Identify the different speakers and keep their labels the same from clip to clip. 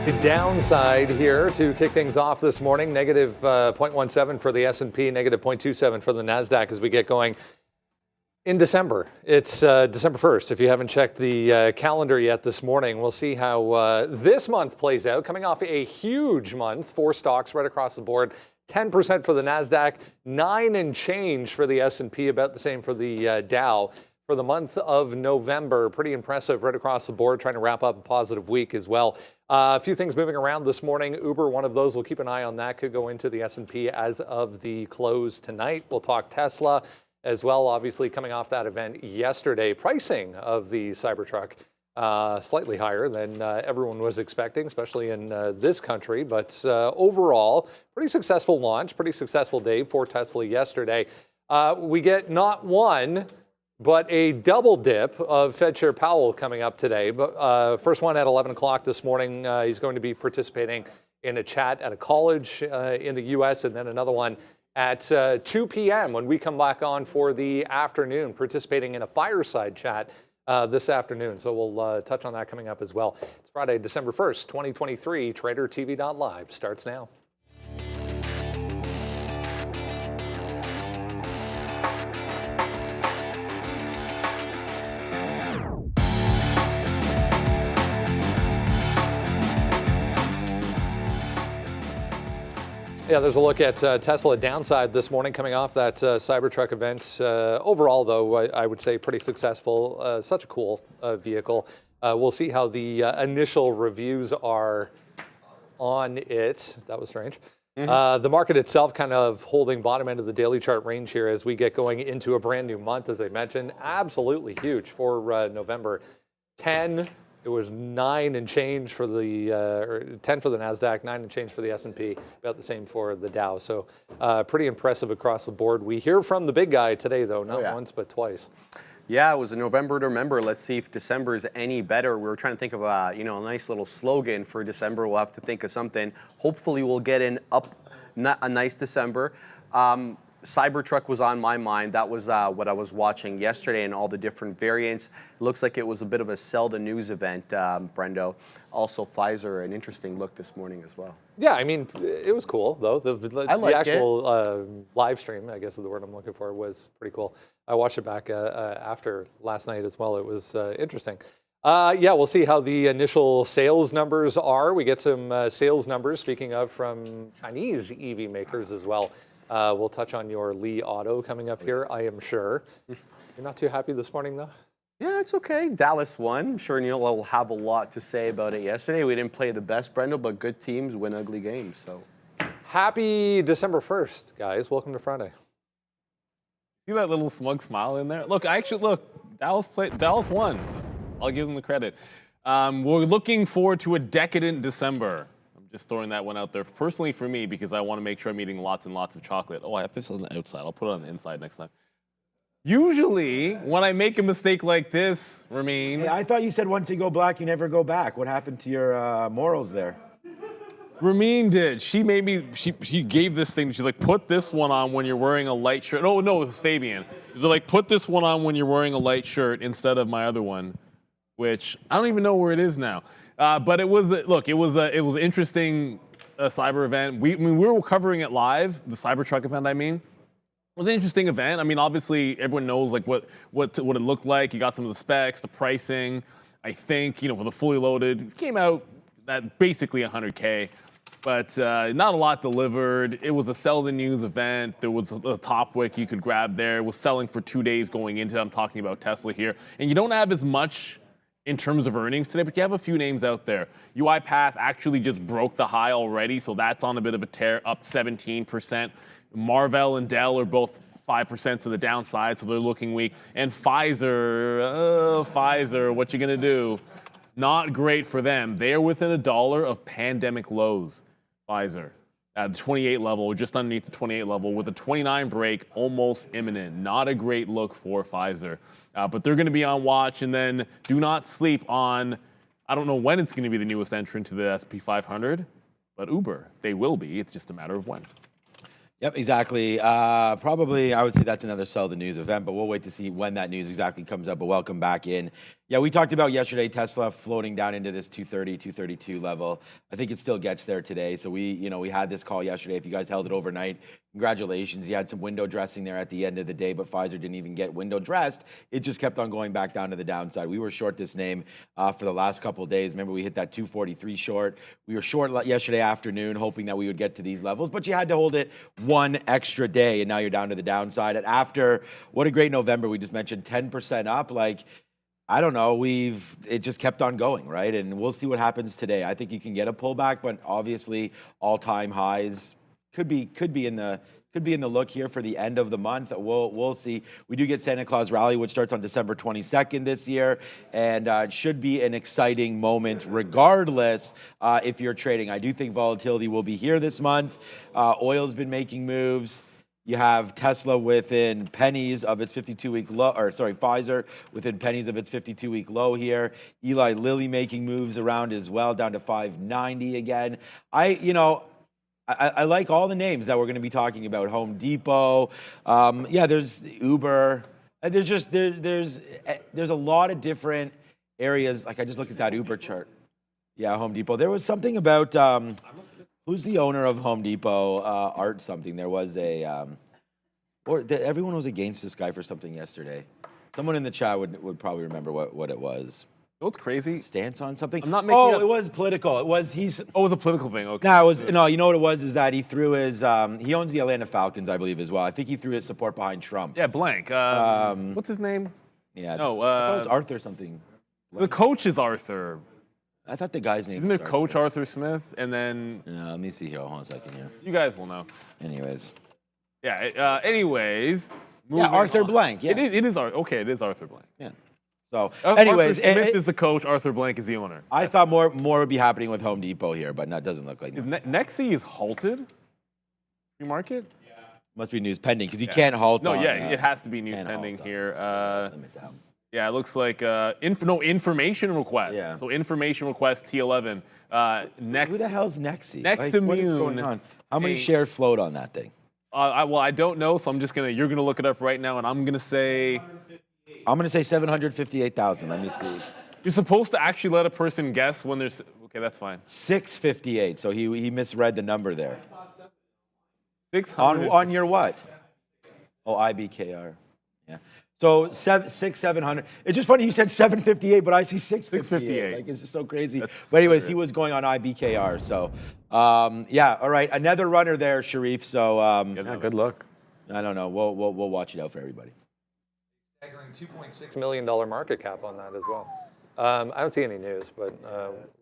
Speaker 1: Downside here to kick things off this morning, negative 0.17 for the S&P, negative 0.27 for the NASDAQ as we get going in December. It's December 1st. If you haven't checked the calendar yet this morning, we'll see how this month plays out. Coming off a huge month, 4 stocks right across the board, 10% for the NASDAQ, 9 and change for the S&P, about the same for the Dow. For the month of November, pretty impressive right across the board, trying to wrap up a positive week as well. A few things moving around this morning. Uber, one of those, we'll keep an eye on that. Could go into the S&P as of the close tonight. We'll talk Tesla as well, obviously coming off that event yesterday. Pricing of the Cybertruck slightly higher than everyone was expecting, especially in this country. But overall, pretty successful launch, pretty successful day for Tesla yesterday. We get not one, but a double dip of Fed Chair Powell coming up today. But first one at 11 o'clock this morning. He's going to be participating in a chat at a college in the U.S. and then another one at 2 p.m. when we come back on for the afternoon, participating in a fireside chat this afternoon. So we'll touch on that coming up as well. It's Friday, December 1st, 2023. TraderTv.live starts now. Yeah, there's a look at Tesla downside this morning coming off that Cybertruck event. Overall, though, I would say pretty successful. Such a cool vehicle. We'll see how the initial reviews are on it. That was strange. The market itself kind of holding bottom end of the daily chart range here as we get going into a brand new month, as I mentioned. Absolutely huge for November. 10. It was 9 and change for the, or 10 for the NASDAQ, 9 and change for the S&P, about the same for the Dow. So pretty impressive across the board. We hear from the big guy today, though, not once but twice.
Speaker 2: Yeah, it was a November to remember. Let's see if December is any better. We were trying to think of a nice little slogan for December. We'll have to think of something. Hopefully, we'll get a nice December. Cybertruck was on my mind. That was what I was watching yesterday and all the different variants. It looks like it was a bit of a sell the news event, Brendo. Also, Pfizer, an interesting look this morning as well.
Speaker 1: Yeah, I mean, it was cool, though. The actual live stream, I guess is the word I'm looking for, was pretty cool. I watched it back after last night as well. It was interesting. Yeah, we'll see how the initial sales numbers are. We get some sales numbers, speaking of, from Chinese EV makers as well. We'll touch on your Li Auto coming up here, I am sure. You're not too happy this morning, though?
Speaker 2: Yeah, it's okay. Dallas won. I'm sure Neil will have a lot to say about it yesterday. We didn't play the best, Brendo, but good teams win ugly games. So,
Speaker 1: happy December 1st, guys. Welcome to Friday.
Speaker 3: See that little smug smile in there? Look, Dallas won. I'll give them the credit. We're looking forward to a decadent December. Just throwing that one out there personally for me because I want to make sure I'm eating lots and lots of chocolate. Oh, I have this on the outside. I'll put it on the inside next time. Usually, when I make a mistake like this, Ramin.
Speaker 4: Hey, I thought you said once you go black, you never go back. What happened to your morals there?
Speaker 3: Ramin did. She made me, she gave this thing. She's like, put this one on when you're wearing a light shirt. Oh, no, it was Fabian. She's like, put this one on when you're wearing a light shirt instead of my other one, which I don't even know where it is now. But it was, look, it was an interesting cyber event. We were covering it live, the Cybertruck event, I mean. It was an interesting event. I mean, obviously, everyone knows like what it looked like. You got some of the specs, the pricing. I think, for the fully loaded, it came out at basically 100K. But not a lot delivered. It was a sell the news event. There was a top wick you could grab there. It was selling for 2 days going into it. I'm talking about Tesla here. And you don't have as much in terms of earnings today, but you have a few names out there. UiPath actually just broke the high already, so that's on a bit of a tear, up 17%. Marvell and Dell are both 5% to the downside, so they're looking weak. And Pfizer, what you gonna do? Not great for them. They're within $1 of pandemic lows, Pfizer. At the 28 level, just underneath the 28 level, with a 29 break almost imminent. Not a great look for Pfizer. But they're going to be on watch, and then do not sleep on, I don't know when it's going to be the newest entrant to the SP 500, but Uber. They will be. It's just a matter of when.
Speaker 4: Yep, exactly. Probably, I would say that's another sell the news event, but we'll wait to see when that news exactly comes up. But welcome back in. Yeah, we talked about yesterday Tesla floating down into this 230, 232 level. I think it still gets there today. So we had this call yesterday. If you guys held it overnight, congratulations. You had some window dressing there at the end of the day, but Pfizer didn't even get window dressed. It just kept on going back down to the downside. We were short this name for the last couple of days. Remember, we hit that 243 short. We were short yesterday afternoon, hoping that we would get to these levels, but you had to hold it one extra day, and now you're down to the downside. And after what a great November, we just mentioned 10% up, like, I don't know. It just kept on going, right? And we'll see what happens today. I think you can get a pullback, but obviously all-time highs could be in the look here for the end of the month. We'll see. We do get Santa Claus Rally, which starts on December 22nd this year, and it should be an exciting moment regardless if you're trading. I do think volatility will be here this month. Oil's been making moves. You have Tesla within pennies of its 52-week low, Pfizer within pennies of its 52-week low here. Eli Lilly making moves around as well, down to 590 again. I like all the names that we're going to be talking about. Home Depot, there's Uber. There's a lot of different areas. Like I just looked at that Uber chart. Yeah, Home Depot. There was something about. Who's the owner of Home Depot? Art something. There was everyone was against this guy for something yesterday. Someone in the chat would probably remember what it was.
Speaker 3: You know what's crazy?
Speaker 4: Stance on something.
Speaker 3: I'm not making up.
Speaker 4: It was political. It was
Speaker 3: it was a political thing. Okay.
Speaker 4: No. You know what it was? Is that he threw his? He owns the Atlanta Falcons, I believe, as well. I think he threw his support behind Trump.
Speaker 3: Yeah, blank. What's his name?
Speaker 4: Yeah.
Speaker 3: No.
Speaker 4: It was Arthur something.
Speaker 3: The coach is Arthur.
Speaker 4: I thought the guy's name.
Speaker 3: Isn't it Coach Arthur Smith? And then.
Speaker 4: No, let me see here. Hold on a second here.
Speaker 3: You guys will know.
Speaker 4: Anyways.
Speaker 3: Yeah. Anyways.
Speaker 4: Yeah, Arthur
Speaker 3: on.
Speaker 4: Blank. Yeah.
Speaker 3: It is Arthur Blank.
Speaker 4: Yeah. So, anyways,
Speaker 3: Arthur Smith is the coach. Arthur Blank is the owner.
Speaker 4: I thought more would be happening with Home Depot here, but that doesn't look like.
Speaker 3: NYSE is halted. Free market.
Speaker 4: Yeah. Must be news pending because you can't halt.
Speaker 3: No, it has to be news pending here.
Speaker 4: Limit down.
Speaker 3: Yeah, it looks like information request.
Speaker 4: Yeah.
Speaker 3: So information request T11. Next.
Speaker 4: Who the hell's NYSE?
Speaker 3: What
Speaker 4: is going on? How many shares float on that thing?
Speaker 3: I don't know, so you're gonna look it up right now, and I'm gonna say
Speaker 4: 758,000. Let me see.
Speaker 3: You're supposed to actually let a person guess when there's. Okay, that's fine.
Speaker 4: 658. So he misread the number there.
Speaker 3: 600.
Speaker 4: On your what? Oh, IBKR. Yeah. So 700. It's just funny you said 758, but I see 658. Like it's just so crazy. But anyways, he was going on IBKR. So all right, another runner there, Sharif. So
Speaker 1: good luck.
Speaker 4: I don't know. We'll watch it out for everybody.
Speaker 1: Staggering $2.6 million market cap on that as well. I don't see any news, but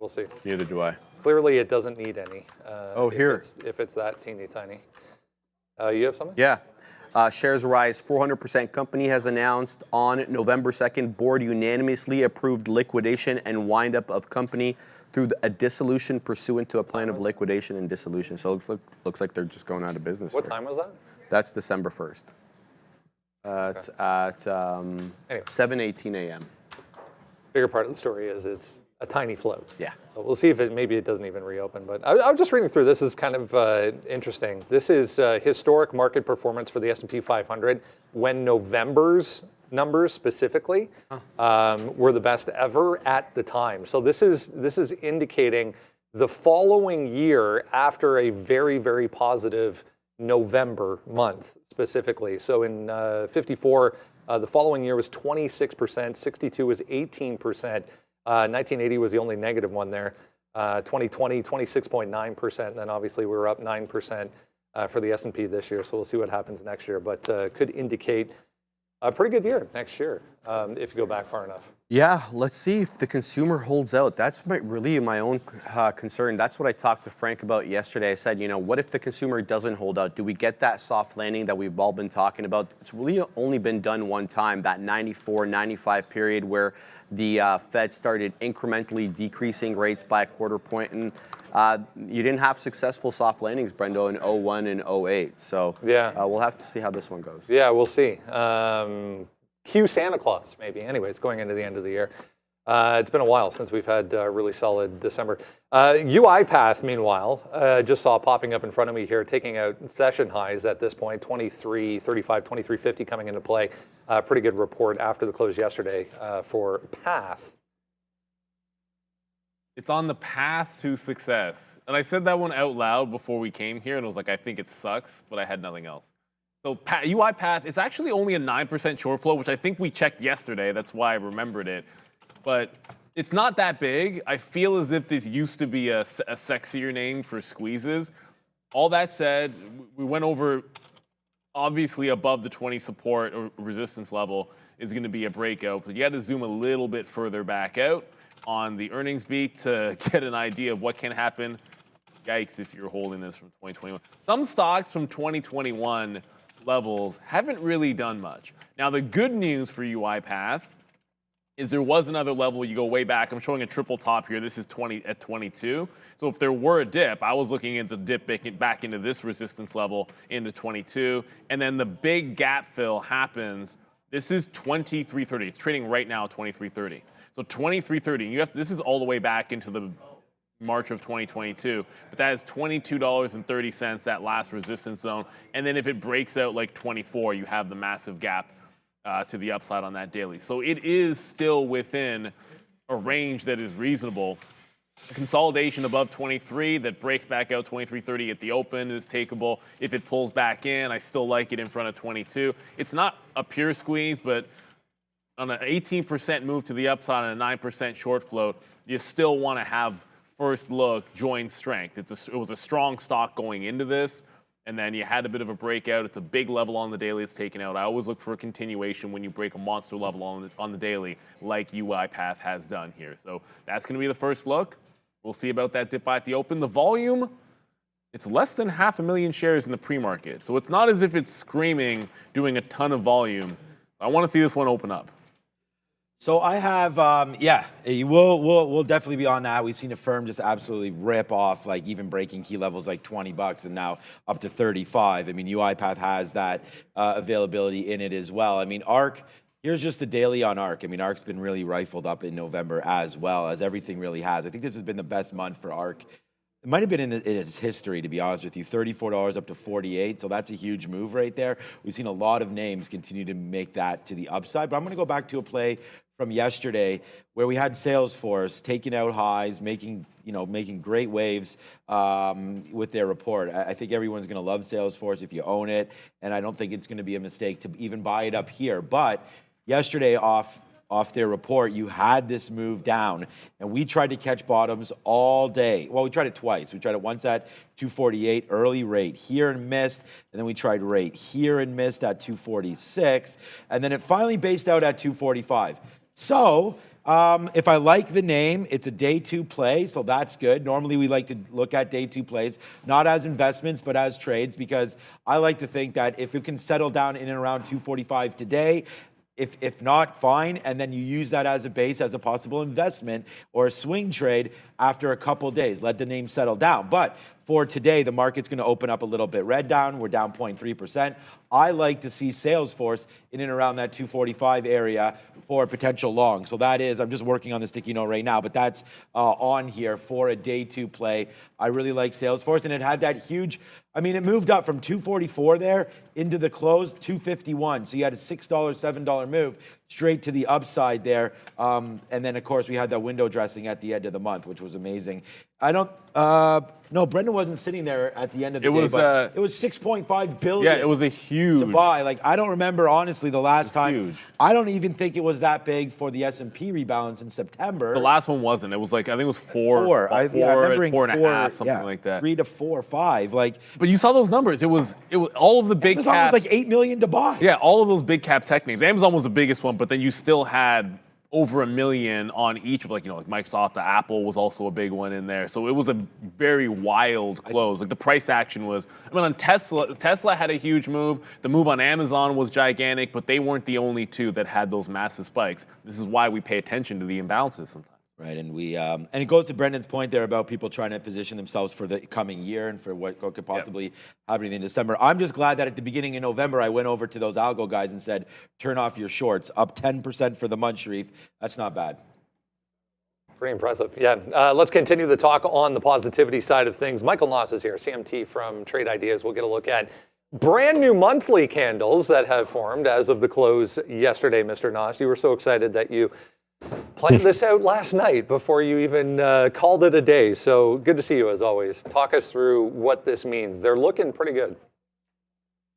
Speaker 1: we'll see.
Speaker 2: Neither do I.
Speaker 1: Clearly, it doesn't need any.
Speaker 2: Here.
Speaker 1: If it's that teeny tiny. You have something?
Speaker 2: Yeah. Shares rise 400%. Company has announced on November 2nd, board unanimously approved liquidation and windup of company through a dissolution pursuant to a plan of liquidation and dissolution. So it looks like they're just going out of business.
Speaker 1: What time was that?
Speaker 2: That's December 1st. It's at 7:18 a.m.
Speaker 1: Bigger part of the story is it's a tiny float.
Speaker 2: Yeah.
Speaker 1: So we'll see if maybe it doesn't even reopen. But I was just reading through. This is kind of interesting. This is historic market performance for the S&P 500 when November's numbers specifically were the best ever at the time. So this is indicating the following year after a very, very positive November month specifically. So in 54, the following year was 26%, 62 was 18%. 1980 was the only negative one there. 2020, 26.9%. And then obviously we were up 9% for the S&P this year. So we'll see what happens next year. But could indicate a pretty good year next year if you go back far enough.
Speaker 2: Yeah, let's see if the consumer holds out. That's really my own concern. That's what I talked to Frank about yesterday. I said, what if the consumer doesn't hold out? Do we get that soft landing that we've all been talking about? It's really only been done one time, that 94, 95 period where the Fed started incrementally decreasing rates by a quarter point. And you didn't have successful soft landings, Brendo, in 01 and 08. So we'll have to see how this one goes.
Speaker 1: Yeah, we'll see. Cue Santa Claus, maybe. Anyways, going into the end of the year. It's been a while since we've had a really solid December. UiPath, meanwhile, just saw popping up in front of me here, taking out session highs at this point, 23.35, 23.50 coming into play. Pretty good report after the close yesterday for Path.
Speaker 3: It's on the path to success. And I said that one out loud before we came here, and I was like, I think it sucks, but I had nothing else. So UiPath, it's actually only a 9% short flow, which I think we checked yesterday. That's why I remembered it. But it's not that big. I feel as if this used to be a sexier name for squeezes. All that said, we went over, obviously above the 20 support or resistance level is going to be a breakout. But you got to zoom a little bit further back out on the earnings beat to get an idea of what can happen. Yikes if you're holding this from 2021. Some stocks from 2021 levels haven't really done much. Now, the good news for UiPath is there was another level. You go way back. I'm showing a triple top here. This is 20 at 22. So if there were a dip, I was looking into dip back into this resistance level into 22. And then the big gap fill happens. This is 23.30. It's trading right now at 23.30. So 23.30. This is all the way back into the March of 2022, but that is $22.30, that last resistance zone. And then if it breaks out like 24, you have the massive gap to the upside on that daily. So it is still within a range that is reasonable. A consolidation above 23 that breaks back out 23.30 at the open is takeable. If it pulls back in, I still like it in front of 22. It's not a pure squeeze, but on an 18% move to the upside and a 9% short float, you still want to have first look join strength. It was a strong stock going into this, and then you had a bit of a breakout. It's a big level on the daily. It's taken out. I always look for a continuation when you break a monster level on the daily, like UiPath has done here. So that's going to be the first look. We'll see about that dip at the open. The volume, it's less than 500,000 shares in the pre-market. So it's not as if it's screaming, doing a ton of volume. I want to see this one open up.
Speaker 4: So I have, we'll definitely be on that. We've seen a firm just absolutely rip off, like even breaking key levels like $20 and now up to 35. I mean, UiPath has that availability in it as well. I mean, ARC, here's just the daily on ARC. I mean, ARC's been really rifled up in November as well, as everything really has. I think this has been the best month for ARC. It might have been in its history, to be honest with you. $34 up to 48, so that's a huge move right there. We've seen a lot of names continue to make that to the upside, but I'm going to go back to a play from yesterday where we had Salesforce taking out highs, making great waves with their report. I think everyone's going to love Salesforce if you own it, and I don't think it's going to be a mistake to even buy it up here. But yesterday off their report, you had this move down, and we tried to catch bottoms all day. Well, we tried it twice. We tried it once at 248 early rate here and missed, and then we tried rate here and missed at 246, and then it finally based out at 245. So if I like the name, it's a day two play, so that's good. Normally we like to look at day two plays, not as investments, but as trades, because I like to think that if it can settle down in and around 245 today, if not, fine, and then you use that as a base, as a possible investment or a swing trade after a couple days. Let the name settle down. But for today, the market's going to open up a little bit red down. We're down 0.3%. I like to see Salesforce in and around that 245 area for a potential long. So that is, I'm just working on the sticky note right now, but that's on here for a day two play. I really like Salesforce, and it had that huge, I mean, it moved up from 244 there into the close, 251. So you had a $6, $7 move straight to the upside there. And then, of course, we had that window dressing at the end of the month, which was amazing. No, Brendan wasn't sitting there at the end of the day, but it was $6.5 billion.
Speaker 3: Yeah, it was a huge
Speaker 4: to buy. Like, I don't remember, honestly, the last time.
Speaker 3: Huge.
Speaker 4: I don't even think it was that big for the S&P rebalance in September.
Speaker 3: The last one wasn't. It was like, I think it was four.
Speaker 4: I remember
Speaker 3: 4.5, something like that.
Speaker 4: 3 to 4, 5. Like,
Speaker 3: but you saw those numbers. It was all of the big
Speaker 4: Amazon
Speaker 3: cap.
Speaker 4: was like $8 million to buy.
Speaker 3: Yeah, all of those big cap tech names. Amazon was the biggest one, but then you still had over 1 million on each of, like Microsoft. Apple was also a big one in there. So it was a very wild close. Like the price action was, I mean, on Tesla had a huge move. The move on Amazon was gigantic, but they weren't the only two that had those massive spikes. This is why we pay attention to the imbalances sometimes.
Speaker 4: Right, and and it goes to Brendan's point there about people trying to position themselves for the coming year and for what could possibly happen in December. I'm just glad that at the beginning of November, I went over to those algo guys and said, turn off your shorts. Up 10% for the month, Sharif. That's not bad.
Speaker 1: Pretty impressive. Yeah. Let's continue the talk on the positivity side of things. Michael Noss is here, CMT from Trade Ideas. We'll get a look at brand new monthly candles that have formed as of the close yesterday, Mr. Noss. You were so excited that you planned this out last night before you even called it a day. So good to see you as always. Talk us through what this means. They're looking pretty good.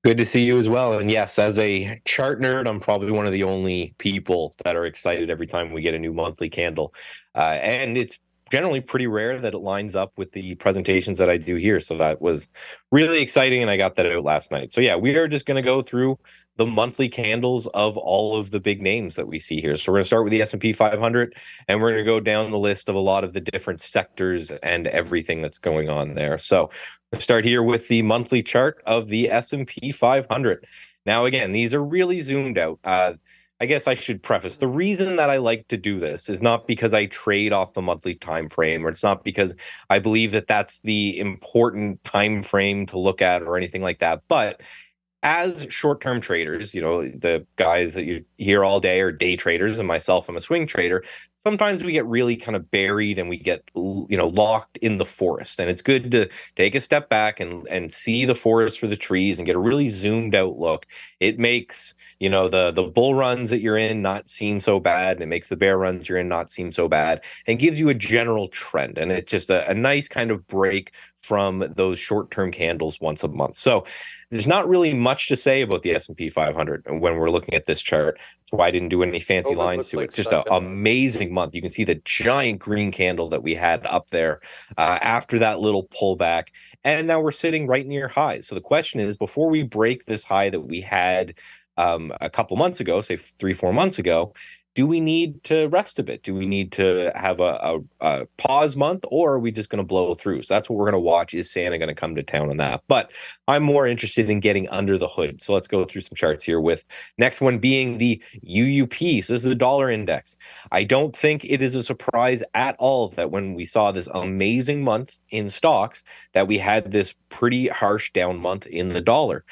Speaker 5: Good to see you as well. And yes, as a chart nerd, I'm probably one of the only people that are excited every time we get a new monthly candle. And it's generally pretty rare that it lines up with the presentations that I do here. So that was really exciting, and I got that out last night. So yeah, we are just going to go through the monthly candles of all of the big names that we see here. So we're going to start with the S&P 500, and we're going to go down the list of a lot of the different sectors and everything that's going on there. So we'll start here with the monthly chart of the S&P 500. Now, again, these are really zoomed out. I guess I should preface the reason that I like to do this is not because I trade off the monthly time frame, or it's not because I believe that that's the important time frame to look at or anything like that. But as short-term traders, you know, the guys that you hear all day are day traders, and myself, I'm a swing trader. Sometimes we get really kind of buried and we get, you know, locked in the forest. And it's good to take a step back and see the forest for the trees and get a really zoomed out look. It makes, you know, the bull runs that you're in not seem so bad. And it makes the bear runs you're in not seem so bad, and gives you a general trend. And it's just a nice kind of break from those short-term candles once a month. So there's not really much to say about the S&P 500 when we're looking at this chart. That's why I didn't do any fancy lines to it. Just an amazing month. You can see the giant green candle that we had up there after that little pullback. And now we're sitting right near highs. So the question is, before we break this high that we had a couple months ago, say 3-4 months ago, do we need to rest a bit? Do we need to have a pause month, or are we just going to blow through? So that's what we're going to watch. Is Santa going to come to town on that? But I'm more interested in getting under the hood. So let's go through some charts here, with next one being the UUP. So this is the dollar index. I don't think it is a surprise at all that when we saw this amazing month in stocks, that we had this pretty harsh down month in the dollar.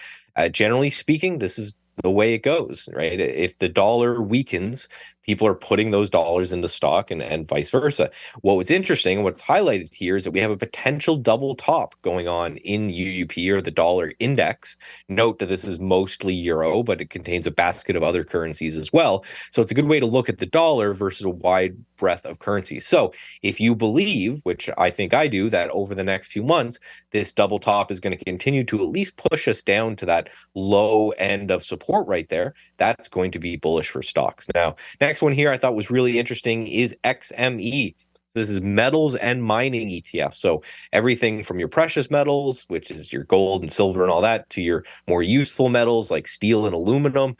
Speaker 5: Generally speaking, this is the way it goes, right? If the dollar weakens, people are putting those dollars into stock, and vice versa. What was interesting, what's highlighted here, is that we have a potential double top going on in UUP, or the dollar index. Note that this is mostly euro, but it contains a basket of other currencies as well. So it's a good way to look at the dollar versus a wide breadth of currencies. So if you believe, which I think I do, that over the next few months, this double top is going to continue to at least push us down to that low end of support right there, that's going to be bullish for stocks. Now, next one here I thought was really interesting is XME. So this is metals and mining ETF. So everything from your precious metals, which is your gold and silver and all that, to your more useful metals like steel and aluminum.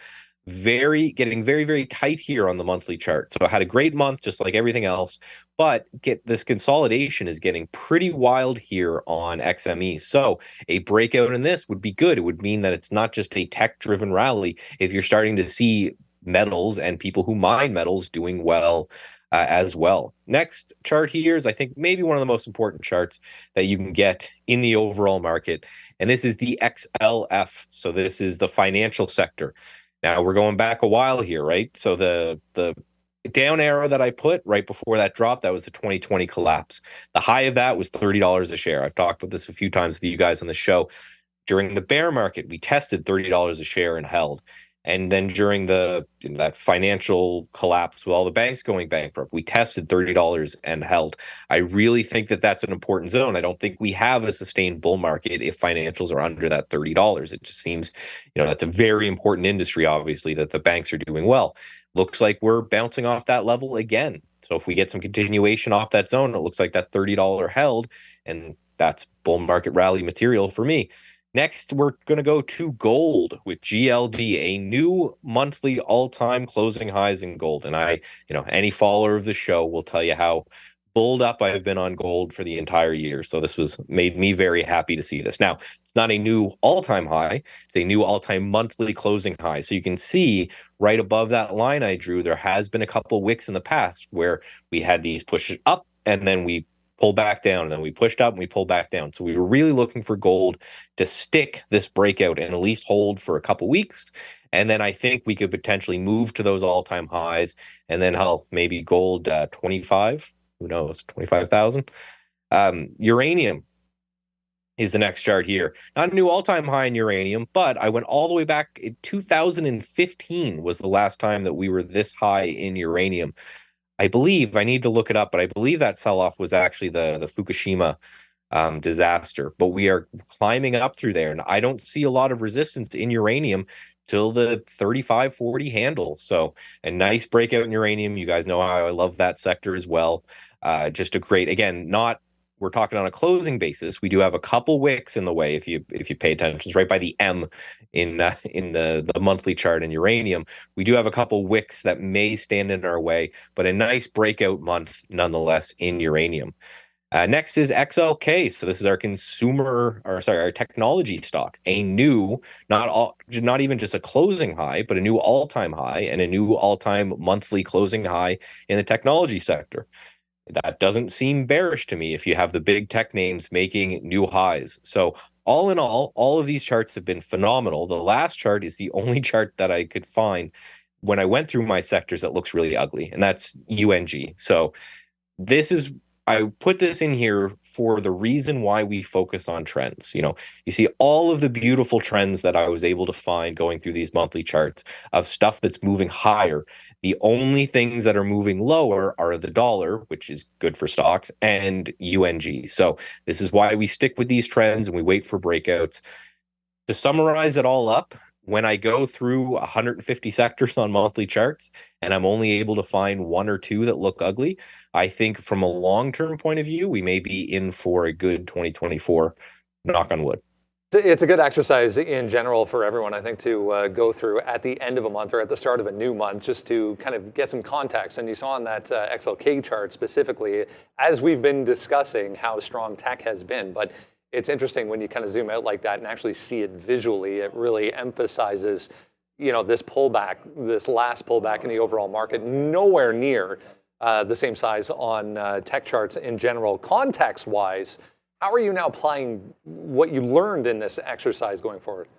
Speaker 5: Getting very, very tight here on the monthly chart. So I had a great month, just like everything else, but this consolidation is getting pretty wild here on XME. So a breakout in this would be good. It would mean that it's not just a tech-driven rally. If you're starting to see metals and people who mine metals doing well as well. Next chart here is, I think, maybe one of the most important charts that you can get in the overall market, and this is the XLF. So this is the financial sector. Now we're going back a while here, right? So the down arrow that I put right before that drop, that was the 2020 collapse. The high of that was $30 a share. I've talked about this a few times with you guys on the show. During the bear market, we tested $30 a share and held. And then during that financial collapse with all the banks going bankrupt, we tested $30 and held. I really think that that's an important zone. I don't think we have a sustained bull market if financials are under that $30. It just seems, that's a very important industry, obviously, that the banks are doing well. Looks like we're bouncing off that level again. So if we get some continuation off that zone, it looks like that $30 held, and that's bull market rally material for me. Next, we're going to go to gold with GLD, a new monthly all-time closing highs in gold. And any follower of the show will tell you how bulled up I've been on gold for the entire year. So this made me very happy to see this. Now, it's not a new all-time high. It's a new all-time monthly closing high. So you can see right above that line I drew, there has been a couple wicks in the past where we had these pushes up and then we pull back down, and then we pushed up and we pulled back down. So we were really looking for gold to stick this breakout and at least hold for a couple weeks. And then I think we could potentially move to those all-time highs, and then maybe gold 25 who knows, 25,000. Uranium is the next chart here. Not a new all-time high in uranium, but I went all the way back in 2015 was the last time that we were this high in uranium. I believe, I need to look it up, but I believe that sell-off was actually the Fukushima disaster. But we are climbing up through there, and I don't see a lot of resistance in uranium till the 35-40 handle. So a nice breakout in uranium. You guys know how I love that sector as well. Just a great, again, not, we're talking on a closing basis. We do have a couple wicks in the way if you pay attention. It's right by the M in the monthly chart in uranium. We do have a couple wicks that may stand in our way, but a nice breakout month nonetheless in uranium. Next is XLK. So this is our our technology stock. A new, not even just a closing high, but a new all-time high and a new all-time monthly closing high in the technology sector. That doesn't seem bearish to me if you have the big tech names making new highs. So all in all of these charts have been phenomenal. The last chart is the only chart that I could find when I went through my sectors that looks really ugly, and that's UNG. So I put this in here for the reason why we focus on trends. You know, you see all of the beautiful trends that I was able to find going through these monthly charts of stuff that's moving higher. The only things that are moving lower are the dollar, which is good for stocks, and UNG. So this is why we stick with these trends and we wait for breakouts. To summarize it all up, when I go through 150 sectors on monthly charts and I'm only able to find one or two that look ugly, I think from a long-term point of view, we may be in for a good 2024, knock on wood.
Speaker 1: It's a good exercise in general for everyone, I think, to go through at the end of a month or at the start of a new month, just to kind of get some context. And you saw on that XLK chart specifically, as we've been discussing how strong tech has been, but it's interesting when you kind of zoom out like that and actually see it visually. It really emphasizes, you know, this pullback, this last pullback in the overall market, nowhere near the same size on tech charts in general. Context-wise, how are you now applying what you learned in this exercise going forward?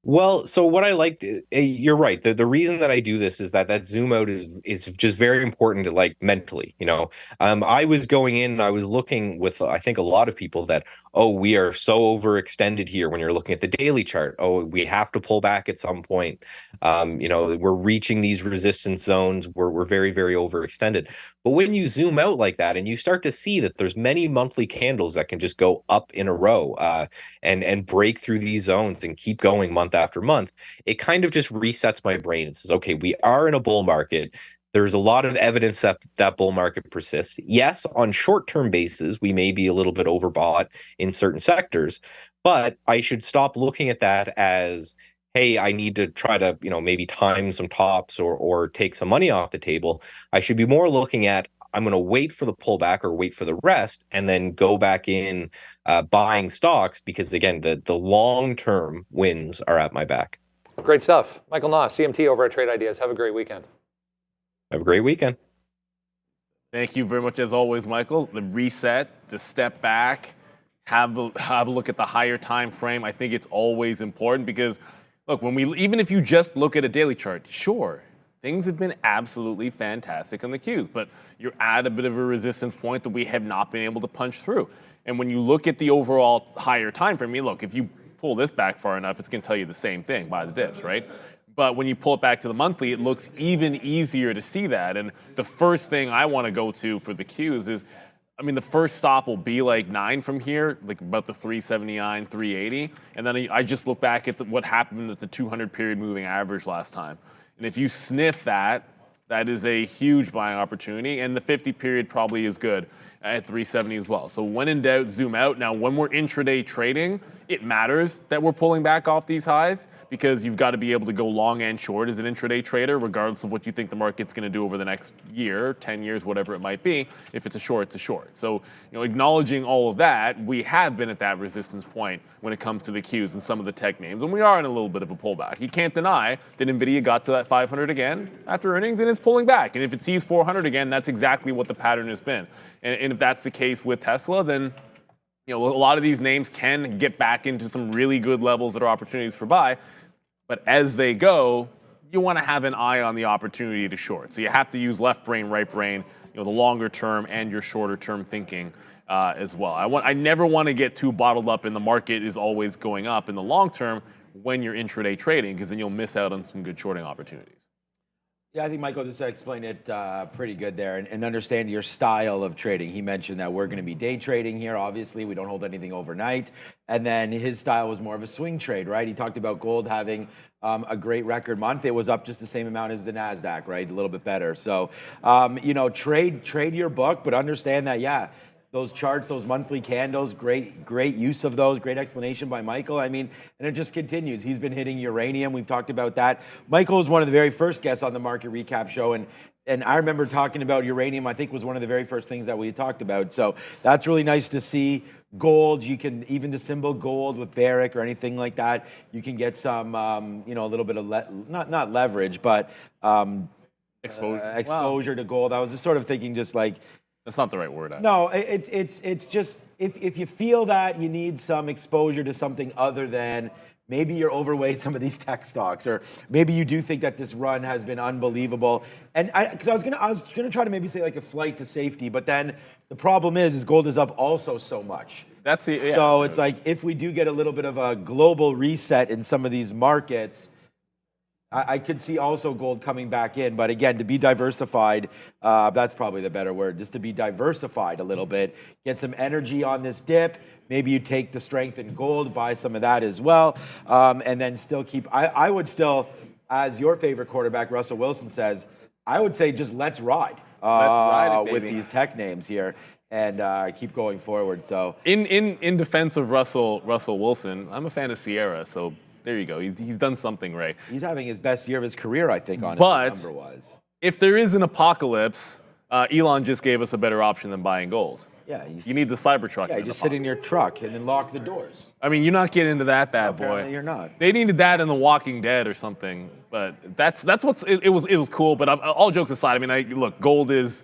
Speaker 5: Well, so what I liked, you're right. The reason that I do this is that zoom out is just very important to, like, mentally, you know. I was going in and I was looking with, I think, a lot of people that, oh, we are so overextended here when you're looking at the daily chart. Oh, we have to pull back at some point. You know, we're reaching these resistance zones. We're very, very overextended. But when you zoom out like that and you start to see that there's many monthly candles that can just go up in a row and break through these zones and keep going month after month, it kind of just resets my brain and says, okay, we are in a bull market. There's a lot of evidence that that bull market persists. Yes, on short-term basis, we may be a little bit overbought in certain sectors, but I should stop looking at that as, hey, I need to try to, you know, maybe time some tops or take some money off the table. I should be more looking at, I'm going to wait for the pullback or wait for the rest and then go back in buying stocks because, again, the long-term wins are at my back.
Speaker 1: Great stuff. Michael Na, CMT over at Trade Ideas. Have a great weekend.
Speaker 5: Have a great weekend.
Speaker 3: Thank you very much, as always, Michael. The reset, the step back, have a look at the higher time frame. I think it's always important because, look, even if you just look at a daily chart, sure, things have been absolutely fantastic on the Qs, but you're at a bit of a resistance point that we have not been able to punch through. And when you look at the overall higher time frame, I mean, look, if you pull this back far enough, it's going to tell you the same thing by the dips, right? But when you pull it back to the monthly, it looks even easier to see that. And the first thing I want to go to for the Qs is, I mean, the first stop will be like 9 from here, like about the 379, 380. And then I just look back at what happened at the 200 period moving average last time. And if you sniff that, that is a huge buying opportunity. And the 50 period probably is good at 370 as well. So when in doubt, zoom out. Now, when we're intraday trading, it matters that we're pulling back off these highs because you've got to be able to go long and short as an intraday trader, regardless of what you think the market's going to do over the next year, 10 years, whatever it might be. If it's a short, it's a short. So, you know, acknowledging all of that, we have been at that resistance point when it comes to the Qs and some of the tech names, and we are in a little bit of a pullback. You can't deny that NVIDIA got to that 500 again after earnings, and it's pulling back. And if it sees 400 again, that's exactly what the pattern has been. And if that's the case with Tesla, then, you know, a lot of these names can get back into some really good levels that are opportunities for buy. But as they go, you want to have an eye on the opportunity to short. So you have to use left brain, right brain. the longer term and your shorter term thinking as well. I never want to get too bottled up in the market is always going up in the long term when you're intraday trading, because then you'll miss out on some good shorting opportunities.
Speaker 4: Yeah, I think Michael just explained it pretty good there, and understand your style of trading. He mentioned that we're going to be day trading here. Obviously, we don't hold anything overnight. And then his style was more of a swing trade, right? He talked about gold having a great record month. It was up just the same amount as the NASDAQ, right? A little bit better. So, trade your book, but understand that, yeah, those charts, those monthly candles, great use of those, great explanation by Michael. I mean, and it just continues. He's been hitting uranium. We've talked about that. Michael was one of the very first guests on the Market Recap show, and I remember talking about uranium. I think was one of the very first things that we talked about. So that's really nice to see. Gold, you can, even the symbol gold with Barrick or anything like that, you can get some, a little bit of, not leverage, but exposure to gold. I was just sort of thinking just like,
Speaker 3: that's not the right word.
Speaker 4: No, it's just if you feel that you need some exposure to something other than maybe you're overweight some of these tech stocks, or maybe you do think that this run has been unbelievable. And because I was gonna try to maybe say like a flight to safety, but then the problem is gold is up also so much.
Speaker 3: That's it. Yeah.
Speaker 4: So it's like if we do get a little bit of a global reset in some of these markets, I could see also gold coming back in, but again, to be diversified, that's probably the better word, just to be diversified a little bit, get some energy on this dip. Maybe you take the strength in gold, buy some of that as well, and then still keep, I would still, as your favorite quarterback, Russell Wilson says, I would say just let's ride, with these tech names here and keep going forward. So
Speaker 3: in defense of Russell Wilson, I'm a fan of Sierra, so there you go. He's done something right.
Speaker 4: He's having his best year of his career, I think, on number-wise.
Speaker 3: If there is an apocalypse, Elon just gave us a better option than buying gold.
Speaker 4: Yeah,
Speaker 3: you need the Cybertruck.
Speaker 4: Yeah, you just sit in your truck and then lock the doors.
Speaker 3: I mean, you're not getting into that bad boy.
Speaker 4: Apparently you're not.
Speaker 3: They needed that in The Walking Dead or something. But that's what's it was cool. But all jokes aside, I mean, look, gold is.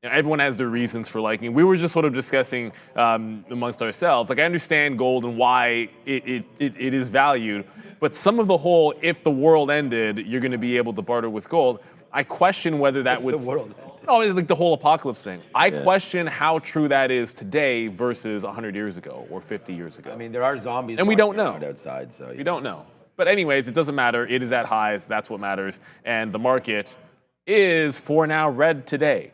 Speaker 3: Everyone has their reasons for liking. We were just sort of discussing amongst ourselves. Like, I understand gold and why it is valued, but some of the whole, if the world ended, you're going to be able to barter with gold. I question whether that would.
Speaker 4: The world.
Speaker 3: Oh, like the whole apocalypse thing. I question how true that is today versus 100 years ago or 50 years ago.
Speaker 4: I mean, there are zombies.
Speaker 3: And we don't know.
Speaker 4: Outside, so
Speaker 3: we don't know. But anyways, it doesn't matter. It is at highs. That's what matters. And the market is, for now, red today.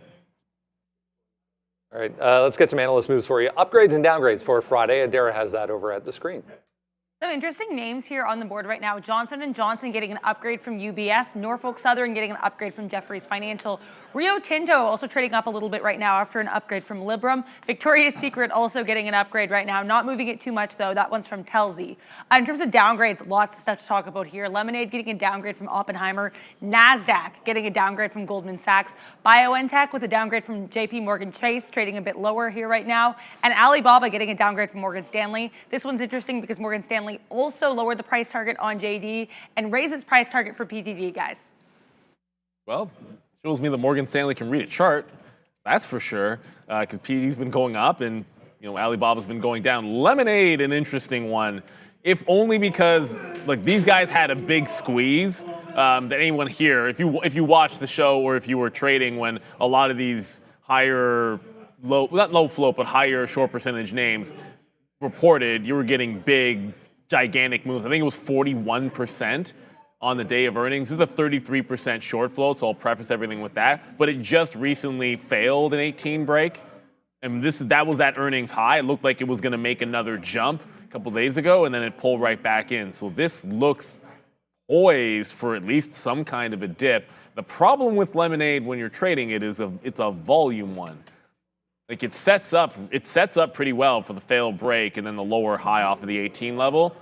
Speaker 1: All right, let's get some analyst moves for you. Upgrades and downgrades for Friday. Adara has that over at the screen.
Speaker 6: Some interesting names here on the board right now. Johnson & Johnson getting an upgrade from UBS. Norfolk Southern getting an upgrade from Jefferies Financial. Rio Tinto also trading up a little bit right now after an upgrade from Liberum. Victoria's Secret also getting an upgrade right now. Not moving it too much, though. That one's from Telsey. In terms of downgrades, lots of stuff to talk about here. Lemonade getting a downgrade from Oppenheimer. NASDAQ getting a downgrade from Goldman Sachs. BioNTech with a downgrade from JP Morgan Chase, trading a bit lower here right now. And Alibaba getting a downgrade from Morgan Stanley. This one's interesting because Morgan Stanley also lowered the price target on JD and raised its price target for PTD, guys.
Speaker 3: Well, shows me that Morgan Stanley can read a chart. That's for sure, because PTD's been going up and Alibaba's been going down. Lemonade, an interesting one, if only because these guys had a big squeeze that anyone here, if you watched the show or if you were trading when a lot of these higher not low float but higher short percentage names reported, you were getting big, gigantic moves. I think it was 41% on the day of earnings. This is a 33% short float, so I'll preface everything with that. But it just recently failed an 18 break. And that was that earnings high. It looked like it was going to make another jump a couple days ago, and then it pulled right back in. So this looks poised for at least some kind of a dip. The problem with Lemonade when you're trading it is it's a volume one. Like it sets up pretty well for the failed break and then the lower high off of the 18 level.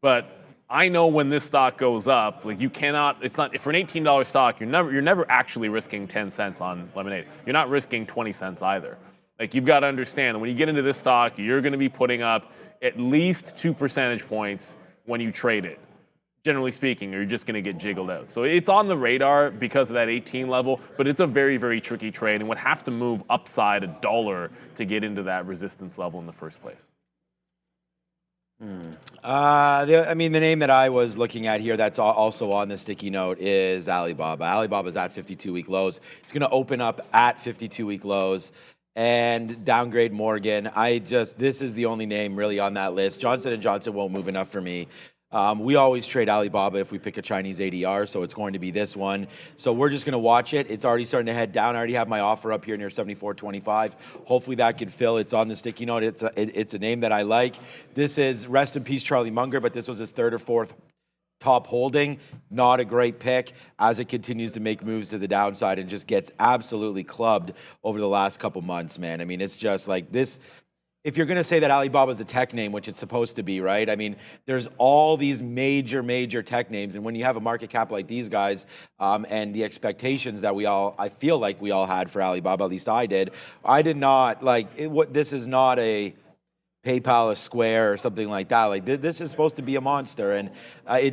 Speaker 3: But I know when this stock goes up, you cannot, it's not, for an $18 stock, you're never actually risking 10 cents on Lemonade. You're not risking 20 cents either. You've got to understand that when you get into this stock, you're going to be putting up at least 2 percentage points when you trade it. Generally speaking, or you're just going to get jiggled out. So it's on the radar because of that 18 level, but it's a very, very tricky trade and would have to move upside $1 to get into that resistance level in the first place.
Speaker 4: I mean, the name that I was looking at here that's also on the sticky note is Alibaba. Alibaba's at 52-week lows. It's going to open up at 52-week lows and downgrade Morgan. This is the only name really on that list. Johnson & Johnson won't move enough for me. We always trade Alibaba if we pick a Chinese ADR, so it's going to be this one. So we're just going to watch it. It's already starting to head down. I already have my offer up here near 74.25. Hopefully that can fill. It's on the sticky note. It's a name that I like. This is, rest in peace, Charlie Munger, but this was his third or fourth top holding. Not a great pick as it continues to make moves to the downside and just gets absolutely clubbed over the last couple months, man. I mean, it's just like this. If you're going to say that Alibaba is a tech name, which it's supposed to be, right? I mean, there's all these major tech names. And when you have a market cap like these guys and the expectations that I feel like we all had for Alibaba, at least I did not, this is not a PayPal, a Square, or something like that. Like, this is supposed to be a monster. And I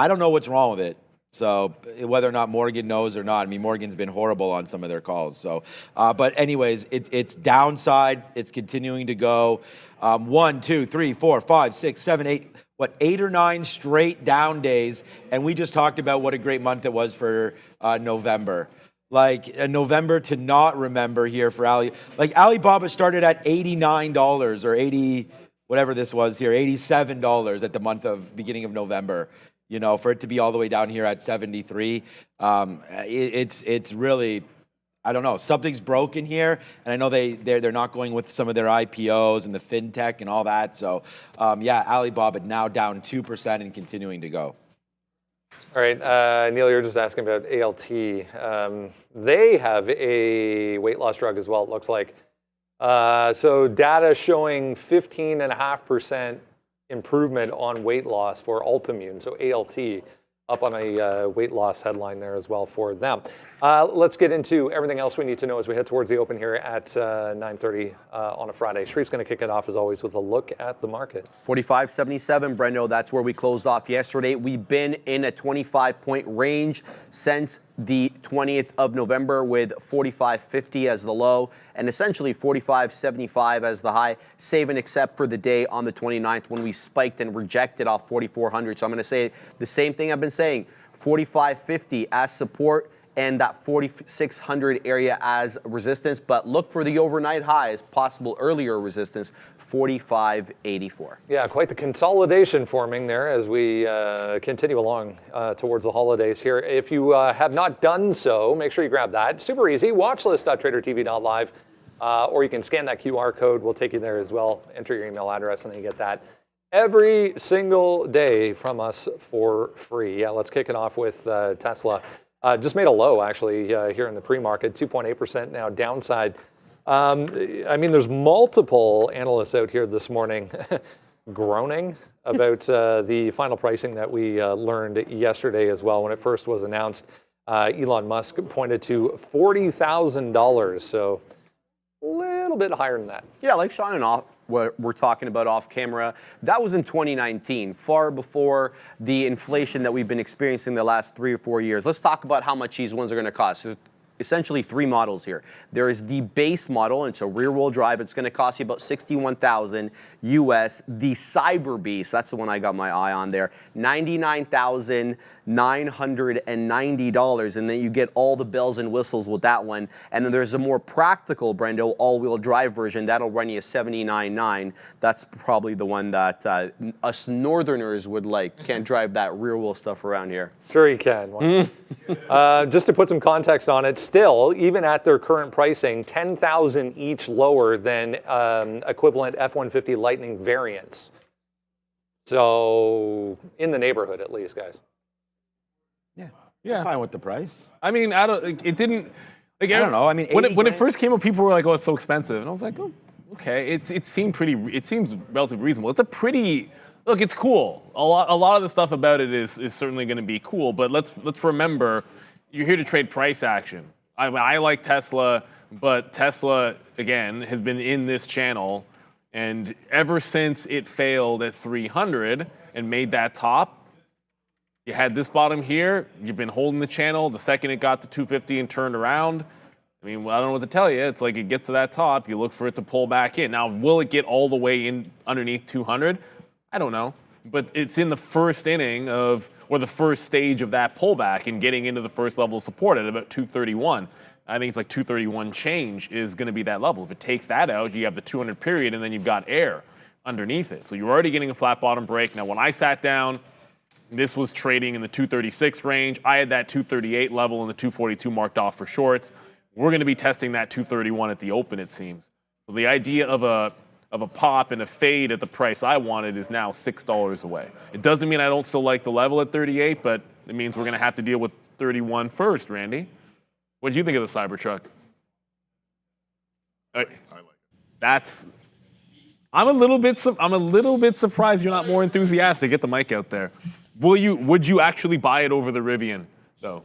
Speaker 4: don't know what's wrong with it. So whether or not Morgan knows or not, I mean, Morgan's been horrible on some of their calls. So, but anyways, it's downside. It's continuing to go 1, 2, 3, 4, 5, 6, 7, 8, 8 or 9 straight down days. And we just talked about what a great month it was for November. Like a November to not remember here for Alibaba started at $89 or 80, whatever this was here, $87 at the beginning of November. You know, for it to be all the way down here at 73, it's really, I don't know, something's broken here. And I know they're not going with some of their IPOs and the fintech and all that. So, yeah, Alibaba now down 2% and continuing to go.
Speaker 1: All right, Neil, you're just asking about ALT. They have a weight loss drug as well, it looks like. So data showing 15.5% improvement on weight loss for Altimmune, so ALT, up on a weight loss headline there as well for them. Let's get into everything else we need to know as we head towards the open here at 9:30 on a Friday. Sharif's going to kick it off as always with a look at the market.
Speaker 2: 45.77, Brendo, that's where we closed off yesterday. We've been in a 25-point range since the 20th of November with 45.50 as the low and essentially 45.75 as the high, save and except for the day on the 29th when we spiked and rejected off 4,400. So I'm going to say the same thing I've been saying, 45.50 as support and that 4,600 area as resistance, but look for the overnight high as possible earlier resistance, 45.84.
Speaker 1: Yeah, quite the consolidation forming there as we continue along towards the holidays here. If you have not done so, make sure you grab that. Super easy, watchlist.tradertv.live, or you can scan that QR code. We'll take you there as well. Enter your email address and then you get that every single day from us for free. Yeah, let's kick it off with Tesla. Just made a low, actually, here in the pre-market, 2.8% now downside. I mean, there's multiple analysts out here this morning groaning about the final pricing that we learned yesterday as well. When it first was announced, Elon Musk pointed to $40,000, so a little bit higher than that.
Speaker 2: Yeah, like Sean and what we're talking about off camera, that was in 2019, far before the inflation that we've been experiencing the last 3 or 4 years. Let's talk about how much these ones are going to cost. So essentially 3 models here. There is the base model, and it's a rear-wheel drive. It's going to cost you about $61,000 US. The Cyber Beast, that's the one I got my eye on there, $99,990, and then you get all the bells and whistles with that one. And then there's a more practical, Brendo, all-wheel drive version. That'll run you $79,900. That's probably the one that us Northerners would like. Can't drive that rear-wheel stuff around here.
Speaker 1: Sure you can. Just to put some context on it, still, even at their current pricing, $10,000 each lower than equivalent F-150 Lightning variants. So in the neighborhood, at least, guys.
Speaker 4: Yeah. I'm fine with the price.
Speaker 3: I mean, it didn't. Like,
Speaker 4: I don't know. I mean,
Speaker 3: when it first came up, people were like, "Oh, it's so expensive," and I was like, "Oh, okay." It seemed pretty. It seems relatively reasonable. It's a pretty. Look, it's cool. A lot of the stuff about it is certainly going to be cool. But let's remember, you're here to trade price action. I like Tesla, but Tesla again has been in this channel, and ever since it failed at 300 and made that top. You had this bottom here. You've been holding the channel. The second it got to 250 and turned around, I mean, I don't know what to tell you. It's like it gets to that top. You look for it to pull back in. Now, will it get all the way in underneath 200? I don't know. But it's in the first inning of, or the first stage of that pullback and getting into the first level of support at about 231. I think it's like 231 change is going to be that level. If it takes that out, you have the 200 period, and then you've got air underneath it. So you're already getting a flat bottom break. Now, when I sat down, this was trading in the 236 range. I had that 238 level and the 242 marked off for shorts. We're going to be testing that 231 at the open, it seems. So the idea of a pop and a fade at the price I wanted is now $6 away. It doesn't mean I don't still like the level at 38, but it means we're going to have to deal with 31 first, Randy. What do you think of the Cybertruck? I like it. I'm a little bit surprised you're not more enthusiastic. Get the mic out there. Would you actually buy it over the Rivian, though?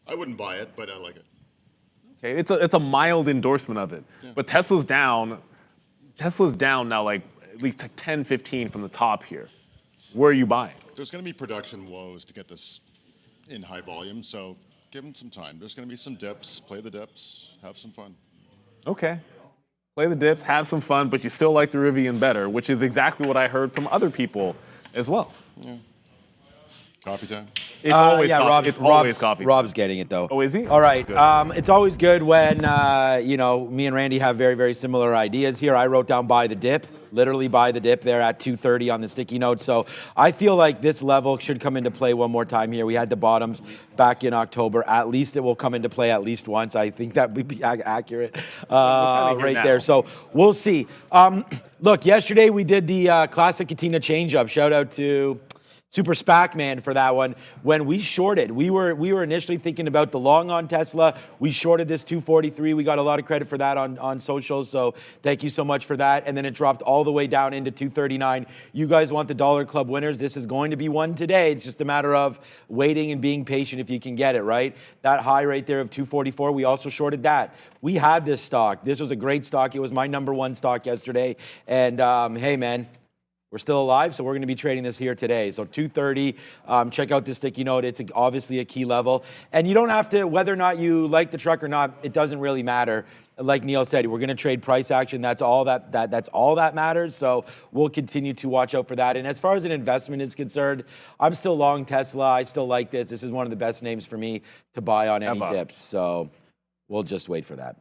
Speaker 7: I wouldn't buy it, but I like it.
Speaker 3: Okay, it's a mild endorsement of it. Yeah. But Tesla's down now like at least 10, 15 from the top here. Where are you buying?
Speaker 7: There's going to be production woes to get this in high volume, so give them some time. There's going to be some dips. Play the dips. Have some fun.
Speaker 3: Okay. Play the dips, have some fun, but you still like the Rivian better, which is exactly what I heard from other people as well.
Speaker 7: Yeah. Coffee time?
Speaker 3: It's always
Speaker 4: yeah,
Speaker 3: coffee. It's always coffee.
Speaker 4: Rob's getting it, though.
Speaker 3: Oh, is he?
Speaker 4: All right.
Speaker 3: Good.
Speaker 4: It's always good when, me and Randy have very, very similar ideas here. I wrote down buy the dip, literally buy the dip there at 230 on the sticky note. So I feel like this level should come into play one more time here. We had the bottoms back in October. At least it will come into play at least once. I think that would be accurate right there. So we'll see. Look, yesterday we did the classic Katina change-up. Shout out to Super SPAC Man for that one. When we shorted, we were initially thinking about the long on Tesla. We shorted this 243. We got a lot of credit for that on socials. So thank you so much for that. And then it dropped all the way down into 239. You guys want the Dollar Club winners. This is going to be one today. It's just a matter of waiting and being patient if you can get it, right? That high right there of 244, we also shorted that. We had this stock. This was a great stock. It was my #1 stock yesterday. And hey, man, we're still alive, so we're going to be trading this here today. So 230, check out the sticky note. It's obviously a key level. And you don't have to, whether or not you like the truck or not, it doesn't really matter. Like Neil said, we're going to trade price action. That's all that matters. So we'll continue to watch out for that. And as far as an investment is concerned, I'm still long Tesla. I still like this. This is one of the best names for me to buy on any dips. So we'll just wait for that.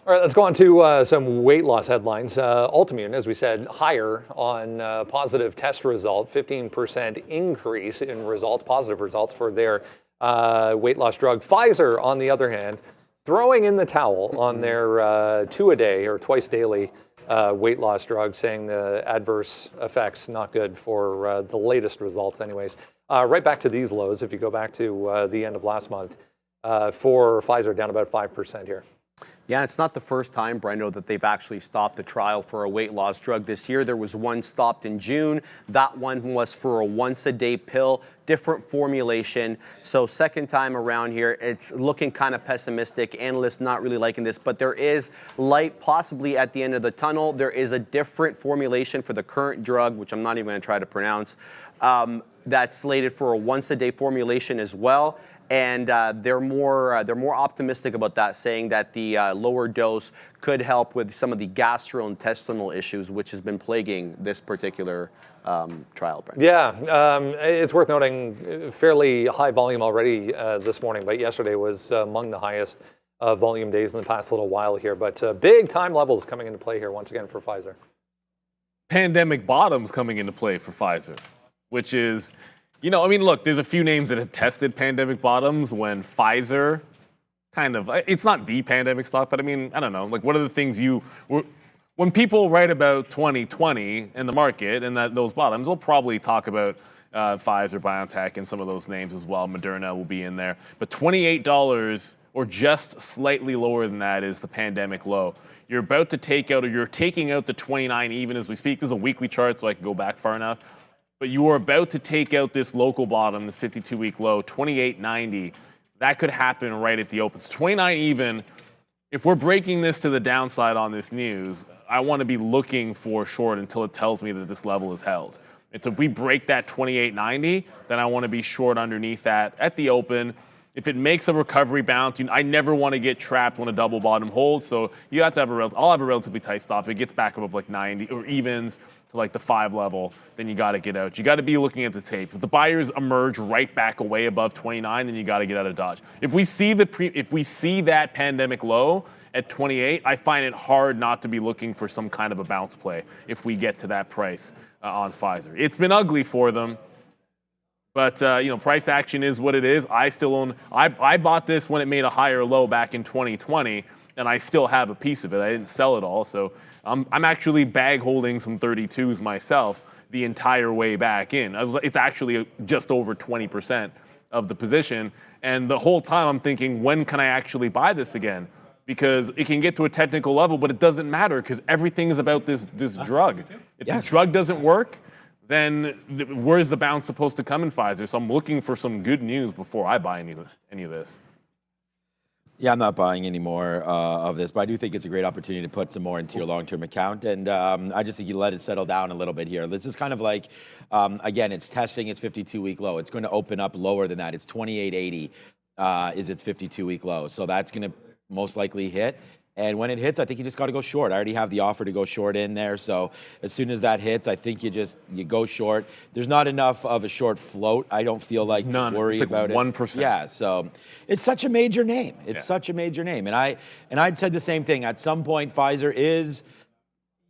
Speaker 1: All right, let's go on to some weight loss headlines. Altimmune, as we said, higher on positive test result, 15% increase in positive results for their weight loss drug. Pfizer, on the other hand, throwing in the towel on their 2-a-day or twice daily weight loss drug, saying the adverse effects not good for the latest results anyways. Right back to these lows, if you go back to the end of last month, for Pfizer, down about 5% here.
Speaker 2: Yeah, it's not the first time, Brendo, that they've actually stopped the trial for a weight loss drug this year. There was one stopped in June. That one was for a once-a-day pill, different formulation. So second time around here, it's looking kind of pessimistic. Analysts not really liking this, but there is light possibly at the end of the tunnel. There is a different formulation for the current drug, which I'm not even going to try to pronounce, that's slated for a once-a-day formulation as well. And they're more optimistic about that, saying that the lower dose could help with some of the gastrointestinal issues, which has been plaguing this particular trial. Brent.
Speaker 1: Yeah, it's worth noting, fairly high volume already this morning, but yesterday was among the highest volume days in the past little while here. But big time levels coming into play here once again for Pfizer.
Speaker 3: Pandemic bottoms coming into play for Pfizer, which is, look, there's a few names that have tested pandemic bottoms when Pfizer it's not the pandemic stock, but I don't know, like what are the things when people write about 2020 in the market and those bottoms, they'll probably talk about Pfizer, BioNTech, and some of those names as well. Moderna will be in there. But $28 or just slightly lower than that is the pandemic low. You're about to take out, or you're taking out the 29 even as we speak. This is a weekly chart, so I can go back far enough. But you are about to take out this local bottom, this 52-week low, 28.90. That could happen right at the open. It's 29 even. If we're breaking this to the downside on this news, I want to be looking for short until it tells me that this level is held. And so if we break that 28.90, then I want to be short underneath that at the open. If it makes a recovery bounce, I never want to get trapped when a double bottom holds. So you have to have I'll have a relatively tight stop. If it gets back above like 90 or evens to like the 5 level, then you got to get out. You got to be looking at the tape. If the buyers emerge right back away above 29, then you got to get out of Dodge. If we see that pandemic low at 28, I find it hard not to be looking for some kind of a bounce play if we get to that price on Pfizer. It's been ugly for them. But, price action is what it is. I still own, I bought this when it made a higher low back in 2020, and I still have a piece of it. I didn't sell it all. So I'm actually bag holding some 32s myself the entire way back in. It's actually just over 20% of the position. And the whole time I'm thinking, when can I actually buy this again? Because it can get to a technical level, but it doesn't matter because everything is about this drug. If the drug doesn't work, then where's the bounce supposed to come in Pfizer? So I'm looking for some good news before I buy any of this.
Speaker 4: Yeah, I'm not buying any more of this, but I do think it's a great opportunity to put some more into your long-term account. And I just think you let it settle down a little bit here. This is kind of like, again, it's testing its 52-week low. It's going to open up lower than that. It's 28.80 is its 52-week low. So that's going to most likely hit. And when it hits, I think you just got to go short. I already have the offer to go short in there. So as soon as that hits, I think you go short. There's not enough of a short float, I don't feel like, to worry about
Speaker 3: 1%.
Speaker 4: it. Yeah, so it's such a major name. It's such a major name. And I'd said the same thing. At some point, Pfizer is,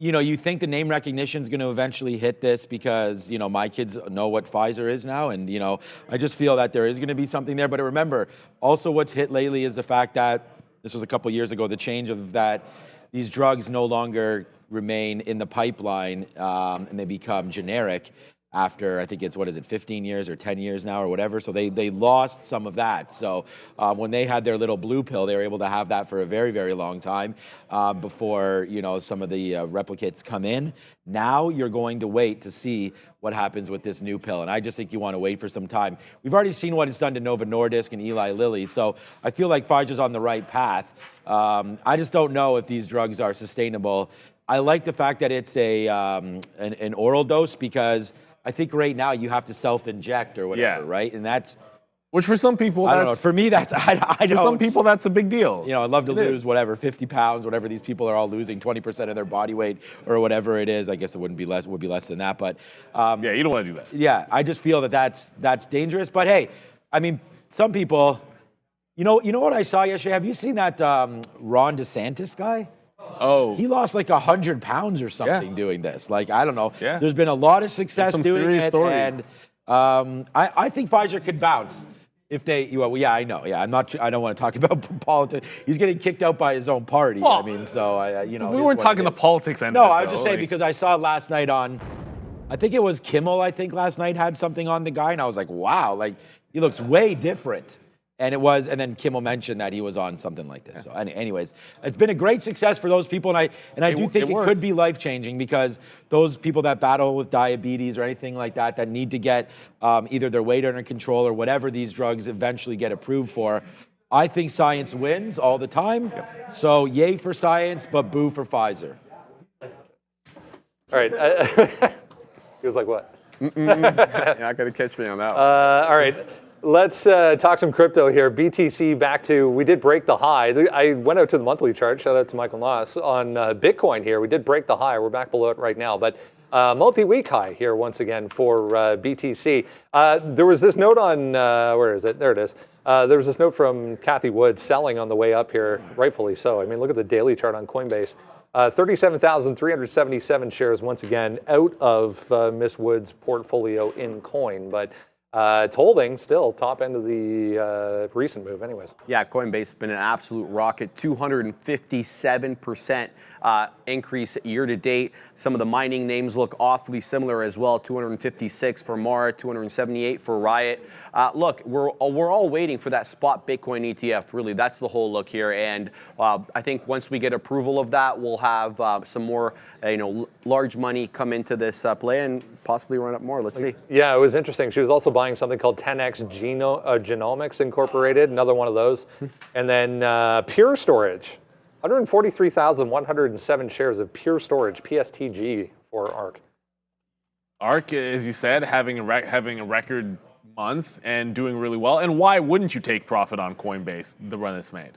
Speaker 4: you think the name recognition is going to eventually hit this because, my kids know what Pfizer is now. And, I just feel that there is going to be something there. But remember, also what's hit lately is the fact that this was a couple years ago, the change of that these drugs no longer remain in the pipeline and they become generic after, I think it's, 15 years or 10 years now or whatever. So they lost some of that. So when they had their little blue pill, they were able to have that for a very, very long time before, some of the replicates come in. Now you're going to wait to see what happens with this new pill. And I just think you want to wait for some time. We've already seen what it's done to Novo Nordisk and Eli Lilly. So I feel like Pfizer's on the right path. I just don't know if these drugs are sustainable. I like the fact that it's an oral dose because I think right now you have to self-inject or whatever, right? And that's...
Speaker 3: Which for some people,
Speaker 4: I don't know. For me, that's...
Speaker 3: For some people, that's a big deal.
Speaker 4: I'd love to lose 50 pounds, whatever these people are all losing, 20% of their body weight or whatever it is. I guess it would be less than that. But
Speaker 3: yeah, you don't want to do that.
Speaker 4: Yeah, I just feel that that's dangerous. But hey, I mean, some people... You know what I saw yesterday? Have you seen that Ron DeSantis guy?
Speaker 3: Oh.
Speaker 4: He lost like 100 pounds or something doing this. Like, I don't know.
Speaker 3: Yeah.
Speaker 4: There's been a lot of success doing it.
Speaker 3: Stories.
Speaker 4: And I think Pfizer could bounce if they, I know. Yeah, I don't want to talk about politics. He's getting kicked out by his own party.
Speaker 3: Well,
Speaker 4: We
Speaker 3: weren't talking the politics end
Speaker 4: No,
Speaker 3: of it,
Speaker 4: I was just saying because I saw it last night on, I think it was Kimmel, last night had something on the guy. And I was like, wow, like he looks way different. And then Kimmel mentioned that he was on something like this. So anyways, it's been a great success for those people. And I do think it could be life-changing because those people that battle with diabetes or anything like that need to get either their weight under control or whatever these drugs eventually get approved for. I think science wins all the time. So yay for science, but boo for Pfizer.
Speaker 1: All right. He was like, what?
Speaker 2: You're not going to catch me on that one.
Speaker 1: All right. Let's talk some crypto here. BTC back to, we did break the high. I went out to the monthly chart, shout out to Michael Noss, on Bitcoin here. We did break the high. We're back below it right now. But multi-week high here once again for BTC. There was this note on, where is it? There it is. There was this note from Kathy Wood selling on the way up here, rightfully so. I mean, look at the daily chart on Coinbase. 37,377 shares once again out of Miss Wood's portfolio in coin. But it's holding still, top end of the recent move anyways.
Speaker 2: Yeah, Coinbase has been an absolute rocket, 257% increase year to date. Some of the mining names look awfully similar as well, 256 for Mara, 278 for Riot. Look, we're all waiting for that spot Bitcoin ETF, really. That's the whole look here. And I think once we get approval of that, we'll have some more large money come into this play and possibly run up more. Let's see.
Speaker 1: Yeah, it was interesting. She was also buying something called 10X Genomics Incorporated, another one of those. And then Pure Storage, 143,107 shares of Pure Storage, PSTG for ARK.
Speaker 3: ARK, as you said, having a record month and doing really well. And why wouldn't you take profit on Coinbase, the run it's made?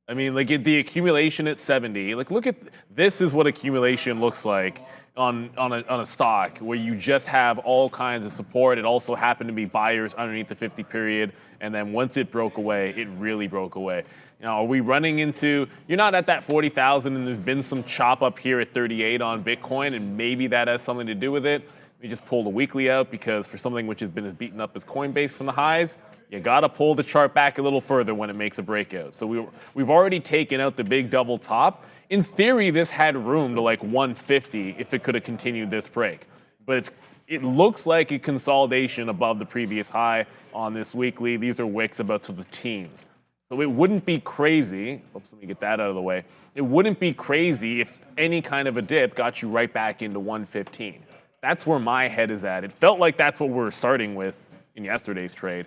Speaker 3: I mean, like the accumulation at 70, like look at, this is what accumulation looks like on a stock where you just have all kinds of support. It also happened to be buyers underneath the 50 period. And then once it broke away, it really broke away. You know, are we running into, you're not at that 40,000 and there's been some chop up here at 38 on Bitcoin and maybe that has something to do with it. We just pull the weekly out because for something which has been as beaten up as Coinbase from the highs, you gotta pull the chart back a little further when it makes a breakout. So we've already taken out the big double top. In theory, this had room to like 150 if it could have continued this break. But it looks like a consolidation above the previous high on this weekly. These are wicks about to the teens. So it wouldn't be crazy, oops, let me get that out of the way. It wouldn't be crazy if any kind of a dip got you right back into 115. That's where my head is at. It felt like that's what we're starting with in yesterday's trade.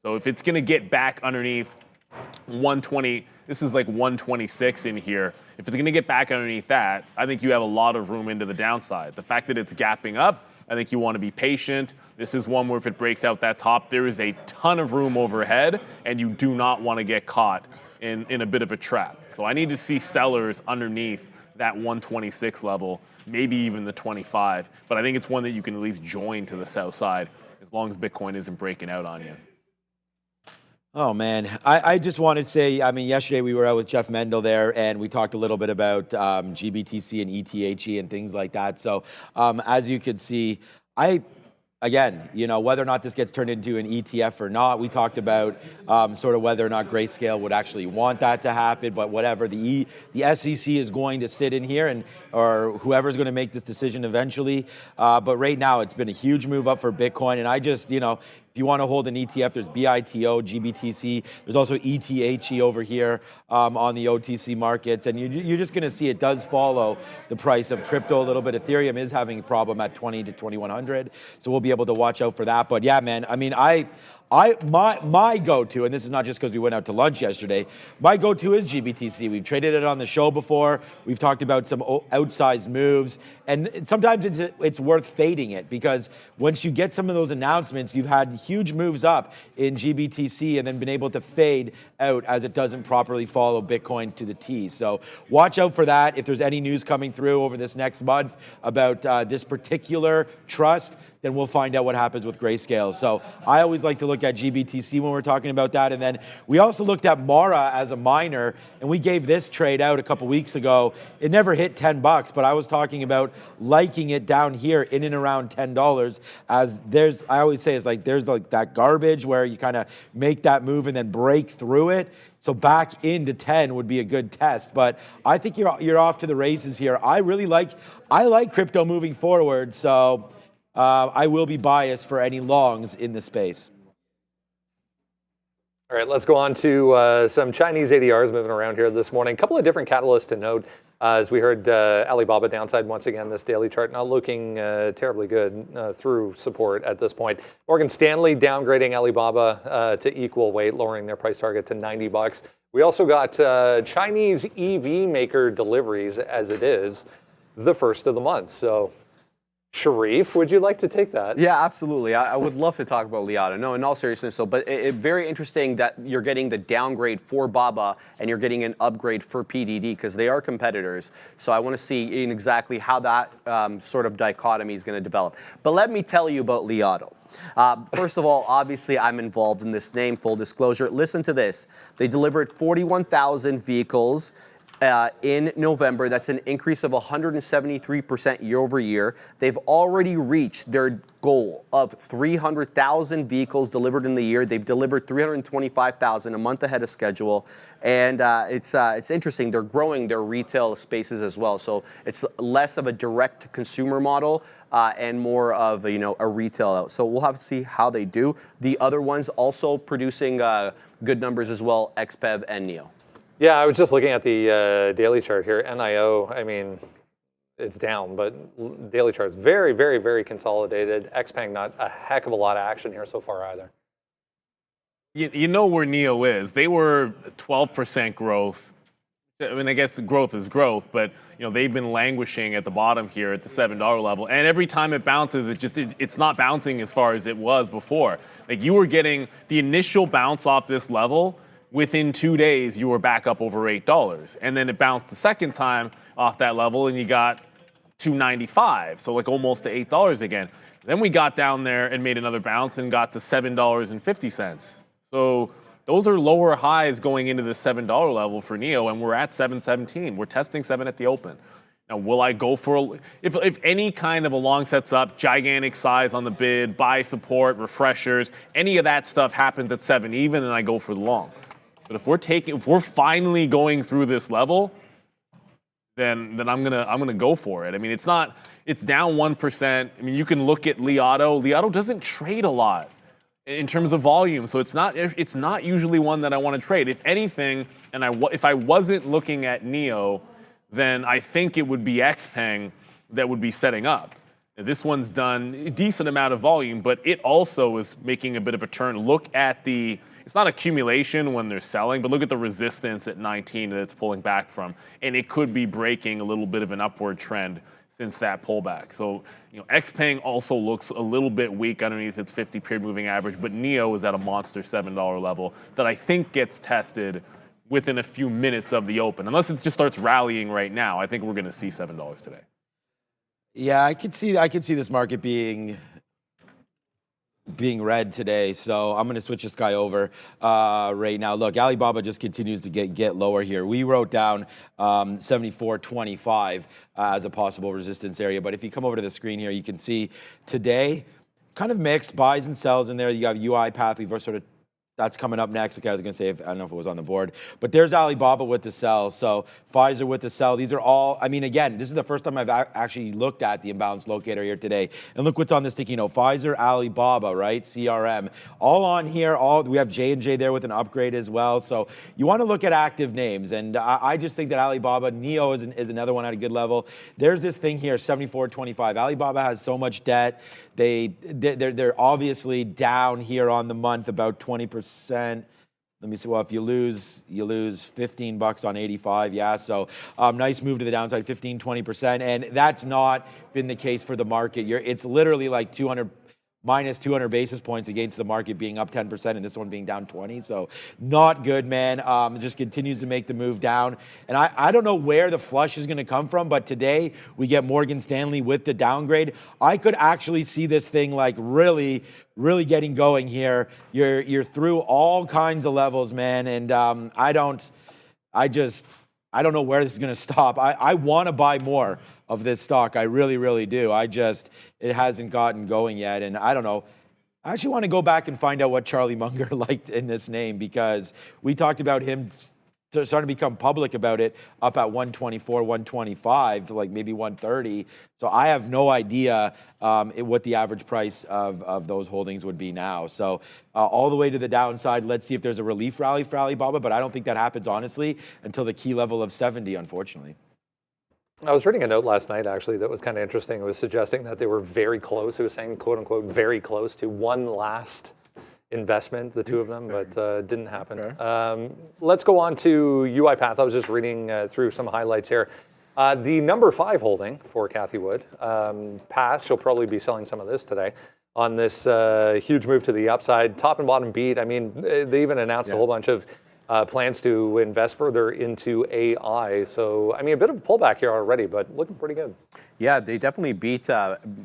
Speaker 3: So if it's gonna get back underneath 120, this is like 126 in here. If it's gonna get back underneath that, I think you have a lot of room into the downside. The fact that it's gapping up, I think you wanna be patient. This is one where if it breaks out that top, there is a ton of room overhead and you do not wanna get caught in a bit of a trap. So I need to see sellers underneath that 126 level, maybe even the 25. But I think it's one that you can at least join to the south side as long as Bitcoin isn't breaking out on you.
Speaker 4: Oh, man. I just wanted to say, I mean, yesterday we were out with Jeff Mendel there, and we talked a little bit about GBTC and ETHE and things like that. So as you could see, again, you know, whether or not this gets turned into an ETF or not, we talked about sort of whether or not Grayscale would actually want that to happen, but whatever, the SEC is going to sit in here or whoever's going to make this decision eventually. But right now, it's been a huge move up for Bitcoin, and I just, you know, if you want to hold an ETF, there's BITO, GBTC. There's also ETHE over here on the OTC markets. And you're just going to see it does follow the price of crypto a little bit. Ethereum is having a problem at 20 to 2100. So we'll be able to watch out for that. But yeah, man, I mean, my go-to, and this is not just because we went out to lunch yesterday, my go-to is GBTC. We've traded it on the show before. We've talked about some outsized moves, and sometimes it's worth fading it because once you get some of those announcements, you've had huge moves up in GBTC and then been able to fade out as it doesn't properly follow Bitcoin to the T. So watch out for that. If there's any news coming through over this next month about this particular trust, then we'll find out what happens with Grayscale. So I always like to look at GBTC when we're talking about that. And then we also looked at Mara as a miner, and we gave this trade out a couple weeks ago. It never hit 10 bucks, but I was talking about liking it down here in and around $10 as there's, I always say, it's like there's like that garbage where you kind of make that move and then break through it. So back into 10 would be a good test, but I think you're off to the races here. I like crypto moving forward, so I will be biased for any longs in the space.
Speaker 1: All right, let's go on to some Chinese ADRs moving around here this morning. A couple of different catalysts to note. As we heard, Alibaba downside once again, this daily chart not looking terribly good through support at this point. Morgan Stanley downgrading Alibaba to equal weight, lowering their price target to 90 bucks. We also got Chinese EV maker deliveries as it is the first of the month. So Sharif, would you like to take that?
Speaker 2: Yeah, absolutely. I would love to talk about Li Auto. No, in all seriousness, though, but very interesting that you're getting the downgrade for BABA and you're getting an upgrade for PDD because they are competitors. So I want to see in exactly how that sort of dichotomy is going to develop. But let me tell you about Li Auto. First of all, obviously, I'm involved in this name, full disclosure. Listen to this. They delivered 41,000 vehicles in November. That's an increase of 173% year over year. They've already reached their goal of 300,000 vehicles delivered in the year. They've delivered 325,000, a month ahead of schedule. And it's interesting. They're growing their retail spaces as well. So it's less of a direct consumer model and more of a retail out. So we'll have to see how they do. The other ones also producing good numbers as well, XPEV and NEO.
Speaker 1: Yeah, I was just looking at the daily chart here. NIO, I mean, it's down, but daily chart's very, very, very consolidated. XPeng, not a heck of a lot of action here so far either.
Speaker 3: You know where NEO is. They were 12% growth. I mean, I guess growth is growth, but they've been languishing at the bottom here at the $7 level, and every time it bounces, it's not bouncing as far as it was before. Like, you were getting the initial bounce off this level. Within 2 days, you were back up over $8, and then it bounced the second time off that level, and you got $2.95, so like almost to $8 again. Then we got down there and made another bounce and got to $7.50. So those are lower highs going into the $7 level for NEO, and we're at 7.17. We're testing 7 at the open. Now, will I go for if any kind of a long sets up, gigantic size on the bid, buy support, refreshers, any of that stuff happens at 7 even, and I go for the long. But if we're finally going through this level, then I'm gonna go for it. I mean, it's down 1%. I mean, you can look at Li Auto. Li Auto doesn't trade a lot in terms of volume, so it's not usually one that I want to trade. If anything, and if I wasn't looking at NEO, then I think it would be Xpeng that would be setting up. Now, this one's done a decent amount of volume, but it also is making a bit of a turn. Look at it's not accumulation when they're selling, but look at the resistance at 19 that it's pulling back from, and it could be breaking a little bit of an upward trend since that pullback. So, Xpeng also looks a little bit weak underneath its 50-period moving average, but NEO is at a monster $7 level that I think gets tested within a few minutes of the open. Unless it just starts rallying right now, I think we're going to see $7 today.
Speaker 4: Yeah, I could see this market being red today, so I'm going to switch this guy over right now. Look, Alibaba just continues to get lower here. We wrote down 74.25 as a possible resistance area, but if you come over to the screen here, you can see today kind of mixed buys and sells in there. You have UiPath, we've sort of that's coming up next. Okay, I was going to say, I don't know if it was on the board, but there's Alibaba with the sell. So Pfizer with the sell. These are all, I mean, again, this is the first time I've actually looked at the imbalance locator here today. And look what's on the sticky note. Pfizer, Alibaba, right? CRM. All on here. We have J&J there with an upgrade as well. So you want to look at active names. And I just think that Alibaba, NEO is another one at a good level. There's this thing here, 74.25. Alibaba has so much debt. They're obviously down here on the month about 20%. Let me see. Well, if you lose $15 on 85. Yeah. So nice move to the downside, 15-20%. And that's not been the case for the market. It's literally like minus 200 basis points against the market being up 10% and this one being down 20. So not good, man. It just continues to make the move down. And I don't know where the flush is going to come from, but today we get Morgan Stanley with the downgrade. I could actually see this thing like really getting going here. You're through all kinds of levels, man. And I don't know where this is going to stop. I want to buy more of this stock. I really do. It hasn't gotten going yet. And I don't know. I actually want to go back and find out what Charlie Munger liked in this name, because we talked about him starting to become public about it up at 124, 125 to like maybe 130. So I have no idea what the average price of those holdings would be now. So all the way to the downside, let's see if there's a relief rally for Alibaba, but I don't think that happens, honestly, until the key level of 70, unfortunately.
Speaker 1: I was reading a note last night, actually, that was kind of interesting. It was suggesting that they were very close. It was saying, quote unquote, very close to one last investment, the two of them, but didn't happen. Okay. Let's go on to UiPath. I was just reading through some highlights here. The number 5 holding for Cathie Wood, Path, she'll probably be selling some of this today on this huge move to the upside. Top and bottom beat. I mean, they even announced a whole bunch of plans to invest further into AI. So, I mean, a bit of a pullback here already, but looking pretty good.
Speaker 2: Yeah, they definitely beat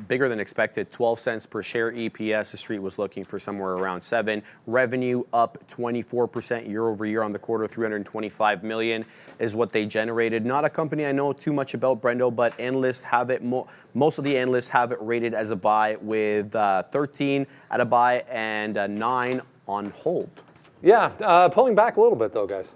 Speaker 2: bigger than expected, 12 cents per share EPS. The street was looking for somewhere around 7. Revenue up 24% year over year on the quarter, 325 million is what they generated. Not a company I know too much about, Brendo, but analysts have it, most of the analysts have it rated as a buy, with 13 at a buy and 9 on hold.
Speaker 1: Yeah, pulling back a little bit though, guys.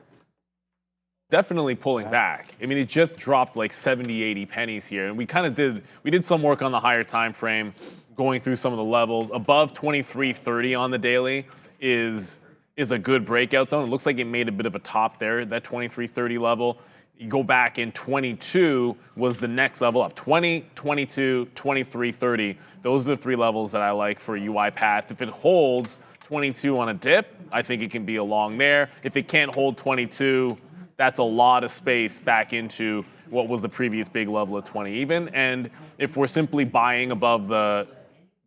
Speaker 3: Definitely pulling back. I mean, it just dropped like 70, 80 pennies here. And we did some work on the higher time frame, going through some of the levels. Above 23.30 on the daily is a good breakout zone. It looks like it made a bit of a top there, that 23.30 level. You go back in 22 was the next level up. 20, 22, 23.30. Those are the 3 levels that I like for UiPath. If it holds 22 on a dip, I think it can be a long there. If it can't hold 22, that's a lot of space back into what was the previous big level of 20 even. And if we're simply buying above the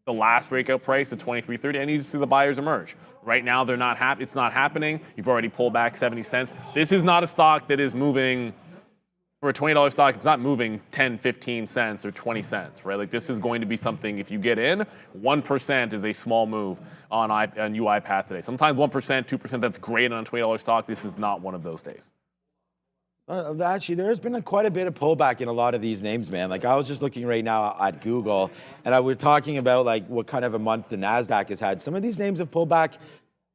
Speaker 3: last breakout price at 23.30, I need to see the buyers emerge. Right now, they're not it's not happening. You've already pulled back 70 cents. This is not a stock that is moving. For a $20 stock, it's not moving 10, 15 cents or 20 cents, right? Like this is going to be something, if you get in, 1% is a small move on UiPath today. Sometimes 1%, 2%, that's great on a $20 stock. This is not one of those days.
Speaker 4: Actually, there's been quite a bit of pullback in a lot of these names, man. Like I was just looking right now at Google, and we're talking about like what kind of a month the NASDAQ has had. Some of these names have pulled back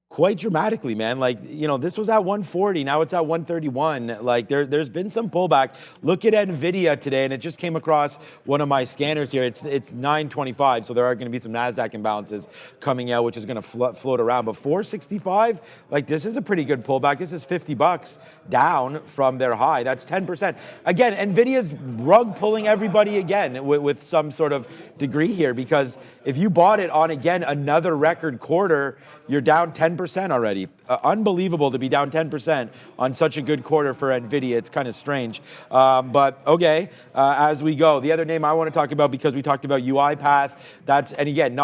Speaker 4: quite dramatically, man. Like, you know, this was at 140, now it's at 131. Like there's been some pullback. Look at NVIDIA today, and it just came across one of my scanners here. It's 925, so there are going to be some NASDAQ imbalances coming out, which is going to float around. But 465, like this is a pretty good pullback. This is $50 down from their high. That's 10%. Again, NVIDIA's rug pulling everybody again with some sort of degree here, because if you bought it on, again, another record quarter, you're down 10% already. Unbelievable to be down 10% on such a good quarter for NVIDIA. It's kind of strange. But okay, as we go. The other name I want to talk about, because we talked about UiPath, and again,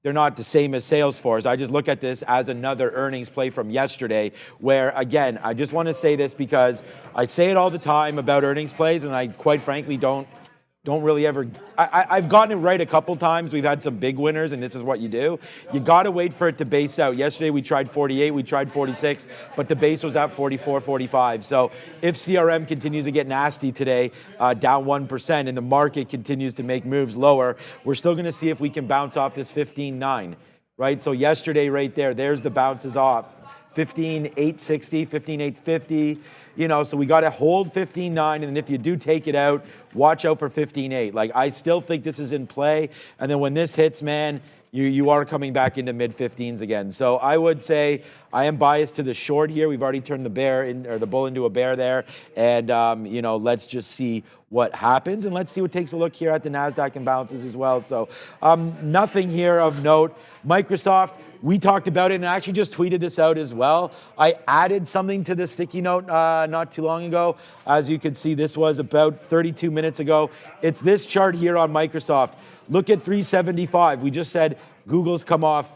Speaker 4: they're not the same as Salesforce. I just look at this as another earnings play from yesterday where, again, I just want to say this because I say it all the time about earnings plays, and I quite frankly don't really ever. I've gotten it right a couple times. We've had some big winners, and this is what you do. You got to wait for it to base out. Yesterday we tried 48, we tried 46, but the base was at 44, 45. So if CRM continues to get nasty today, down 1%, and the market continues to make moves lower, we're still going to see if we can bounce off this 15.9, right? So yesterday right there's the bounces off. 15.860, 15.850, you know, so we got to hold 15.9, and then if you do take it out, watch out for 15.8. Like, I still think this is in play, and then when this hits, man, you are coming back into mid-15s again. So I would say I am biased to the short here. We've already turned the bull into a bear there, and you know, let's just see what happens, and let's see what takes a look here at the NASDAQ imbalances as well. So nothing here of note. Microsoft, we talked about it, and I actually just tweeted this out as well. I added something to the sticky note not too long ago. As you can see, this was about 32 minutes ago. It's this chart here on Microsoft. Look at 375. We just said Google's come off,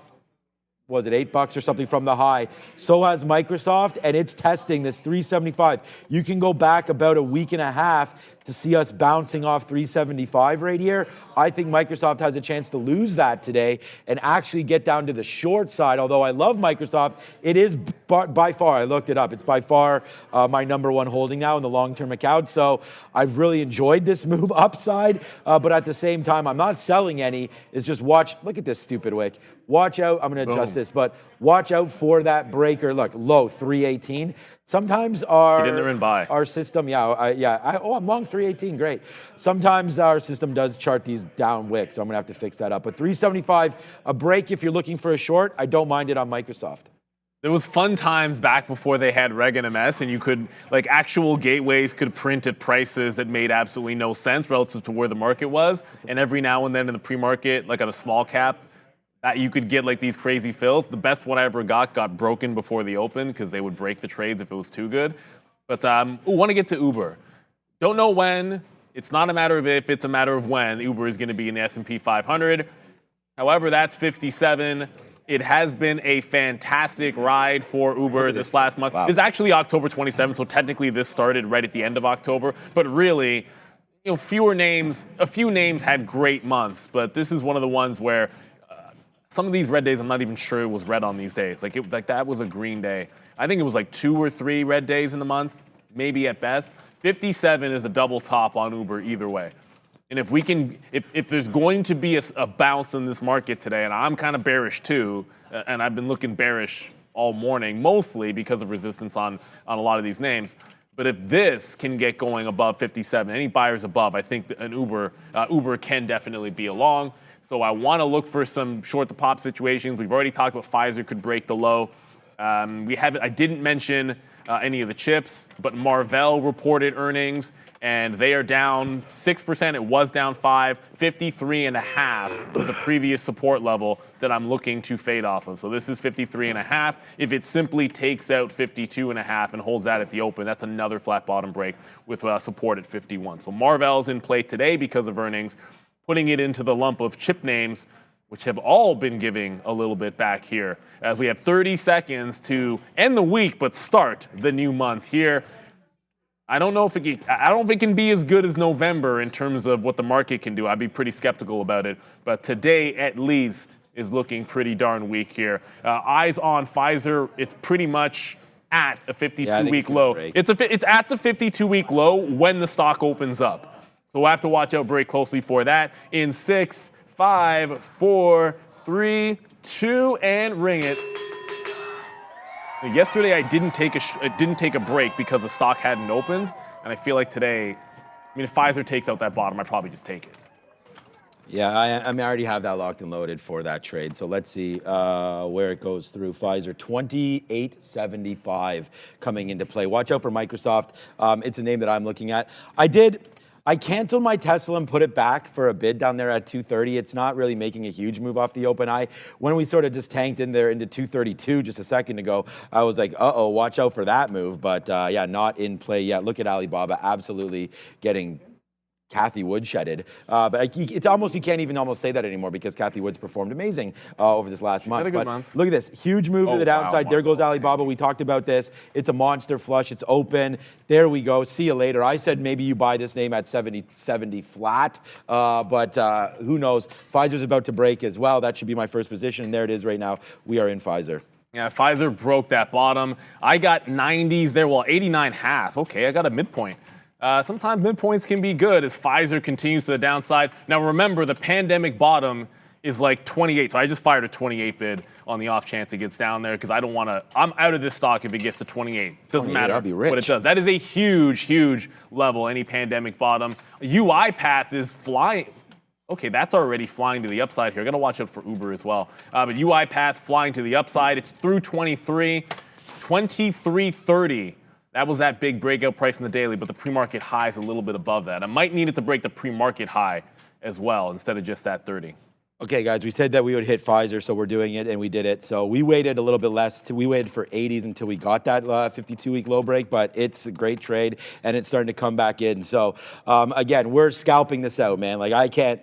Speaker 4: was it $8 or something from the high? So has Microsoft, and it's testing this 375. You can go back about a week and a half to see us bouncing off 375 right here. I think Microsoft has a chance to lose that today and actually get down to the short side. Although I love Microsoft, it is by far, I looked it up, it's by far my #1 holding now in the long-term account. So I've really enjoyed this move upside, but at the same time, I'm not selling any. It's just look at this stupid wick. Watch out, I'm gonna adjust this, but watch out for that breaker. Look, low 318. Sometimes
Speaker 3: Get in there and buy.
Speaker 4: our system, I'm long 318, great. Sometimes our system does chart these down wicks, so I'm gonna have to fix that up. But 375, a break if you're looking for a short, I don't mind it on Microsoft.
Speaker 3: There was fun times back before they had Reg NMS, and you could, like, actual gateways could print at prices that made absolutely no sense relative to where the market was. And every now and then in the pre-market, like at a small cap, that you could get like these crazy fills. The best one I ever got broken before the open because they would break the trades if it was too good. But want to get to Uber. Don't know when. It's not a matter of if, it's a matter of when Uber is going to be in the S&P 500. However, that's 57. It has been a fantastic ride for Uber this last month.
Speaker 4: Wow.
Speaker 3: It's actually October 27th, so technically this started right at the end of October. But really, you know, a few names had great months, but this is one of the ones where some of these red days, I'm not even sure it was red on these days. Like that was a green day. I think it was like 2 or 3 red days in the month, maybe at best. 57 is a double top on Uber either way. And if there's going to be a bounce in this market today, and I'm kind of bearish too, and I've been looking bearish all morning, mostly because of resistance on a lot of these names. But if this can get going above 57, any buyers above, I think that an Uber can definitely be along. So I want to look for some short to pop situations. We've already talked about Pfizer could break the low. I didn't mention any of the chips, but Marvell reported earnings, and they are down 6%. It was down 5. 53.5 was a previous support level that I'm looking to fade off of. So this is 53.5. If it simply takes out 52.5 and holds that at the open, that's another flat bottom break with support at 51. So Marvell's in play today because of earnings, putting it into the lump of chip names, which have all been giving a little bit back here, as we have 30 seconds to end the week but start the new month here. I don't know if I don't think it can be as good as November in terms of what the market can do. I'd be pretty skeptical about it. But today, at least, is looking pretty darn weak here. Eyes on Pfizer. It's pretty much at a 52-week low. It's at the 52-week low when the stock opens up. So we'll have to watch out very closely for that. In 6, 5, 4, 3, 2, and ring it. Yesterday I didn't take a break because the stock hadn't opened, and I feel like today, I mean, if Pfizer takes out that bottom, I'd probably just take it.
Speaker 4: Yeah, I mean, I already have that locked and loaded for that trade. So let's see where it goes through. Pfizer, 28.75 coming into play. Watch out for Microsoft. It's a name that I'm looking at. I canceled my Tesla and put it back for a bid down there at 230. It's not really making a huge move off the open eye. When we sort of just tanked in there into 232 just a second ago, I was like, uh-oh, watch out for that move. But yeah, not in play yet. Look at Alibaba absolutely getting Kathy Wood shedded. But it's almost, you can't even almost say that anymore because Kathy Wood's performed amazing over this last month.
Speaker 3: Had a good
Speaker 4: but
Speaker 3: month.
Speaker 4: Look at this, huge move to the downside.
Speaker 3: Wow.
Speaker 4: There goes Alibaba. We talked about this. It's a monster flush. It's open. There we go. See you later. I said maybe you buy this name at 70 flat, but who knows? Pfizer's about to break as well. That should be my first position. And there it is right now. We are in Pfizer.
Speaker 3: Yeah, Pfizer broke that bottom. I got 90s there. Well, 89.5. Okay, I got a midpoint. Sometimes midpoints can be good as Pfizer continues to the downside. Now remember, the pandemic bottom is like 28, so I just fired a 28 bid on the off chance it gets down there because I don't want to. I'm out of this stock if it gets to 28. Doesn't matter
Speaker 4: I'll be rich.
Speaker 3: what it does. That is a huge, huge level. Any pandemic bottom. UiPath is flying. Okay, that's already flying to the upside here. I got to watch out for Uber as well. But UiPath flying to the upside. It's through 23, 23.30. That was that big breakout price in the daily, but the pre-market high is a little bit above that. I might need it to break the pre-market high as well instead of just that 30.
Speaker 4: Okay, guys, we said that we would hit Pfizer, so we're doing it, and we did it. So we waited a little bit less. We waited for 80s until we got that 52-week low break, but it's a great trade, and it's starting to come back in. So, again, we're scalping this out, man. Like, I can't...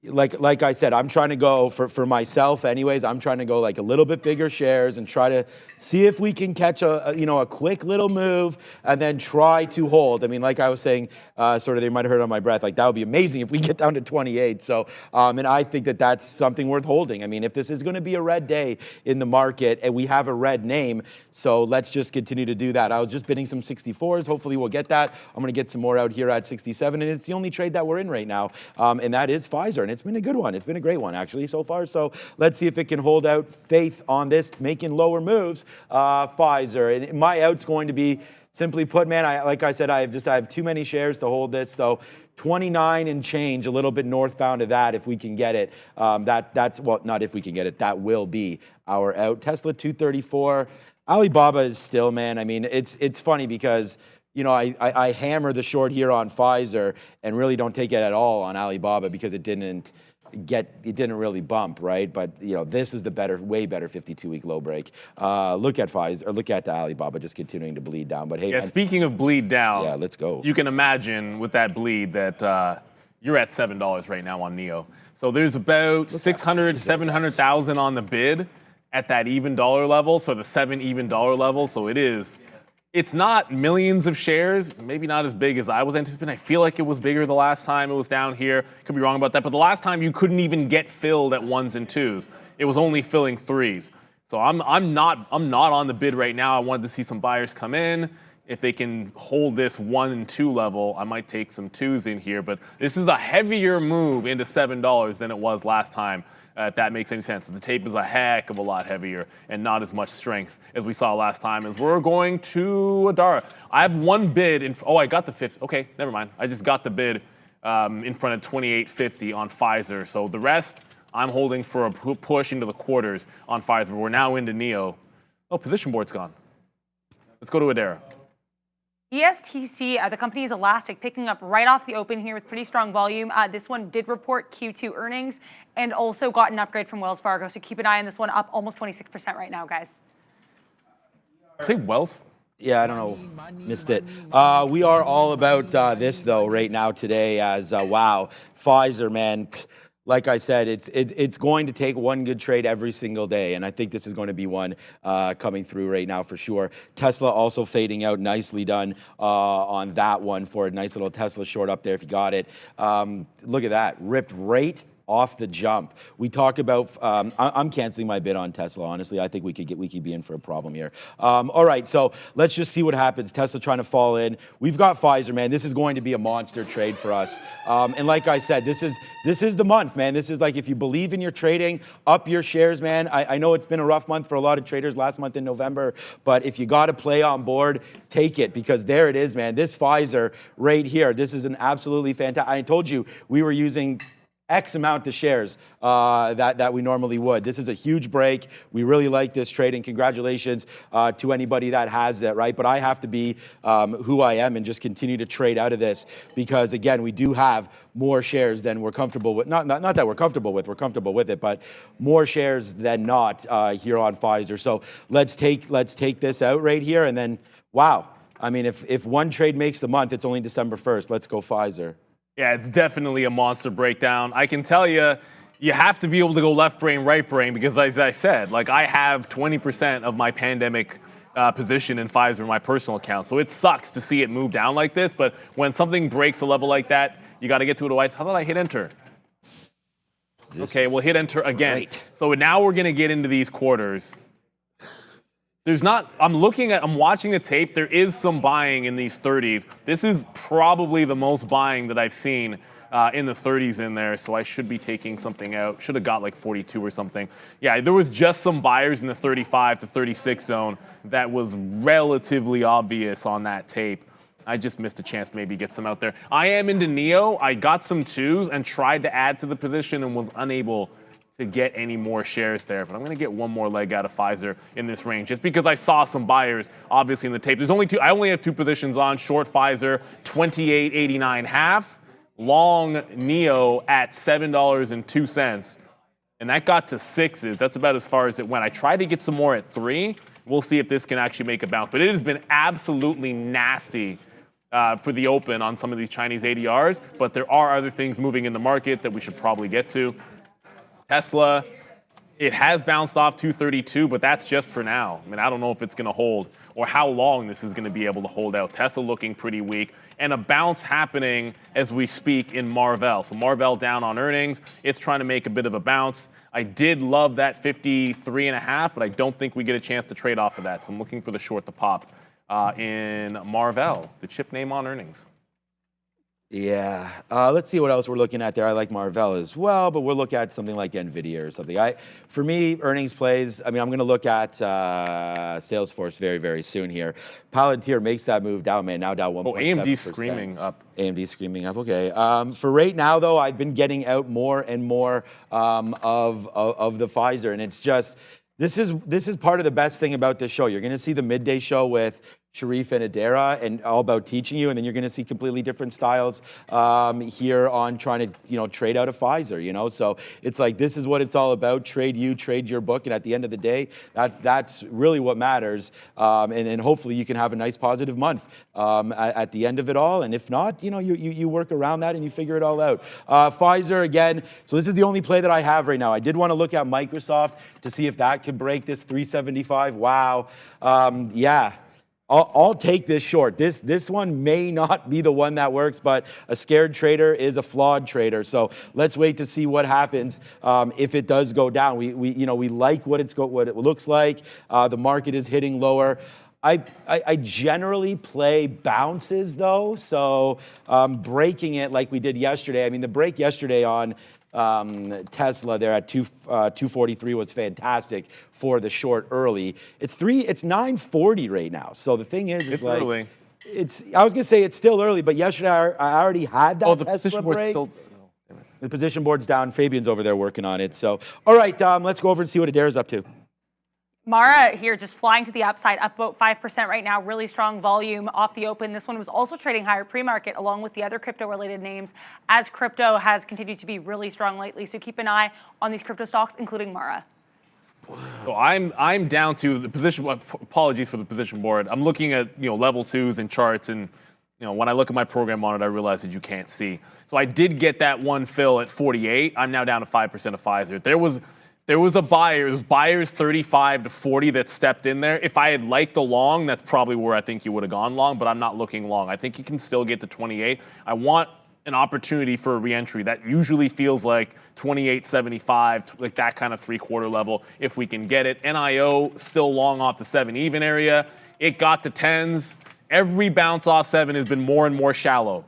Speaker 4: Like I said, I'm trying to go for myself anyways. I'm trying to go like a little bit bigger shares and try to see if we can catch a quick little move and then try to hold. I mean, like I was saying, sort of they might have heard on my breath, like that would be amazing if we get down to 28. So, and I think that that's something worth holding. I mean, if this is going to be a red day in the market and we have a red name, so let's just continue to do that. I was just bidding some 64s. Hopefully we'll get that. I'm going to get some more out here at 67, and it's the only trade that we're in right now, and that is Pfizer. And it's been a good one. It's been a great one, actually, so far. So let's see if it can hold out faith on this, making lower moves. Pfizer. And my out's going to be, simply put, man, like I said, I have too many shares to hold this. So 29 and change, a little bit northbound of that, if we can get it. That's, well, not if we can get it. That will be our out. Tesla 234. Alibaba is still, man, I mean, it's funny because, you know, I hammer the short here on Pfizer and really don't take it at all on Alibaba because it didn't really bump, right? But, you know, this is the way better 52-week low break. Look at Pfizer, or look at the Alibaba just continuing to bleed down. But hey,
Speaker 3: yeah,
Speaker 4: man,
Speaker 3: speaking of bleed down,
Speaker 4: yeah, let's go.
Speaker 3: You can imagine with that bleed that you're at $7 right now on NEO. So there's about 600, 700,000 on the bid at that even dollar level. So the $7 even dollar level. So it's not millions of shares, maybe not as big as I was anticipating. I feel like it was bigger the last time it was down here. Could be wrong about that, but the last time you couldn't even get filled at 1s and 2s. It was only filling 3s. So I'm not on the bid right now. I wanted to see some buyers come in. If they can hold this 1 and 2 level, I might take some 2s in here, but this is a heavier move into $7 than it was last time. If that makes any sense. The tape is a heck of a lot heavier and not as much strength as we saw last time. As we're going to Adara. I have one bid in. Oh, I got the 50. Okay, never mind. I just got the bid in front of 28.50 on Pfizer. So the rest, I'm holding for a push into the quarters on Pfizer. We're now into NEO. Oh, position board's gone. Let's go to Adara.
Speaker 6: ESTC, the company is Elastic, picking up right off the open here with pretty strong volume. This one did report Q2 earnings and also got an upgrade from Wells Fargo. So keep an eye on this one, up almost 26% right now, guys.
Speaker 3: Say Wells.
Speaker 4: Yeah, I don't know. Missed it. We are all about this, though, right now today as, wow, Pfizer, man. Like I said, it's going to take one good trade every single day, and I think this is going to be one coming through right now for sure. Tesla also fading out, nicely done on that one for a nice little Tesla short up there if you got it. Look at that, ripped right off the jump. We talk about, I'm canceling my bid on Tesla, honestly. I think we could be in for a problem here. All right, so let's just see what happens. Tesla trying to fall in. We've got Pfizer, man. This is going to be a monster trade for us. And like I said, this is the month, man. This is like, if you believe in your trading, up your shares, man. I know it's been a rough month for a lot of traders last month in November, but if you got to play on board, take it, because there it is, man. This Pfizer right here, this is an absolutely fantastic. I told you we were using X amount of shares that we normally would. This is a huge break. We really like this trade, and congratulations to anybody that has that, right? But I have to be who I am and just continue to trade out of this, because again, we do have more shares than we're comfortable with. Not that we're comfortable with it, but more shares than not here on Pfizer. So let's take this out right here, and then wow. I mean, if one trade makes the month, it's only December 1st. Let's go Pfizer.
Speaker 3: Yeah, it's definitely a monster breakdown. I can tell you, you have to be able to go left brain, right brain, because as I said, like, I have 20% of my pandemic position in Pfizer in my personal account. So it sucks to see it move down like this, but when something breaks a level like that, you got to get to it twice. How did I hit enter? Okay, we'll hit enter again.
Speaker 4: Great.
Speaker 3: So now we're going to get into these quarters. I'm watching the tape. There is some buying in these 30s. This is probably the most buying that I've seen in the 30s in there. So I should be taking something out. Should have got like 42 or something. Yeah, there was just some buyers in the 35 to 36 zone that was relatively obvious on that tape. I just missed a chance to maybe get some out there. I am into Neo. I got some twos and tried to add to the position and was unable to get any more shares there, but I'm going to get one more leg out of Pfizer in this range, just because I saw some buyers, obviously, in the tape. There's only two. I only have two positions on: short Pfizer, 28.89 half, long Neo at $7.02, and that got to sixes. That's about as far as it went. I tried to get some more at 3. We'll see if this can actually make a bounce, but it has been absolutely nasty for the open on some of these Chinese ADRs. But there are other things moving in the market that we should probably get to. Tesla, it has bounced off 232, but that's just for now. I mean, I don't know if it's going to hold or how long this is going to be able to hold out. Tesla looking pretty weak, and a bounce happening as we speak in Marvell. So Marvell down on earnings. It's trying to make a bit of a bounce. I did love that 53.5, but I don't think we get a chance to trade off of that. So I'm looking for the short to pop in Marvell, the chip name on earnings.
Speaker 4: Yeah, let's see what else we're looking at there. I like Marvell as well, but we'll look at something like NVIDIA or something. For me, earnings plays, I mean, I'm going to look at Salesforce very, very soon here. Palantir makes that move down, man, now down 1.7%.
Speaker 3: Oh, AMD screaming up.
Speaker 4: AMD screaming up, okay. For right now, though, I've been getting out more and more of the Pfizer, and it's just, this is part of the best thing about this show. You're going to see the midday show with Sharif and Adara, and all about teaching you, and then you're going to see completely different styles here on trying to trade out of Pfizer. So it's like, this is what it's all about. Trade your book, and at the end of the day, that's really what matters. And hopefully you can have a nice positive month at the end of it all. And if not, you work around that and you figure it all out. Pfizer again. So this is the only play that I have right now. I did want to look at Microsoft to see if that could break this 375. Wow. Yeah. I'll take this short. This one may not be the one that works, but a scared trader is a flawed trader. So let's wait to see what happens if it does go down. We like what it looks like. The market is hitting lower. I generally play bounces though, so breaking it like we did yesterday. I mean, the break yesterday on Tesla there at 243 was fantastic for the short early. It's 9:40 right now. So the thing is,
Speaker 3: it's like early.
Speaker 4: I was gonna say it's still early, but yesterday I already had that
Speaker 3: the
Speaker 4: Tesla
Speaker 3: position board's
Speaker 4: break.
Speaker 3: still.
Speaker 4: The position board's down. Fabian's over there working on it. So all right, let's go over and see what Adara's up to.
Speaker 6: Mara here just flying to the upside, up about 5% right now. Really strong volume off the open. This one was also trading higher pre-market along with the other crypto-related names as crypto has continued to be really strong lately. So keep an eye on these crypto stocks, including Mara.
Speaker 3: So I'm down to the position. Apologies for the position board. I'm looking at level 2s and charts, and when I look at my program on it, I realize that you can't see. So I did get that one fill at 48. I'm now down to 5% of Pfizer. There was a buyer. It was buyers 35 to 40 that stepped in there. If I had liked a long, that's probably where I think you would have gone long. But I'm not looking long. I think you can still get to 28. I want an opportunity for a reentry. That usually feels like 28.75, like that kind of 3/4 level if we can get it. NIO still long off the 7 even area. It got to 10s. Every bounce off 7 has been more and more shallow.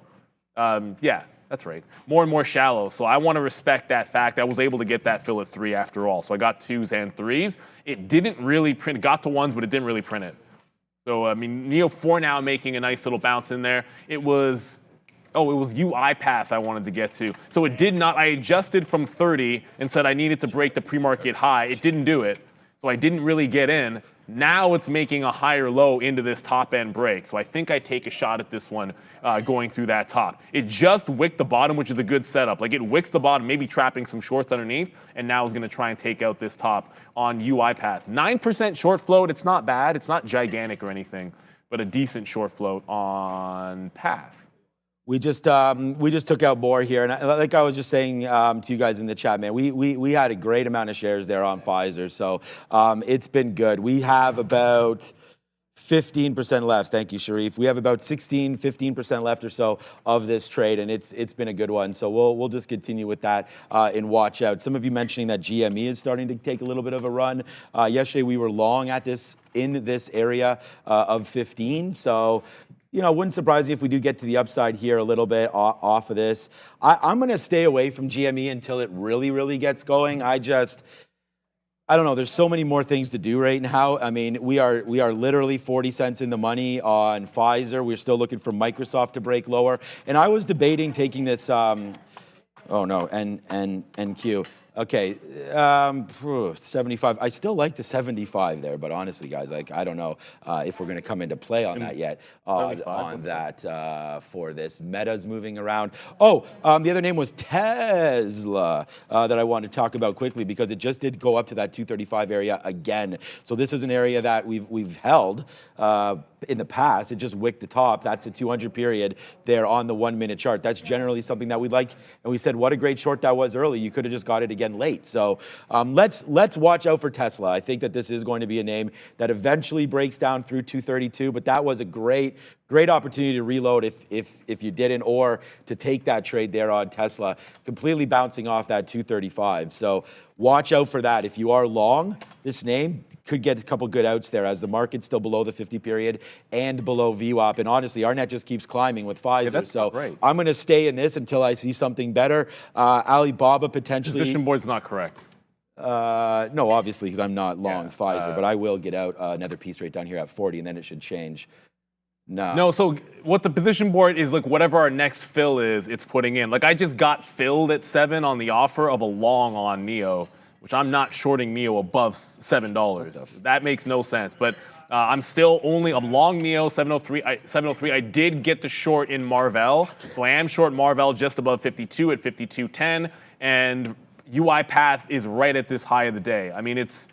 Speaker 3: Yeah, that's right. More and more shallow. So I want to respect that fact. I was able to get that fill at 3 after all. So I got 2s and 3s. It didn't really print. It got to 1s, but it didn't really print it. So I mean, NEO for now making a nice little bounce in there. It was UiPath I wanted to get to. So it did not. I adjusted from 30 and said I needed to break the pre-market high. It didn't do it. So I didn't really get in. Now it's making a higher low into this top end break. So I think I take a shot at this one going through that top. It just wicked the bottom, which is a good setup. Like it wicks the bottom, maybe trapping some shorts underneath, and now is going to try and take out this top on UiPath. 9% short float. It's not bad. It's not gigantic or anything, but a decent short float on Path.
Speaker 4: We just took out more here, and like I was just saying to you guys in the chat, man, we had a great amount of shares there on Pfizer, so it's been good. We have about 15% left. Thank you, Sharif. We have about 15% left or so of this trade, and it's been a good one. So we'll just continue with that and watch out. Some of you mentioning that GME is starting to take a little bit of a run. Yesterday we were long at this in this area of 15, so. Wouldn't surprise me if we do get to the upside here a little bit off of this. I'm going to stay away from GME until it really, really gets going. I don't know. There's so many more things to do right now. I mean, we are literally 40 cents in the money on Pfizer. We're still looking for Microsoft to break lower. And I was debating taking this. NQ. Okay, 75. I still like the 75 there, but honestly, guys, I don't know if we're going to come into play on that yet. On that for this. Meta's moving around. Oh, the other name was Tesla that I wanted to talk about quickly because it just did go up to that 235 area again. So this is an area that we've held in the past. It just wicked the top. That's a 200 period there on the 1 minute chart. That's generally something that we like. And we said, what a great short that was early. You could have just got it again late. So let's watch out for Tesla. I think that this is going to be a name that eventually breaks down through 232, but that was a great opportunity to reload if you didn't, or to take that trade there on Tesla, completely bouncing off that 235. So watch out for that. If you are long, this name could get a couple good outs there as the market's still below the 50 period and below VWAP. And honestly, our net just keeps climbing with Pfizer. Yeah, so great. I'm going to stay in this until I see something better. Alibaba potentially.
Speaker 3: Position board's not correct.
Speaker 4: No, obviously, because I'm not long Pfizer, but I will get out another piece right down here at 40, and then it should change. No,
Speaker 3: so what the position board is, like whatever our next fill is, it's putting in. Like I just got filled at 7 on the offer of a long on NEO, which I'm not shorting NEO above $7. That makes no sense. But I'm still I'm long NEO 703. I did get the short in Marvell, so I am short Marvell just above 52 at 52.10, and UiPath is right at this high of the day. I mean, it's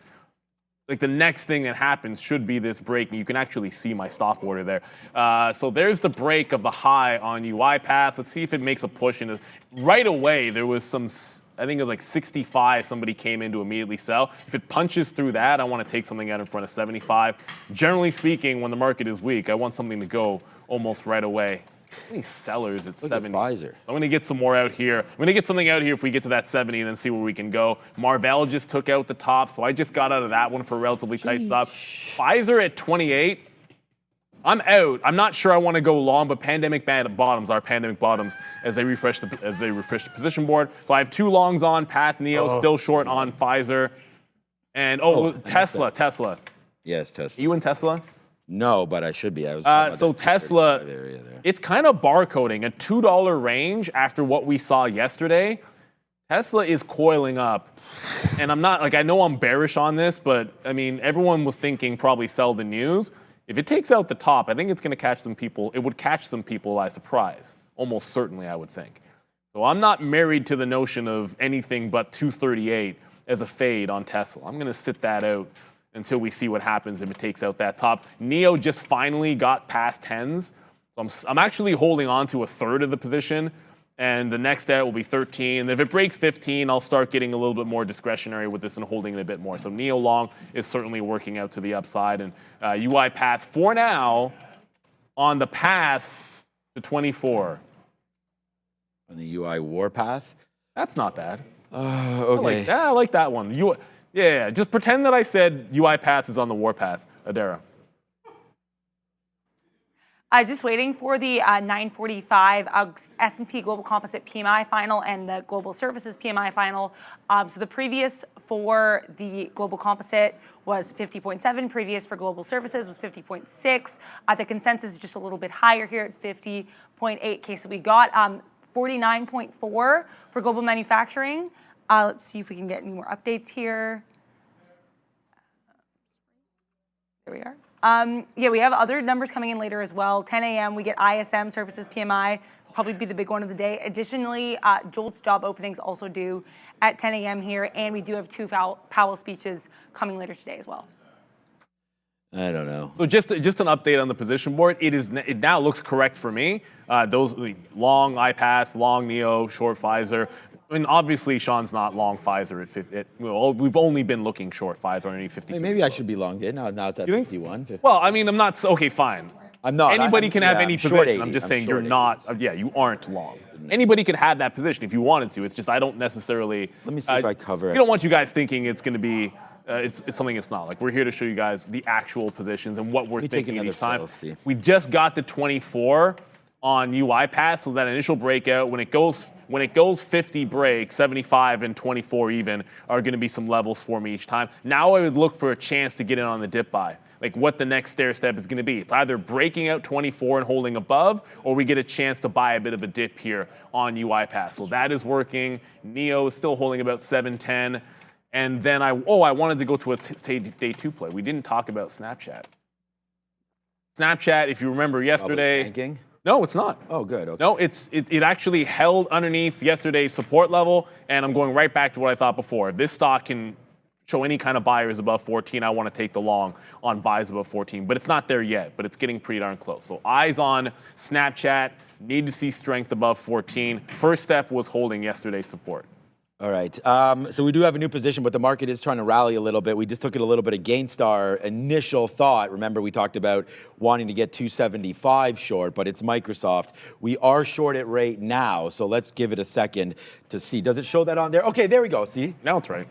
Speaker 3: like the next thing that happens should be this break, and you can actually see my stop order there. So there's the break of the high on UiPath. Let's see if it makes a push into. Right away, there was some, I think it was like 65, somebody came in to immediately sell. If it punches through that, I want to take something out in front of 75. Generally speaking, when the market is weak, I want something to go almost right away. How many sellers at 70?
Speaker 4: Pfizer.
Speaker 3: I'm going to get some more out here. I'm going to get something out here if we get to that 70 and then see where we can go. Marvell just took out the top, so I just got out of that one for a relatively tight stop. Pfizer at 28. I'm out. I'm not sure I want to go long, but pandemic bottoms are pandemic bottoms as they refresh the position board. So I have 2 longs on Path, NEO, still short on Pfizer, and Tesla.
Speaker 4: Yes, Tesla.
Speaker 3: You in Tesla?
Speaker 4: No, but I should be.
Speaker 3: So Tesla, it's kind of barcoding a $2 range after what we saw yesterday. Tesla is coiling up, and I'm not like, I know I'm bearish on this, but I mean, everyone was thinking probably sell the news. If it takes out the top, I think it's going to catch some people. It would catch some people by surprise, almost certainly, I would think. So I'm not married to the notion of anything but 238 as a fade on Tesla. I'm going to sit that out until we see what happens if it takes out that top. NEO just finally got past 10s. So I'm actually holding on to a third of the position, and the next out will be 13. And if it breaks 15, I'll start getting a little bit more discretionary with this and holding it a bit more. So NEO long is certainly working out to the upside. And UiPath, for now, on the path to 24.
Speaker 4: On the UI warpath?
Speaker 3: That's not bad.
Speaker 4: Okay.
Speaker 3: I like that one. Yeah, just pretend that I said UiPath is on the warpath, Adara.
Speaker 6: Just waiting for the 9:45 S&P Global Composite PMI final and the Global Services PMI final. So the previous for the Global Composite was 50.7. Previous for Global Services was 50.6. The consensus is just a little bit higher here at 50.8. Okay, so we got 49.4 for Global Manufacturing. Let's see if we can get any more updates here. There we are. Yeah, we have other numbers coming in later as well. 10 a.m. we get ISM Services PMI, probably be the big one of the day. Additionally, JOLTS job openings also due at 10 a.m. here, and we do have two Powell speeches coming later today as well.
Speaker 4: I don't know.
Speaker 3: So just an update on the position board. It now looks correct for me. Those long iPath, long NEO, short Pfizer. I mean, obviously, Sean's not long Pfizer at 50. We've only been looking short Pfizer underneath 50.
Speaker 4: Maybe I should be long it. Now it's at 51. 50.
Speaker 3: Well, I mean, I'm not. Okay, fine.
Speaker 4: I'm not.
Speaker 3: Anybody can have any
Speaker 4: I'm short
Speaker 3: position.
Speaker 4: 80.
Speaker 3: I'm just saying
Speaker 4: short
Speaker 3: you're not.
Speaker 4: 80s.
Speaker 3: Yeah, you aren't long. Anybody can have that position if you wanted to. It's just I don't necessarily.
Speaker 4: Let me see if I cover it.
Speaker 3: We don't want you guys thinking it's going to be. It's something it's not. Like, we're here to show you guys the actual positions and what we're thinking at each time. We just got to 24 on UiPath, so that initial breakout, when it goes 50 break, 75 and 24 even are going to be some levels for me each time. Now I would look for a chance to get in on the dip buy, like what the next stair step is going to be. It's either breaking out 24 and holding above, or we get a chance to buy a bit of a dip here on UiPath. So that is working. NEO is still holding about 710. And then I wanted to go to a day two play. We didn't talk about Snapchat. Snapchat, if you remember yesterday.
Speaker 4: Tanking?
Speaker 3: No, it's not.
Speaker 4: Oh, good. Okay.
Speaker 3: No, it actually held underneath yesterday's support level, and I'm going right back to what I thought before. If this stock can show any kind of buyers above 14, I want to take the long on buys above 14, but it's not there yet, but it's getting pretty darn close. So eyes on Snapchat, need to see strength above 14. First step was holding yesterday's support.
Speaker 4: All right. So we do have a new position, but the market is trying to rally a little bit. We just took it a little bit against our initial thought. Remember, we talked about wanting to get 275 short, but it's Microsoft. We are short it right now, so let's give it a second to see. Does it show that on there? Okay, there we go. See?
Speaker 3: Now it's right.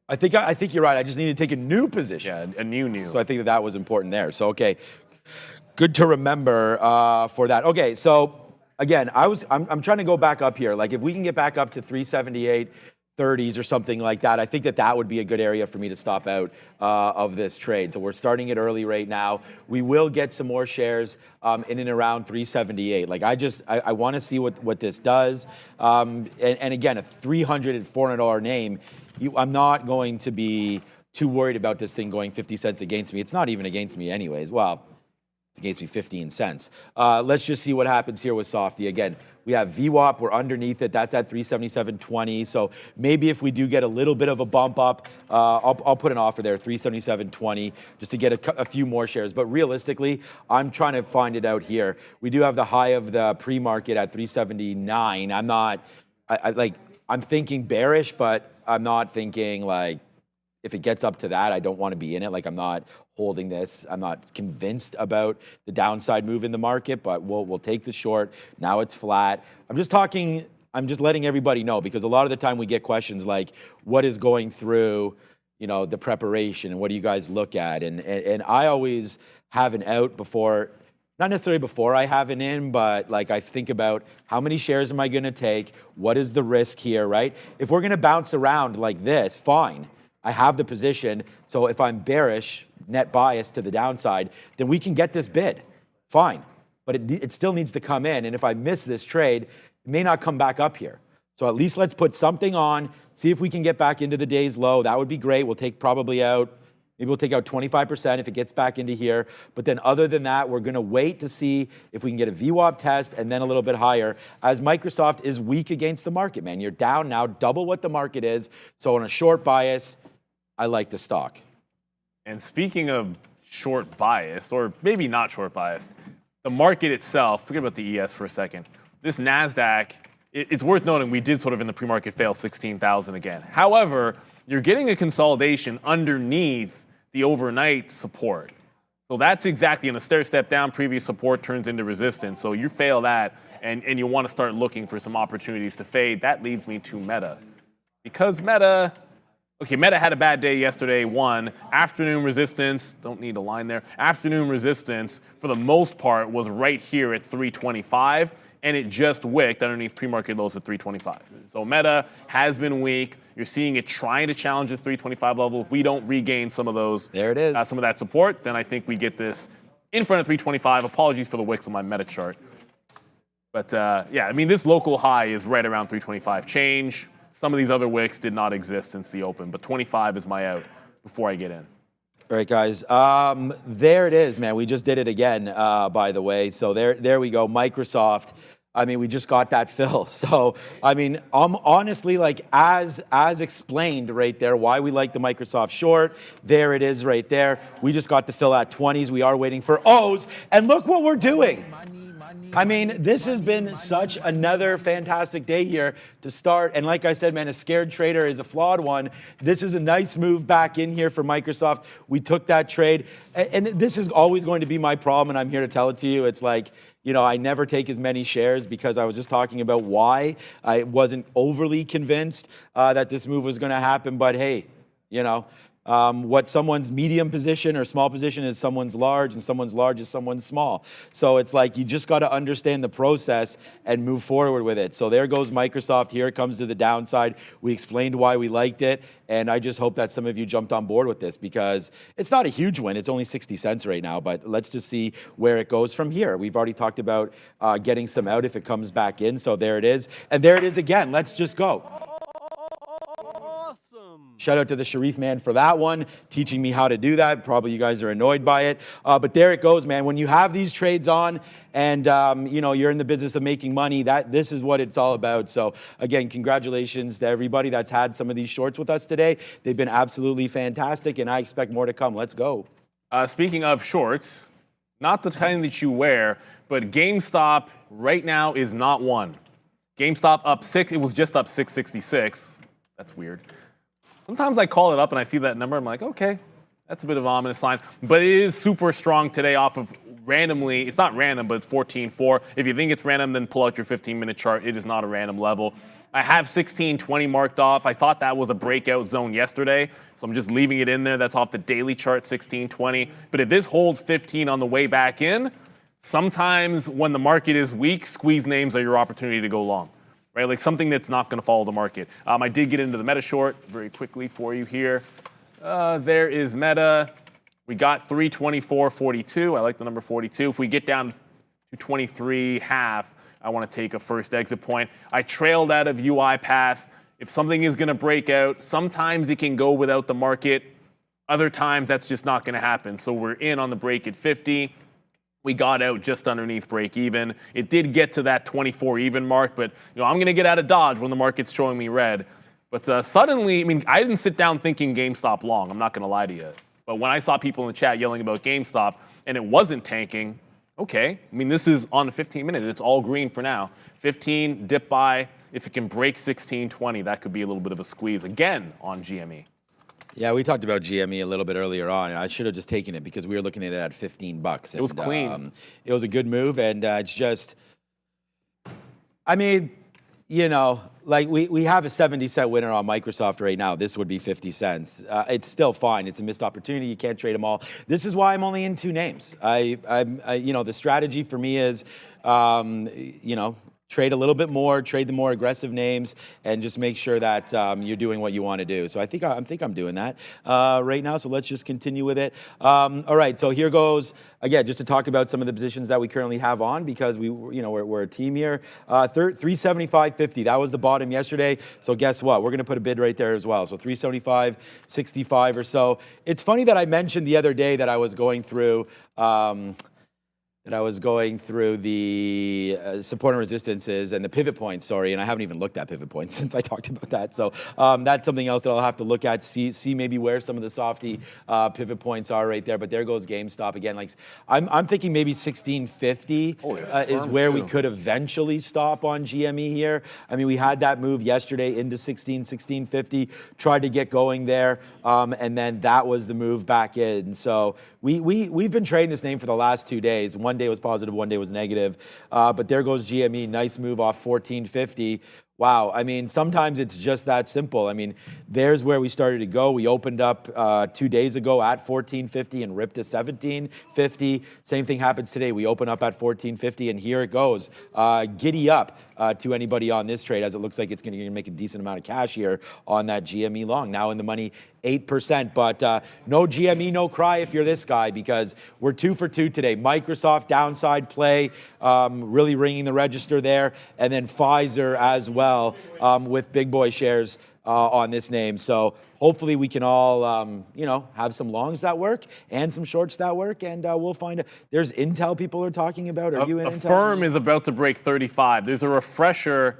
Speaker 4: I think you're right. I just need to take a new position.
Speaker 3: Yeah, a new.
Speaker 4: So I think that was important there. So, okay, good to remember for that. Okay, so again, I'm trying to go back up here. Like, if we can get back up to 378, 30s or something like that, I think that would be a good area for me to stop out of this trade. So we're starting it early right now. We will get some more shares in and around 378. Like, I want to see what this does. And again, a $300 and $400 name, I'm not going to be too worried about this thing going 50 cents against me. It's not even against me anyways. Well, it's against me 15 cents. Let's just see what happens here with Softy. Again, we have VWAP. We're underneath it. That's at 377.20. So maybe if we do get a little bit of a bump up, I'll put an offer there, 377.20, just to get a few more shares. But realistically, I'm trying to find it out here. We do have the high of the pre-market at 379. I'm thinking bearish, but I'm not thinking like, if it gets up to that, I don't want to be in it. Like, I'm not holding this. I'm not convinced about the downside move in the market, but we'll take the short. Now it's flat. I'm just letting everybody know, because a lot of the time we get questions like, what is going through, the preparation, and what do you guys look at? And I always have an out before, not necessarily before I have an in, but like, I think about how many shares am I going to take? What is the risk here, right? If we're going to bounce around like this, fine. I have the position, so if I'm bearish, net bias to the downside, then we can get this bid, fine. But it still needs to come in, and if I miss this trade, it may not come back up here. So at least let's put something on, see if we can get back into the day's low. That would be great. We'll take probably out, maybe we'll take out 25% if it gets back into here. But then other than that, we're going to wait to see if we can get a VWAP test and then a little bit higher, as Microsoft is weak against the market, man. You're down now, double what the market is. So on a short bias, I like the stock.
Speaker 3: And speaking of short bias, or maybe not short bias, the market itself, forget about the ES for a second. This NASDAQ, it's worth noting we did sort of in the pre-market fail 16,000 again. However, you're getting a consolidation underneath the overnight support. So that's exactly in a stair step down, previous support turns into resistance. So you fail that and you want to start looking for some opportunities to fade. That leads me to Meta. Because Meta had a bad day yesterday, won. Afternoon resistance, don't need a line there. Afternoon resistance, for the most part, was right here at 325, and it just wicked underneath pre-market lows at 325. So Meta has been weak. You're seeing it trying to challenge this 325 level. If we don't regain some of those,
Speaker 4: there it is,
Speaker 3: some of that support, then I think we get this in front of 325. Apologies for the wicks on my Meta chart. But yeah, I mean, this local high is right around 325 change. Some of these other wicks did not exist since the open, but 25 is my out before I get in.
Speaker 4: All right, guys. There it is, man. We just did it again, by the way. So there we go. Microsoft. I mean, we just got that fill. So, I mean, honestly, like as explained right there, why we like the Microsoft short, there it is right there. We just got the fill at 20s. We are waiting for O's. And look what we're doing. I mean, this has been such another fantastic day here to start. And like I said, man, a scared trader is a flawed one. This is a nice move back in here for Microsoft. We took that trade. And this is always going to be my problem, and I'm here to tell it to you. It's like, you know, I never take as many shares because I was just talking about why I wasn't overly convinced that this move was going to happen. But hey, you know, what someone's medium position or small position is someone's large, and someone's large is someone's small. So it's like you just got to understand the process and move forward with it. So there goes Microsoft. Here it comes to the downside. We explained why we liked it, and I just hope that some of you jumped on board with this because it's not a huge win. It's only 60 cents right now, but let's just see where it goes from here. We've already talked about getting some out if it comes back in. So there it is. And there it is again. Let's just go. Shout out to the Sharif man for that one, teaching me how to do that. Probably you guys are annoyed by it. But there it goes, man. When you have these trades on and you know, you're in the business of making money, this is what it's all about. So again, congratulations to everybody that's had some of these shorts with us today. They've been absolutely fantastic, and I expect more to come. Let's go.
Speaker 3: Speaking of shorts, not the kind that you wear, but GameStop right now is not one. GameStop up 6. It was just up 666. That's weird. Sometimes I call it up and I see that number. I'm like, okay, that's a bit of an ominous sign. But it is super strong today off of randomly. It's not random, but it's 14.4. If you think it's random, then pull out your 15-minute chart. It is not a random level. I have 16.20 marked off. I thought that was a breakout zone yesterday, so I'm just leaving it in there. That's off the daily chart, 16.20. But if this holds 15 on the way back in, sometimes when the market is weak, squeeze names are your opportunity to go long. Right, like something that's not going to follow the market. I did get into the Meta short very quickly for you here. There is Meta. We got 324.42. I like the number 42. If we get down to 23.5, I want to take a first exit point. I trailed out of UiPath. If something is going to break out, sometimes it can go without the market. Other times that's just not going to happen. So we're in on the break at 50. We got out just underneath break even. It did get to that 24 even mark, but you know, I'm going to get out of Dodge when the market's showing me red. But suddenly, I mean, I didn't sit down thinking GameStop long. I'm not going to lie to you. But when I saw people in the chat yelling about GameStop and it wasn't tanking, okay. I mean, this is on the 15-minute. It's all green for now. 15, dip buy. If it can break 16.20, that could be a little bit of a squeeze again on GME.
Speaker 4: Yeah, we talked about GME a little bit earlier on, and I should have just taken it because we were looking at it at $15.
Speaker 3: It was clean.
Speaker 4: It was a good move, and it's just, I mean, you know, like we have a 70-cent winner on Microsoft right now. This would be 50 cents. It's still fine. It's a missed opportunity. You can't trade them all. This is why I'm only in 2 names. You know, the strategy for me is, you know, trade a little bit more, trade the more aggressive names, and just make sure that you're doing what you want to do. So I think I'm doing that right now. So let's just continue with it. All right. So here goes again, just to talk about some of the positions that we currently have on, because we're a team here. 375.50. That was the bottom yesterday. So guess what? We're going to put a bid right there as well. So 375.65 or so. It's funny that I mentioned the other day that I was going through. The support and resistances and the pivot points, and I haven't even looked at pivot points since I talked about that. So that's something else that I'll have to look at, see maybe where some of the softy pivot points are right there. But there goes GameStop again. Like I'm thinking maybe 1650 is where we could eventually stop on GME here. I mean, we had that move yesterday into 1650, tried to get going there, and then that was the move back in. So we've been trading this name for the last 2 days. One day was positive, one day was negative. But there goes GME, nice move off 1450. Wow, I mean, sometimes it's just that simple. I mean, there's where we started to go. We opened up 2 days ago at 1450 and ripped to 1750. Same thing happens today. We open up at 1450 and here it goes. Giddy up to anybody on this trade, as it looks like it's going to make a decent amount of cash here on that GME long. Now in the money, 8%, but no GME, no cry if you're this guy, because we're 2 for 2 today. Microsoft downside play, really ringing the register there, and then Pfizer as well with big boy shares on this name. So hopefully we can all, have some longs that work and some shorts that work, and we'll find it. There's Intel people are talking about. Are you in Intel?
Speaker 3: Firm is about to break 35. There's a refresher,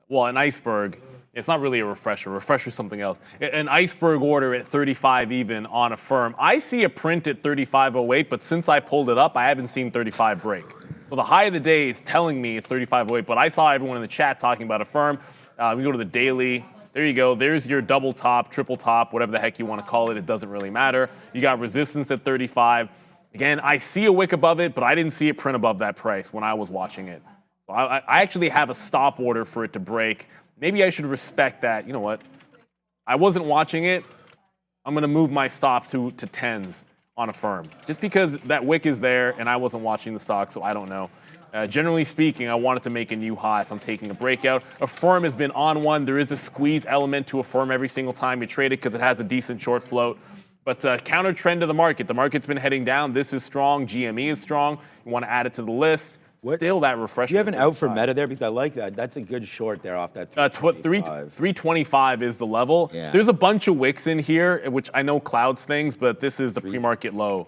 Speaker 3: well, an iceberg. It's not really a refresher. Refresher is something else. An iceberg order at 35 even on a firm. I see a print at 35.08, but since I pulled it up, I haven't seen 35 break. So the high of the day is telling me it's 35.08, but I saw everyone in the chat talking about a firm. We go to the daily. There you go. There's your double top, triple top, whatever the heck you want to call it. It doesn't really matter. You got resistance at 35. Again, I see a wick above it, but I didn't see it print above that price when I was watching it. So I actually have a stop order for it to break. Maybe I should respect that. You know what? I wasn't watching it. I'm going to move my stop to 10s on a firm. Just because that wick is there and I wasn't watching the stock, so I don't know. Generally speaking, I wanted to make a new high if I'm taking a breakout. A firm has been on one. There is a squeeze element to a firm every single time you trade it because it has a decent short float. But counter trend to the market. The market's been heading down. This is strong. GME is strong. You want to add it to the list. Still that refreshing.
Speaker 4: Do you have an out for meta there? Because I like that. That's a good short there off that
Speaker 3: 325 is the level.
Speaker 4: Yeah.
Speaker 3: There's a bunch of wicks in here, which I know clouds things, but this is the pre-market low.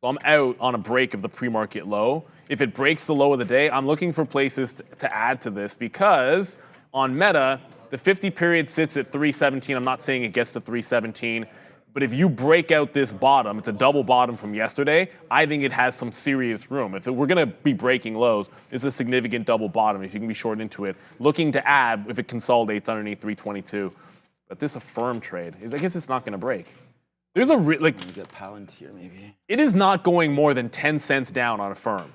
Speaker 3: So I'm out on a break of the pre-market low. If it breaks the low of the day, I'm looking for places to add to this, because on meta, the 50 period sits at 317. I'm not saying it gets to 317. But if you break out this bottom, it's a double bottom from yesterday, I think it has some serious room. If we're going to be breaking lows, it's a significant double bottom if you can be short into it. Looking to add if it consolidates underneath 322. But this is a firm trade. I guess it's not going to break. There's a
Speaker 4: get Palantir maybe.
Speaker 3: It is not going more than 10 cents down on a firm.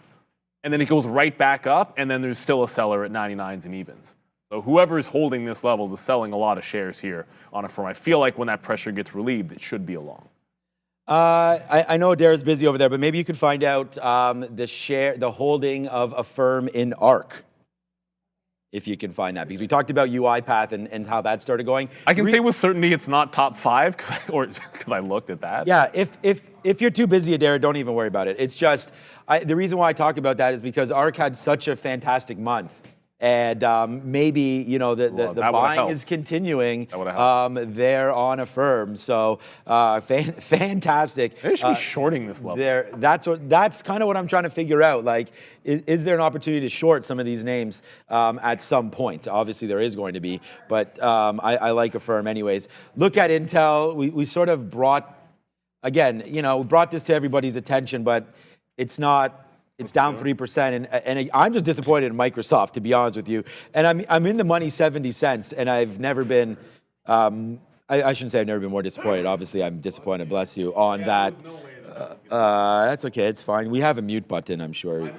Speaker 3: And then it goes right back up, and then there's still a seller at 99s and evens. So whoever is holding this level is selling a lot of shares here on a firm. I feel like when that pressure gets relieved, it should be a long.
Speaker 4: I know Darren's busy over there, but maybe you could find out the holding of a firm in ARC, if you can find that, because we talked about UiPath and how that started going.
Speaker 3: I can say with certainty it's not top 5 because I looked at that.
Speaker 4: Yeah, if you're too busy, Darren, don't even worry about it. It's just the reason why I talk about that is because ARC had such a fantastic month. And maybe, the buying is continuing there on a firm. So fantastic.
Speaker 3: They should be shorting this level.
Speaker 4: That's kind of what I'm trying to figure out. Like, is there an opportunity to short some of these names at some point? Obviously, there is going to be. But I like a firm anyways. Look at Intel. We sort of brought this to everybody's attention, but it's not. It's down 3%, and I'm just disappointed in Microsoft, to be honest with you. And I'm in the money 70 cents, and I've never been. I shouldn't say I've never been more disappointed. Obviously, I'm disappointed. Bless you on that. That's okay. It's fine. We have a mute button, I'm sure.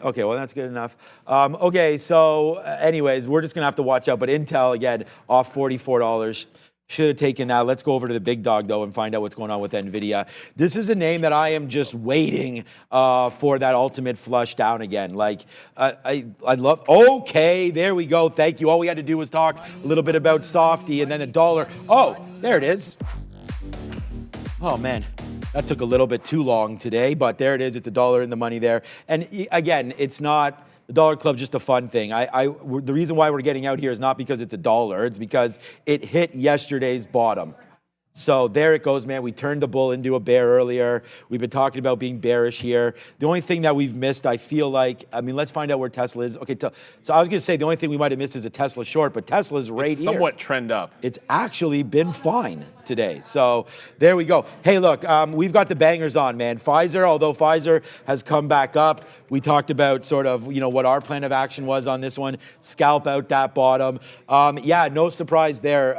Speaker 4: Okay, well that's good enough. Okay, so anyways, we're just gonna have to watch out. But Intel again off $44. Should have taken that. Let's go over to the big dog, though, and find out what's going on with NVIDIA. This is a name that I am just waiting for that ultimate flush down again. Like, I love, okay, there we go. Thank you. All we had to do was talk a little bit about Softy and then the dollar. Oh, there it is. Oh, man. That took a little bit too long today, but there it is. It's $1 in the money there. And again, it's not the Dollar Club just a fun thing. The reason why we're getting out here is not because it's $1. It's because it hit yesterday's bottom. So there it goes, man. We turned the bull into a bear earlier. We've been talking about being bearish here. The only thing that we've missed, I feel like, I mean, let's find out where Tesla is. Okay, so I was going to say the only thing we might have missed is a Tesla short, but Tesla's right here.
Speaker 3: Somewhat trend up.
Speaker 4: It's actually been fine today. So there we go. Hey, look, we've got the bangers on, man. Pfizer, although Pfizer has come back up, we talked about sort of, you know, what our plan of action was on this one. Scalp out that bottom. Yeah, no surprise there.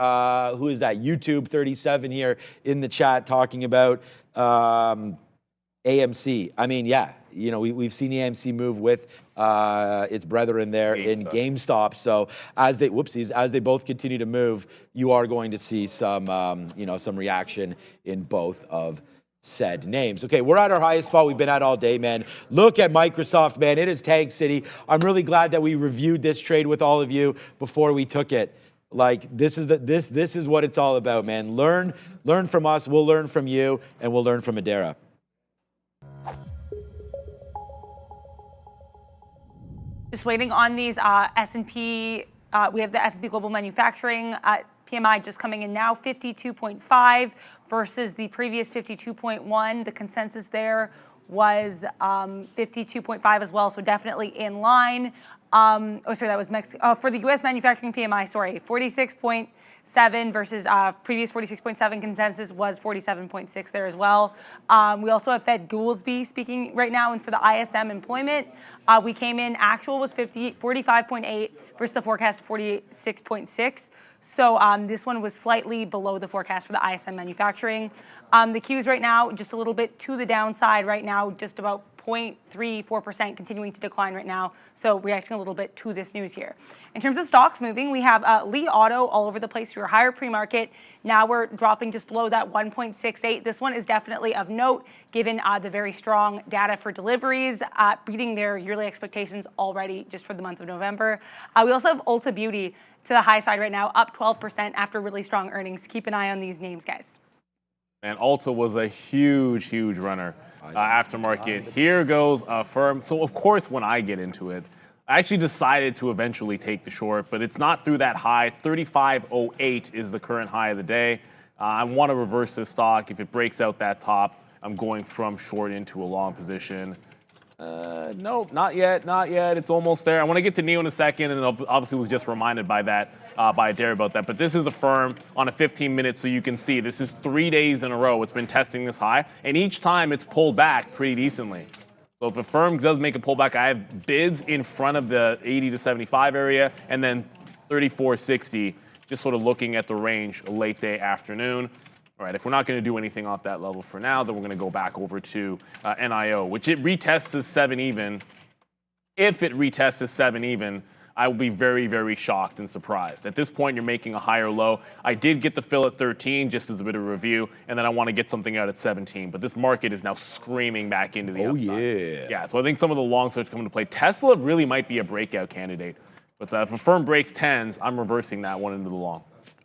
Speaker 4: Who is that? YouTube 37 here in the chat talking about AMC. I mean, yeah, you know, we've seen the AMC move with its brethren there in GameStop. So as they, as they both continue to move, you are going to see some, you know, some reaction in both of said names. Okay, we're at our highest spot we've been at all day, man. Look at Microsoft, man. It is Tank City. I'm really glad that we reviewed this trade with all of you before we took it. Like, this is what it's all about, man. Learn from us, we'll learn from you, and we'll learn from Adara.
Speaker 6: Just waiting on these S&P. We have the S&P Global Manufacturing PMI just coming in now, 52.5 versus the previous 52.1. The consensus there was 52.5 as well, so definitely in line. Oh, sorry, that was Mexico. For the U.S. manufacturing PMI, sorry, 46.7 versus previous 46.7 consensus was 47.6 there as well. We also have Fed Goolsbee speaking right now, and for the ISM employment, we came in, actual was 45.8 versus the forecast 46.6. So this one was slightly below the forecast for the ISM manufacturing. The Qs right now, just a little bit to the downside right now, just about 0.34%, continuing to decline right now. So reacting a little bit to this news here. In terms of stocks moving, we have Li Auto all over the place. We were higher pre-market. Now we're dropping just below that 1.68. This one is definitely of note, given the very strong data for deliveries, beating their yearly expectations already just for the month of November. We also have Ulta Beauty to the high side right now, up 12% after really strong earnings. Keep an eye on these names, guys.
Speaker 3: And Ulta was a huge runner aftermarket. Here goes a firm. So of course, when I get into it, I actually decided to eventually take the short, but it's not through that high. 35.08 is the current high of the day. I want to reverse this stock. If it breaks out that top, I'm going from short into a long position. Nope, not yet. It's almost there. I want to get to NEO in a second, and obviously was just reminded by that, by Adair about that. But this is a firm on a 15-minute, so you can see this is 3 days in a row. It's been testing this high, and each time it's pulled back pretty decently. So if a firm does make a pullback, I have bids in front of the 80 to 75 area, and then 34.60, just sort of looking at the range late day afternoon. All right, if we're not going to do anything off that level for now, then we're going to go back over to NIO, which it retests as 7 even. If it retests as 7 even, I will be very shocked and surprised. At this point, you're making a higher low. I did get the fill at 13 just as a bit of a review, and then I want to get something out at 17. But this market is now screaming back into the upside. Yeah, so I think some of the long starts come into play. Tesla really might be a breakout candidate. But if a firm breaks 10s, I'm reversing that one into the long.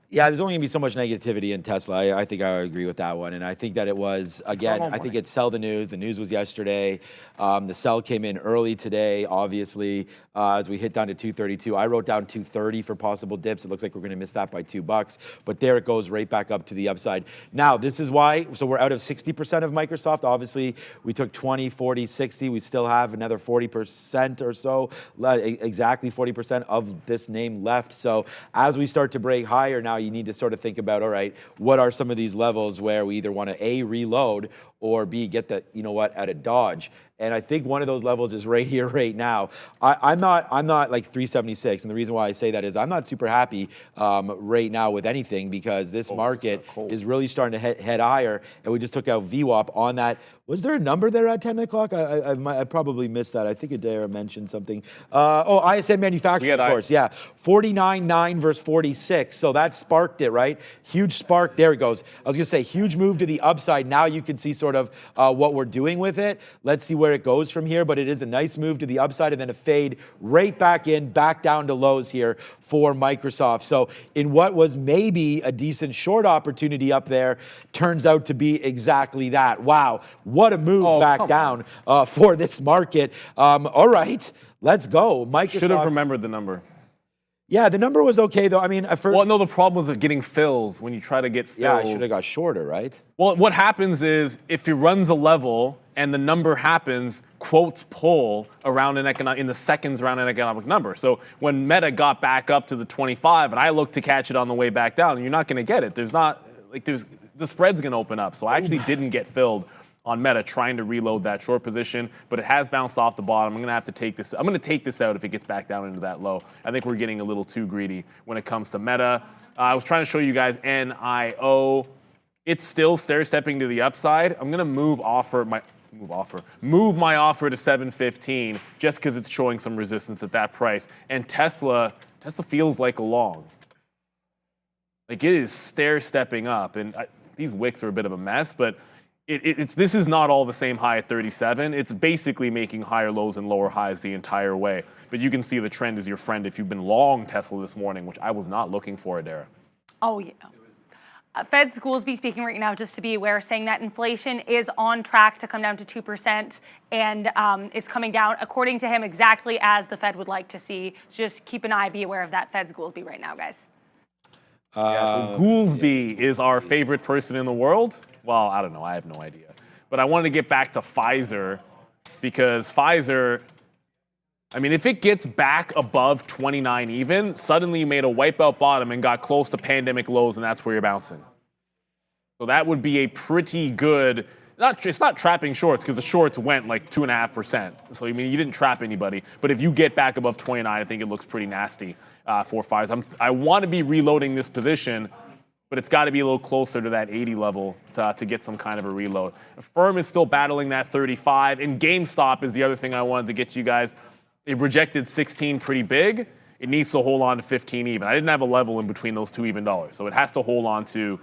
Speaker 4: Yeah, there's only going to be so much negativity in Tesla. I think I agree with that one. And I think that it was, again, I think it's sell the news. The news was yesterday. The sell came in early today, obviously, as we hit down to 232. I wrote down 230 for possible dips. It looks like we're going to miss that by $2. But there it goes right back up to the upside. Now, this is why, so we're out of 60% of Microsoft. Obviously, we took 20, 40, 60. We still have another 40% or so, exactly 40% of this name left. So as we start to break higher now, you need to sort of think about, all right, what are some of these levels where we either want to A, reload, or B, get the, you know what, at a dodge. And I think one of those levels is right here, right now. I'm not like 376, and the reason why I say that is I'm not super happy right now with anything, because this market is really starting to head higher, and we just took out VWAP on that. Was there a number there at 10 o'clock? I probably missed that. I think Adair mentioned something. ISM manufacturing, of course, yeah. 49.9 versus 46, so that sparked it, right? Huge spark, there it goes. I was gonna say, huge move to the upside. Now you can see sort of what we're doing with it. Let's see where it goes from here, but it is a nice move to the upside and then a fade right back in, back down to lows here for Microsoft. So in what was maybe a decent short opportunity up there, turns out to be exactly that. Wow, what a move back down for this market. All right, let's go. Microsoft
Speaker 3: should have remembered the number.
Speaker 4: Yeah, the number was okay though. I mean,
Speaker 3: well, no, the problem was getting fills when you try to get fills.
Speaker 4: Yeah, I should have got shorter, right?
Speaker 3: Well, what happens is if it runs a level and the number happens, quotes pull around in the seconds around an economic number. So when Meta got back up to the 25, and I looked to catch it on the way back down, you're not going to get it. The spread's going to open up. So I actually didn't get filled on Meta trying to reload that short position, but it has bounced off the bottom. I'm going to have to take this. I'm going to take this out if it gets back down into that low. I think we're getting a little too greedy when it comes to Meta. I was trying to show you guys NIO. It's still stair-stepping to the upside. I'm going to move my offer to 715 just because it's showing some resistance at that price. And Tesla feels like a long. Like, it is stair-stepping up, and these wicks are a bit of a mess, but this is not all the same high at 37. It's basically making higher lows and lower highs the entire way. But you can see the trend is your friend if you've been long Tesla this morning, which I was not looking for, Adara.
Speaker 6: Oh, yeah. Fed Goolsbee speaking right now, just to be aware, saying that inflation is on track to come down to 2%, and it's coming down, according to him, exactly as the Fed would like to see. So just keep an eye, be aware of that Fed's Goolsbee right now, guys.
Speaker 3: So Goolsbee is our favorite person in the world. Well, I don't know. I have no idea. But I wanted to get back to Pfizer because Pfizer, I mean, if it gets back above 29 even, suddenly you made a wipeout bottom and got close to pandemic lows, and that's where you're bouncing. So that would be a pretty good, it's not trapping shorts because the shorts went like 2.5%. So, I mean, you didn't trap anybody. But if you get back above 29, I think it looks pretty nasty for Pfizer. I want to be reloading this position, but it's got to be a little closer to that 80 level to get some kind of a reload. Firm is still battling that 35, and GameStop is the other thing I wanted to get you guys. It rejected 16 pretty big. It needs to hold on to 15 even. I didn't have a level in between those two even dollars, so it has to hold on to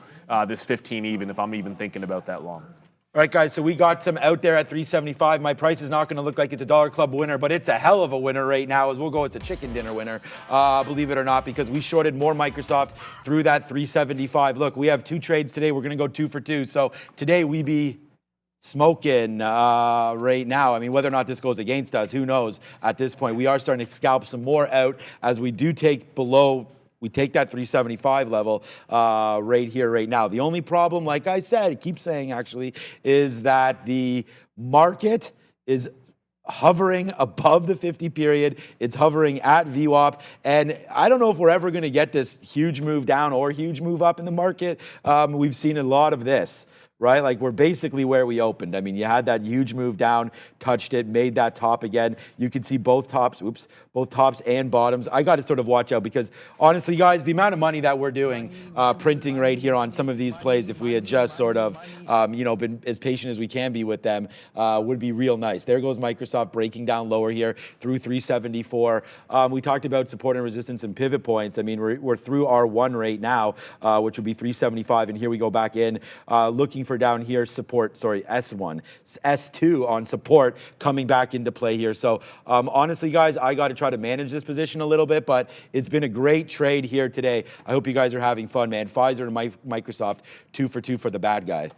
Speaker 3: this 15 even if I'm even thinking about that long.
Speaker 4: All right, guys, so we got some out there at 375. My price is not going to look like it's a Dollar Club winner, but it's a hell of a winner right now, as we'll go, it's a chicken dinner winner, believe it or not, because we shorted more Microsoft through that 375. Look, we have two trades today. We're going to go 2 for 2. So today we be smoking right now. I mean, whether or not this goes against us, who knows at this point. We are starting to scalp some more out as we do take below. We take that 375 level right here, right now. The only problem, like I said, I keep saying actually, is that the market is hovering above the 50 period. It's hovering at VWAP. And I don't know if we're ever going to get this huge move down or huge move up in the market. We've seen a lot of this. Right? Like, we're basically where we opened. I mean, you had that huge move down, touched it, made that top again. You can see both tops, both tops and bottoms. I got to sort of watch out because, honestly, guys, the amount of money that we're doing, printing right here on some of these plays, if we had just sort of, been as patient as we can be with them, would be real nice. There goes Microsoft breaking down lower here through 374. We talked about support and resistance and pivot points. I mean, we're through R1 right now, which would be 375, and here we go back in, looking for down here support, S1, S2 on support coming back into play here. So honestly, guys, I got to try to manage this position a little bit, but it's been a great trade here today. I hope you guys are having fun, man. Pfizer and Microsoft, 2 for 2 for the bad guy.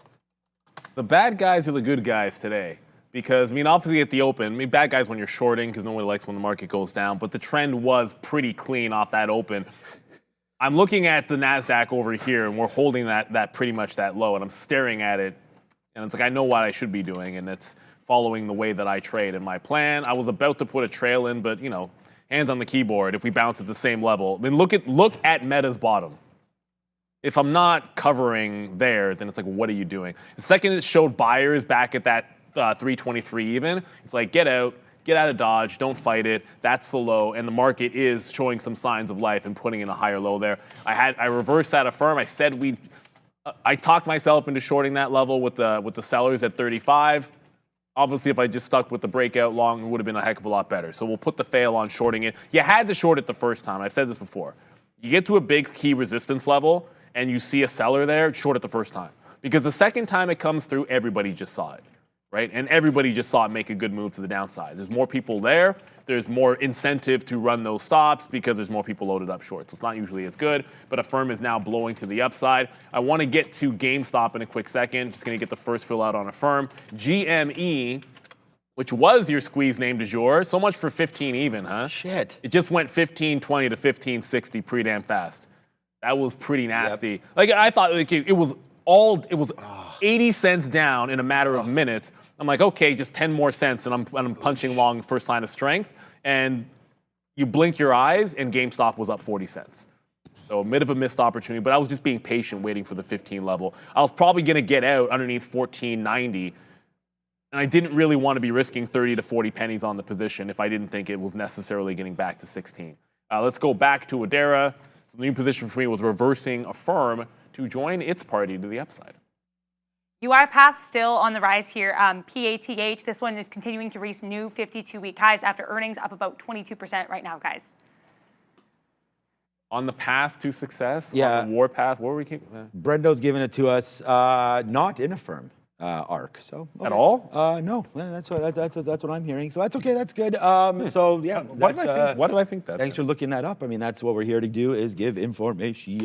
Speaker 3: The bad guys are the good guys today. Because, I mean, obviously at the open, I mean, bad guys when you're shorting because nobody likes when the market goes down, but the trend was pretty clean off that open. I'm looking at the NASDAQ over here, and we're holding that pretty much that low, and I'm staring at it, and it's like I know what I should be doing, and it's following the way that I trade. And my plan, I was about to put a trail in, but, hands on the keyboard if we bounce at the same level. I mean, look at Meta's bottom. if I'm not covering there, then it's like, what are you doing? The second it showed buyers back at that 323 even, it's like, get out of Dodge, don't fight it. That's the low, and the market is showing some signs of life and putting in a higher low there. I reversed that Affirm. I said I talked myself into shorting that level with the sellers at 35. Obviously, if I just stuck with the breakout long, it would have been a heck of a lot better. So we'll put the fail on shorting it. You had to short it the first time. I've said this before. You get to a big key resistance level and you see a seller there, short it the first time. Because the second time it comes through, everybody just saw it, right? And everybody just saw it make a good move to the downside. There's more people there. There's more incentive to run those stops because there's more people loaded up short. So it's not usually as good, but Affirm is now blowing to the upside. I want to get to GameStop in a quick second. Just going to get the first fill out on Affirm. GME, which was your squeeze name du jour. So much for 15 even, huh?
Speaker 4: Shit.
Speaker 3: It just went 15.20 to 15.60 pretty damn fast. That was pretty nasty. Yep. Like I thought like it was 80 cents down in a matter of minutes. I'm like, okay, just 10 more cents, and I'm punching long first sign of strength. And you blink your eyes, and GameStop was up 40 cents. So a bit of a missed opportunity, but I was just being patient, waiting for the 15 level. I was probably going to get out underneath 14.90, and I didn't really want to be risking 30 to 40 pennies on the position if I didn't think it was necessarily getting back to 16. Let's go back to Adara. So the new position for me was reversing Affirm to join its party to the upside.
Speaker 6: UiPath still on the rise here. PATH, this one is continuing to reach new 52-week highs after earnings, up about 22% right now, guys.
Speaker 3: On the path to success,
Speaker 4: yeah.
Speaker 3: On the war path, what were we keep?
Speaker 4: Brendo's giving it to us, not in Affirm arc. So okay.
Speaker 3: At all?
Speaker 4: No, that's what I'm hearing. So that's okay. That's good. So yeah,
Speaker 3: why did I think that?
Speaker 4: Thanks for looking that up. I mean, that's what we're here to do, is give information.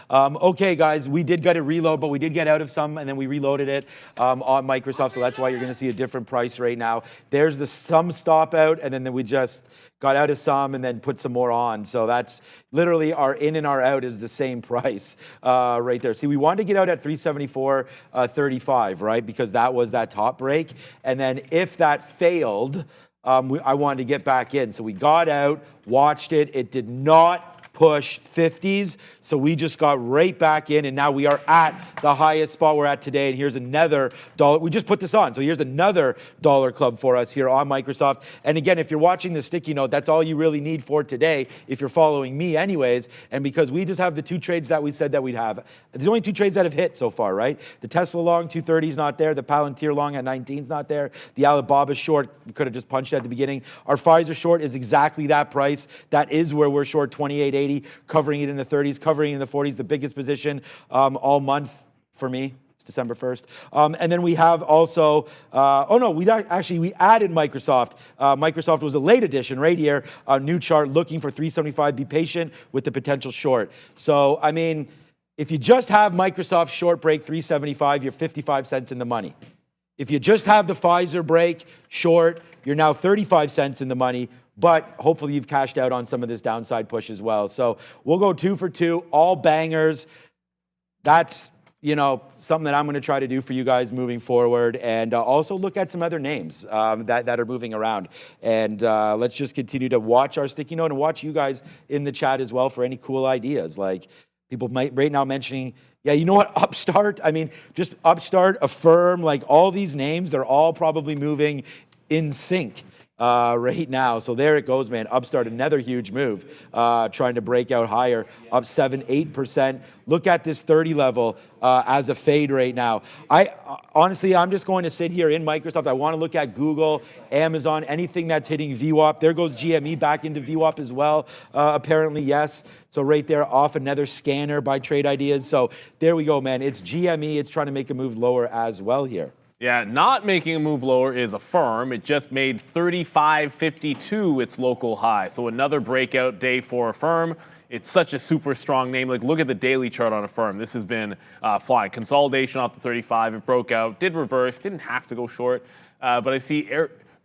Speaker 4: Okay, guys, we did get a reload, but we did get out of some, and then we reloaded it on Microsoft. So that's why you're going to see a different price right now. There's the some stop out, and then we just got out of some and then put some more on. So that's literally our in and our out is the same price right there. See, we wanted to get out at 374.35, right? Because that was that top break. And then if that failed, I wanted to get back in. So we got out, watched it. It did not push 50s, so we just got right back in, and now we are at the highest spot we're at today. And here's another dollar. We just put this on, so here's another dollar club for us here on Microsoft. And again, if you're watching the sticky note, that's all you really need for today if you're following me anyways. And because we just have the two trades that we said that we'd have. There's only two trades that have hit so far, right? The Tesla long 230 is not there. The Palantir long at 19 is not there. The Alibaba short, we could have just punched at the beginning. Our Pfizer short is exactly that price. That is where we're short 28.80. Covering it in the 30s, covering it in the 40s, the biggest position all month for me. It's December 1st. And then we have also, we added Microsoft. Microsoft was a late addition right here, a new chart looking for 375. Be patient with the potential short. So, I mean, if you just have Microsoft short break 375, you're 55 cents in the money. If you just have the Pfizer break short, you're now 35 cents in the money. But hopefully you've cashed out on some of this downside push as well. So we'll go 2 for 2, all bangers. That's, something that I'm going to try to do for you guys moving forward, and also look at some other names that are moving around. And let's just continue to watch our sticky note and watch you guys in the chat as well for any cool ideas. Like people might right now mentioning, yeah, you know what, Upstart? I mean, just Upstart, Affirm, like all these names, they're all probably moving in sync right now. So there it goes, man. Upstart, another huge move, trying to break out higher, up 7-8%. Look at this 30 level as a fade right now. Honestly, I'm just going to sit here in Microsoft. I want to look at Google, Amazon, anything that's hitting VWAP. There goes GME back into VWAP as well. Apparently, yes. So right there, off another scanner by Trade Ideas. So there we go, man. It's GME. It's trying to make a move lower as well here.
Speaker 3: Yeah, not making a move lower is Affirm. It just made 35.52 its local high. So another breakout day for Affirm. It's such a super strong name. Like, look at the daily chart on Affirm. This has been flying. Consolidation off the 35. It broke out, did reverse, didn't have to go short. But I see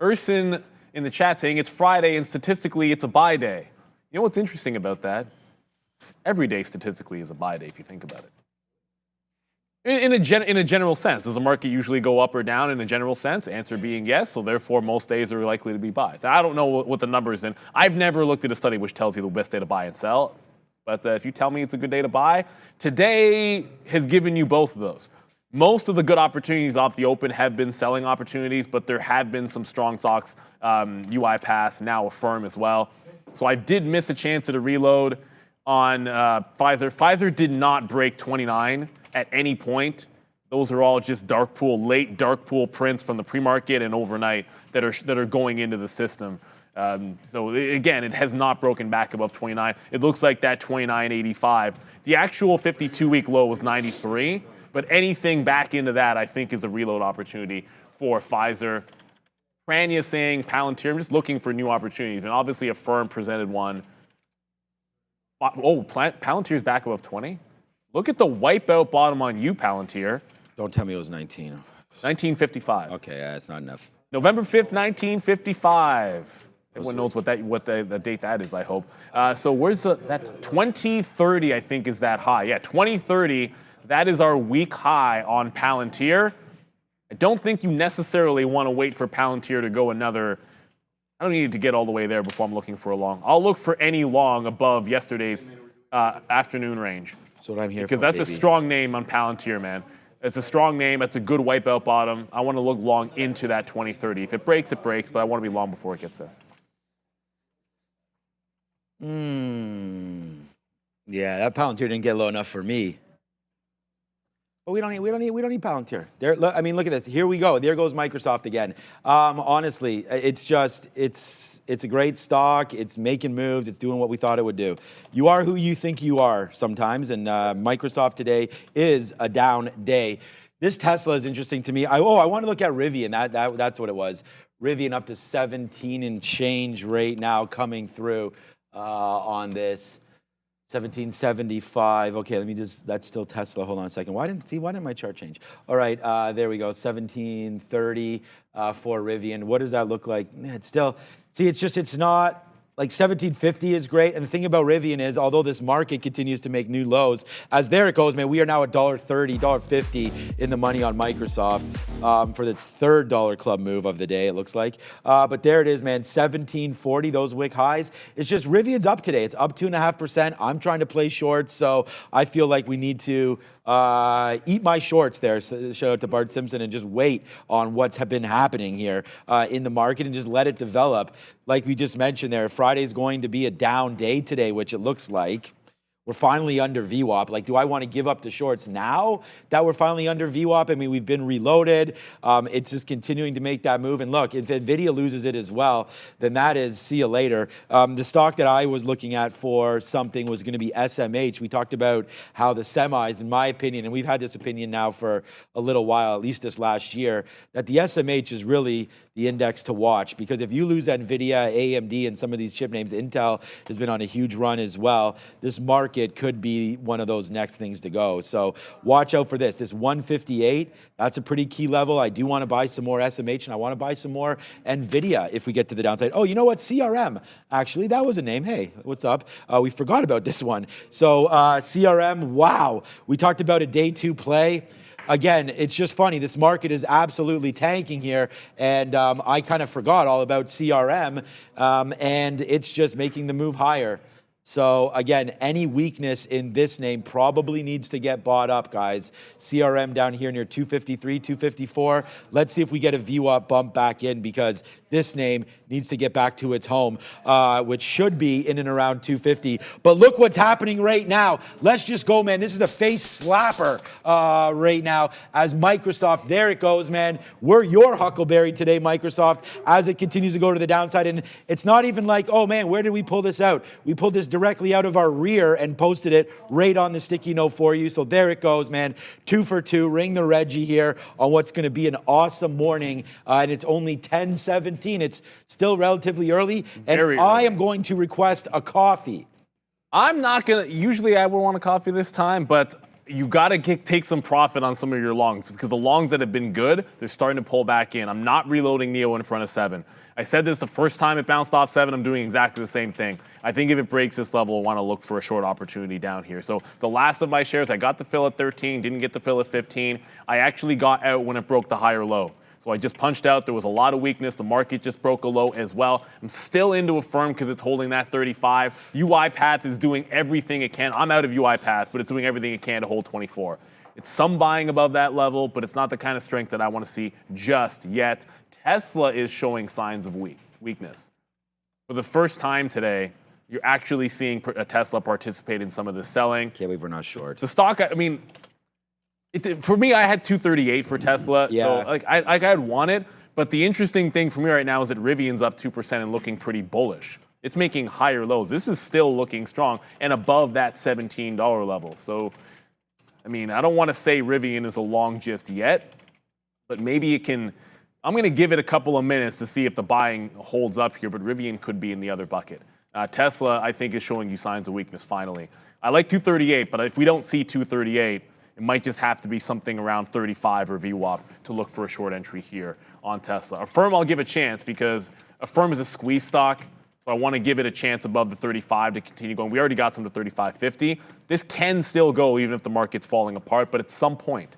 Speaker 3: Urson in the chat saying it's Friday and statistically it's a buy day. You know what's interesting about that? Every day statistically is a buy day if you think about it. In a general sense, does the market usually go up or down in a general sense? Answer being yes, so therefore most days are likely to be buys. I don't know what the numbers in. I've never looked at a study which tells you the best day to buy and sell, But if you tell me it's a good day to buy, today has given you both of those. Most of the good opportunities off the open have been selling opportunities, but there have been some strong stocks, UiPath, now Affirm as well. So I did miss a chance at a reload on Pfizer. Pfizer did not break 29 at any point. Those are all just late dark pool prints from the pre-market and overnight that are going into the system. So again, it has not broken back above 29. It looks like that 29.85. The actual 52-week low was 93. But anything back into that, I think, is a reload opportunity for Pfizer. Pranya saying Palantir, I'm just looking for new opportunities. And obviously, Affirm presented one. Oh, Palantir's back above 20? Look at the wipeout bottom on you, Palantir.
Speaker 4: Don't tell me it was 19.
Speaker 3: 1955.
Speaker 4: Okay, yeah, that's not enough.
Speaker 3: November 5th, 1955. Everyone knows what the date that is, I hope. So where's that 2030, I think, is that high. Yeah, 2030. That is our week high on Palantir. I don't think you necessarily want to wait for Palantir to go another. I don't need to get all the way there before I'm looking for a long. I'll look for any long above yesterday's afternoon range.
Speaker 4: That's what I'm here for,
Speaker 3: because that's
Speaker 4: baby.
Speaker 3: A strong name on Palantir, man. It's a strong name. It's a good wipeout bottom. I want to look long into that 2030. If it breaks, it breaks, but I want to be long before it gets there.
Speaker 4: Yeah, that Palantir didn't get low enough for me. But we don't need Palantir. I mean, look at this. Here we go. There goes Microsoft again. Honestly, it's a great stock. It's making moves. It's doing what we thought it would do. You are who you think you are sometimes, and Microsoft today is a down day. This Tesla is interesting to me. I want to look at Rivian. That's what it was. Rivian up to 17 and change right now coming through on this. 1775. Okay, that's still Tesla. Hold on a second. Why didn't my chart change? All right, there we go. 1730 for Rivian. What does that look like? Man, it's still, it's not, like 1750 is great. And the thing about Rivian is, although this market continues to make new lows, as there it goes, man, we are now $1.30, $1.50 in the money on Microsoft for its third dollar club move of the day, it looks like. But there it is, man, 1740, those wick highs. It's just Rivian's up today. It's up 2.5%. I'm trying to play shorts, so I feel like we need to eat my shorts there. So shout out to Bart Simpson and just wait on what's been happening here in the market and just let it develop. Like we just mentioned there, Friday's going to be a down day today, which it looks like. We're finally under VWAP. Like, do I want to give up the shorts now that we're finally under VWAP? I mean, we've been reloaded. It's just continuing to make that move. And look, if NVIDIA loses it as well, then that is see you later. The stock that I was looking at for something was going to be SMH. We talked about how the semis, in my opinion, and we've had this opinion now for a little while, at least this last year, that the SMH is really the index to watch, because if you lose NVIDIA, AMD, and some of these chip names, Intel has been on a huge run as well. This market could be one of those next things to go. So watch out for this. This 158, that's a pretty key level. I do want to buy some more SMH, and I want to buy some more NVIDIA if we get to the downside. Oh, you know what? CRM, actually, that was a name. Hey, what's up? We forgot about this one. So CRM, wow. We talked about a day two play. Again, it's just funny. This market is absolutely tanking here, and I kind of forgot all about CRM, and it's just making the move higher. So again, any weakness in this name probably needs to get bought up, guys. CRM down here near 253, 254. Let's see if we get a VWAP bump back in, because this name needs to get back to its home, which should be in and around 250. But look what's happening right now. Let's just go, man. This is a face slapper right now as Microsoft, there it goes, man. We're your huckleberry today, Microsoft, as it continues to go to the downside. And it's not even like, oh man, where did we pull this out? We pulled this directly out of our rear and posted it right on the sticky note for you. So there it goes, man. 2 for 2. Ring the Reggie here on what's going to be an awesome morning. And it's only 10:17. It's still relatively early. And
Speaker 3: Very
Speaker 4: I
Speaker 3: early.
Speaker 4: am going to request a coffee.
Speaker 3: I'm not going to, usually I would want a coffee this time, but you got to take some profit on some of your longs, because the longs that have been good, they're starting to pull back in. I'm not reloading NEO in front of 7. I said this the first time it bounced off 7. I'm doing exactly the same thing. I think if it breaks this level, I want to look for a short opportunity down here. So the last of my shares, I got to fill at 13, didn't get to fill at 15. I actually got out when it broke the higher low. So I just punched out. There was a lot of weakness. The market just broke a low as well. I'm still into Affirm because it's holding that 35. UiPath is doing everything it can. I'm out of UiPath, but it's doing everything it can to hold 24. It's some buying above that level, but it's not the kind of strength that I want to see just yet. Tesla is showing signs of weakness. For the first time today, you're actually seeing a Tesla participate in some of the selling.
Speaker 4: Can't believe we're not short.
Speaker 3: The stock, I mean, for me, I had 238 for Tesla.
Speaker 4: Yeah.
Speaker 3: So like I'd want it. But the interesting thing for me right now is that Rivian's up 2% and looking pretty bullish. It's making higher lows. This is still looking strong and above that $17 level. So, I mean, I don't want to say Rivian is a long just yet, but maybe it can. I'm going to give it a couple of minutes to see if the buying holds up here, but Rivian could be in the other bucket. Tesla, I think, is showing you signs of weakness finally. I like 238, but if we don't see 238, it might just have to be something around 35 or VWAP to look for a short entry here on Tesla. Affirm, I'll give a chance because Affirm is a squeeze stock, so I want to give it a chance above the 35 to continue going. We already got some to 35.50. This can still go even if the market's falling apart, but at some point,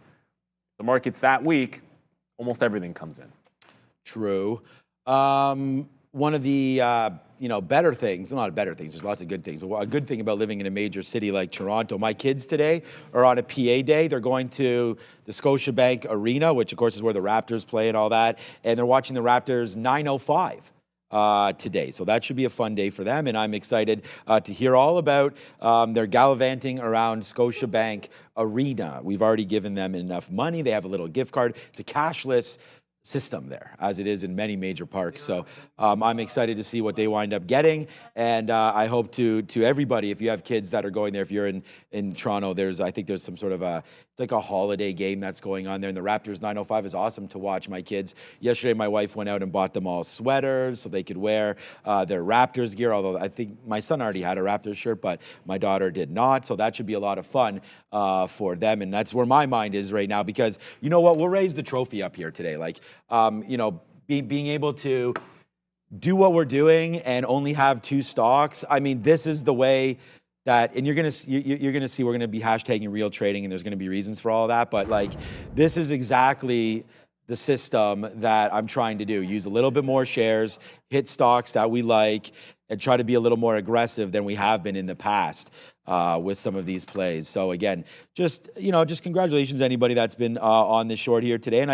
Speaker 3: the market's that weak, almost everything comes in.
Speaker 4: True. One of the better things, not better things, there's lots of good things, but a good thing about living in a major city like Toronto, my kids today are on a PA day. They're going to the Scotiabank Arena, which of course is where the Raptors play and all that, and they're watching the Raptors 9:05 today. So that should be a fun day for them, and I'm excited to hear all about their gallivanting around Scotiabank Arena. We've already given them enough money. They have a little gift card. It's a cashless system there, as it is in many major parks. So I'm excited to see what they wind up getting, and I hope to everybody, if you have kids that are going there, if you're in Toronto, I think there's some sort of it's like a holiday game that's going on there, and the Raptors 9:05 is awesome to watch. My kids, yesterday my wife went out and bought them all sweaters so they could wear their Raptors gear, although I think my son already had a Raptors shirt, but my daughter did not, so that should be a lot of fun for them, and that's where my mind is right now, because you know what, we'll raise the trophy up here today, like being able to do what we're doing and only have two stocks. I mean, this is the way that, and you're gonna see we're gonna be hashtagging real trading, and there's gonna be reasons for all of that. But like, this is exactly the system that I'm trying to do. Use a little bit more shares, hit stocks that we like, and try to be a little more aggressive than we have been in the past with some of these plays. So again, just congratulations to anybody that's been on the short here today. And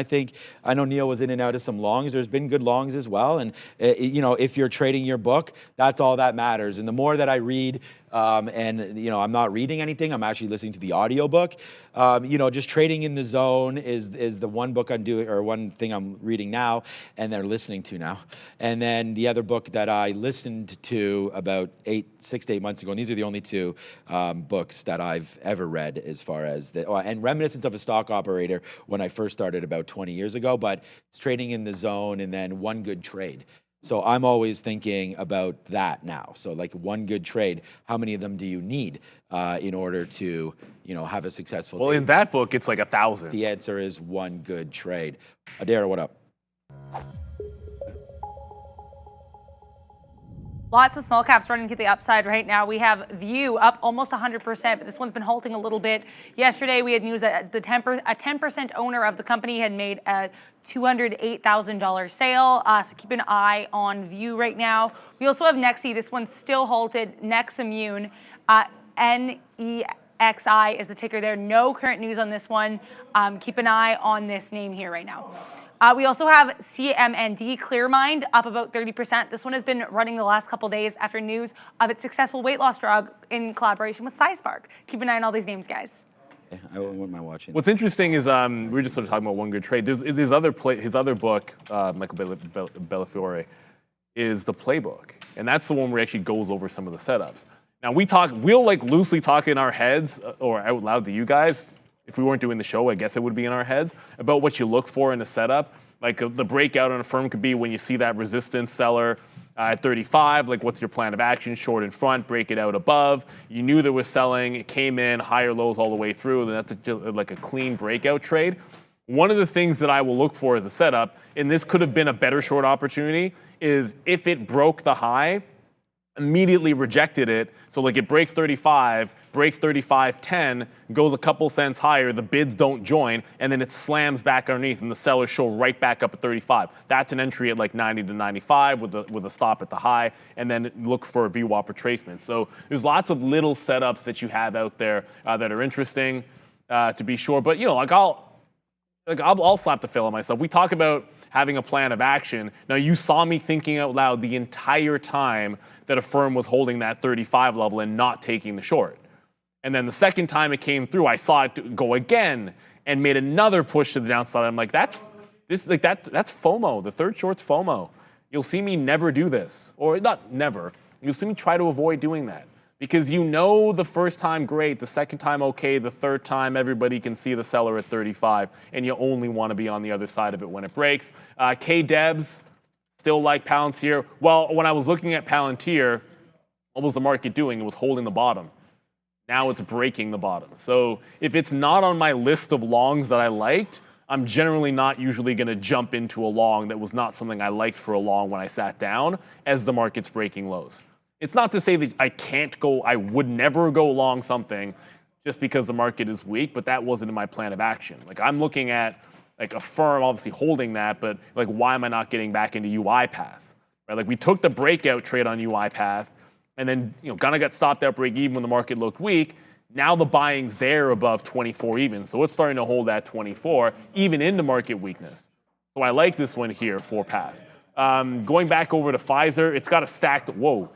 Speaker 4: I know Neil was in and out of some longs. There's been good longs as well. And if you're trading your book, that's all that matters. And the more that I read, and I'm not reading anything, I'm actually listening to the audiobook. Just trading in the zone is the one book I'm doing, or one thing I'm reading now, and they're listening to now. And then the other book that I listened to about 6 to 8 months ago, and these are the only two books that I've ever read as far as and Reminiscence of a Stock Operator when I first started about 20 years ago, but it's Trading in the Zone, and then One Good Trade. So I'm always thinking about that now. So like one good trade, how many of them do you need in order to, have a successful
Speaker 3: Well,
Speaker 4: day?
Speaker 3: in that book, it's like 1,000.
Speaker 4: The answer is one good trade. Adair, what up?
Speaker 6: Lots of small caps running to the upside right now. We have View up almost 100%, but this one's been halting a little bit. Yesterday, we had news that a 10% owner of the company had made a $208,000 sale. So keep an eye on View right now. We also have Nexi. This one's still halted. Neximmune, NEXI is the ticker there. No current news on this one. Keep an eye on this name here right now. We also have CMND, Clearmind, up about 30%. This one has been running the last couple days after news of its successful weight loss drug in collaboration with SciSpark. Keep an eye on all these names, guys.
Speaker 4: I wouldn't mind watching.
Speaker 3: What's interesting is we were just sort of talking about One Good Trade. There's his other book, Michael Bellafiore, is the Playbook, and that's the one where he actually goes over some of the setups. Now we'll like loosely talk in our heads or out loud to you guys. If we weren't doing the show, I guess it would be in our heads about what you look for in a setup. Like the breakout on a firm could be when you see that resistance seller at 35, like what's your plan of action? Short in front, break it out above. You knew there was selling, it came in, higher lows all the way through, and that's like a clean breakout trade. One of the things that I will look for as a setup, and this could have been a better short opportunity, is if it broke the high, immediately rejected it. So like it breaks 35, breaks 35.10, goes a couple cents higher, the bids don't join, and then it slams back underneath, and the sellers show right back up at 35. That's an entry at like 90 to 95 with a stop at the high, and then look for a VWAP retracement. So there's lots of little setups that you have out there that are interesting, to be sure. But I'll slap the fill on myself. We talk about having a plan of action. Now, you saw me thinking out loud the entire time that a firm was holding that 35 level and not taking the short. And then the second time it came through, I saw it go again and made another push to the downside. I'm like, that's FOMO. The third short's FOMO. You'll see me never do this, or not never. You'll see me try to avoid doing that. Because the first time great, the second time okay, the third time everybody can see the seller at 35, and you only want to be on the other side of it when it breaks. K-Debs, still like Palantir. Well, when I was looking at Palantir, what was the market doing? It was holding the bottom. Now it's breaking the bottom. So if it's not on my list of longs that I liked, I'm generally not usually going to jump into a long that was not something I liked for a long when I sat down as the market's breaking lows. It's not to say that I would never go long something just because the market is weak, but that wasn't in my plan of action. Like, I'm looking at like a firm obviously holding that, but like, why am I not getting back into UiPath? Right? Like, we took the breakout trade on UiPath and then, kind of got stopped at break even when the market looked weak. Now the buying's there above 24 even. So it's starting to hold at 24, even into market weakness. So I like this one here for Path. Going back over to Pfizer, it's got a stacked, whoa.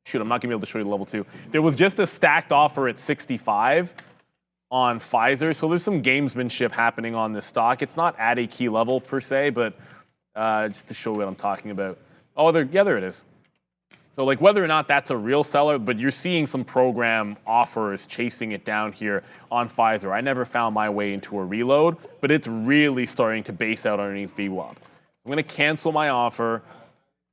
Speaker 3: Shoot, I'm not going to be able to show you the level 2. There was just a stacked offer at 65 on Pfizer, so there's some gamesmanship happening on this stock. It's not at a key level per se, but just to show what I'm talking about. Oh, there it is. So like, whether or not that's a real seller, but you're seeing some program offers chasing it down here on Pfizer. I never found my way into a reload, but it's really starting to base out underneath VWAP. I'm going to cancel my offer.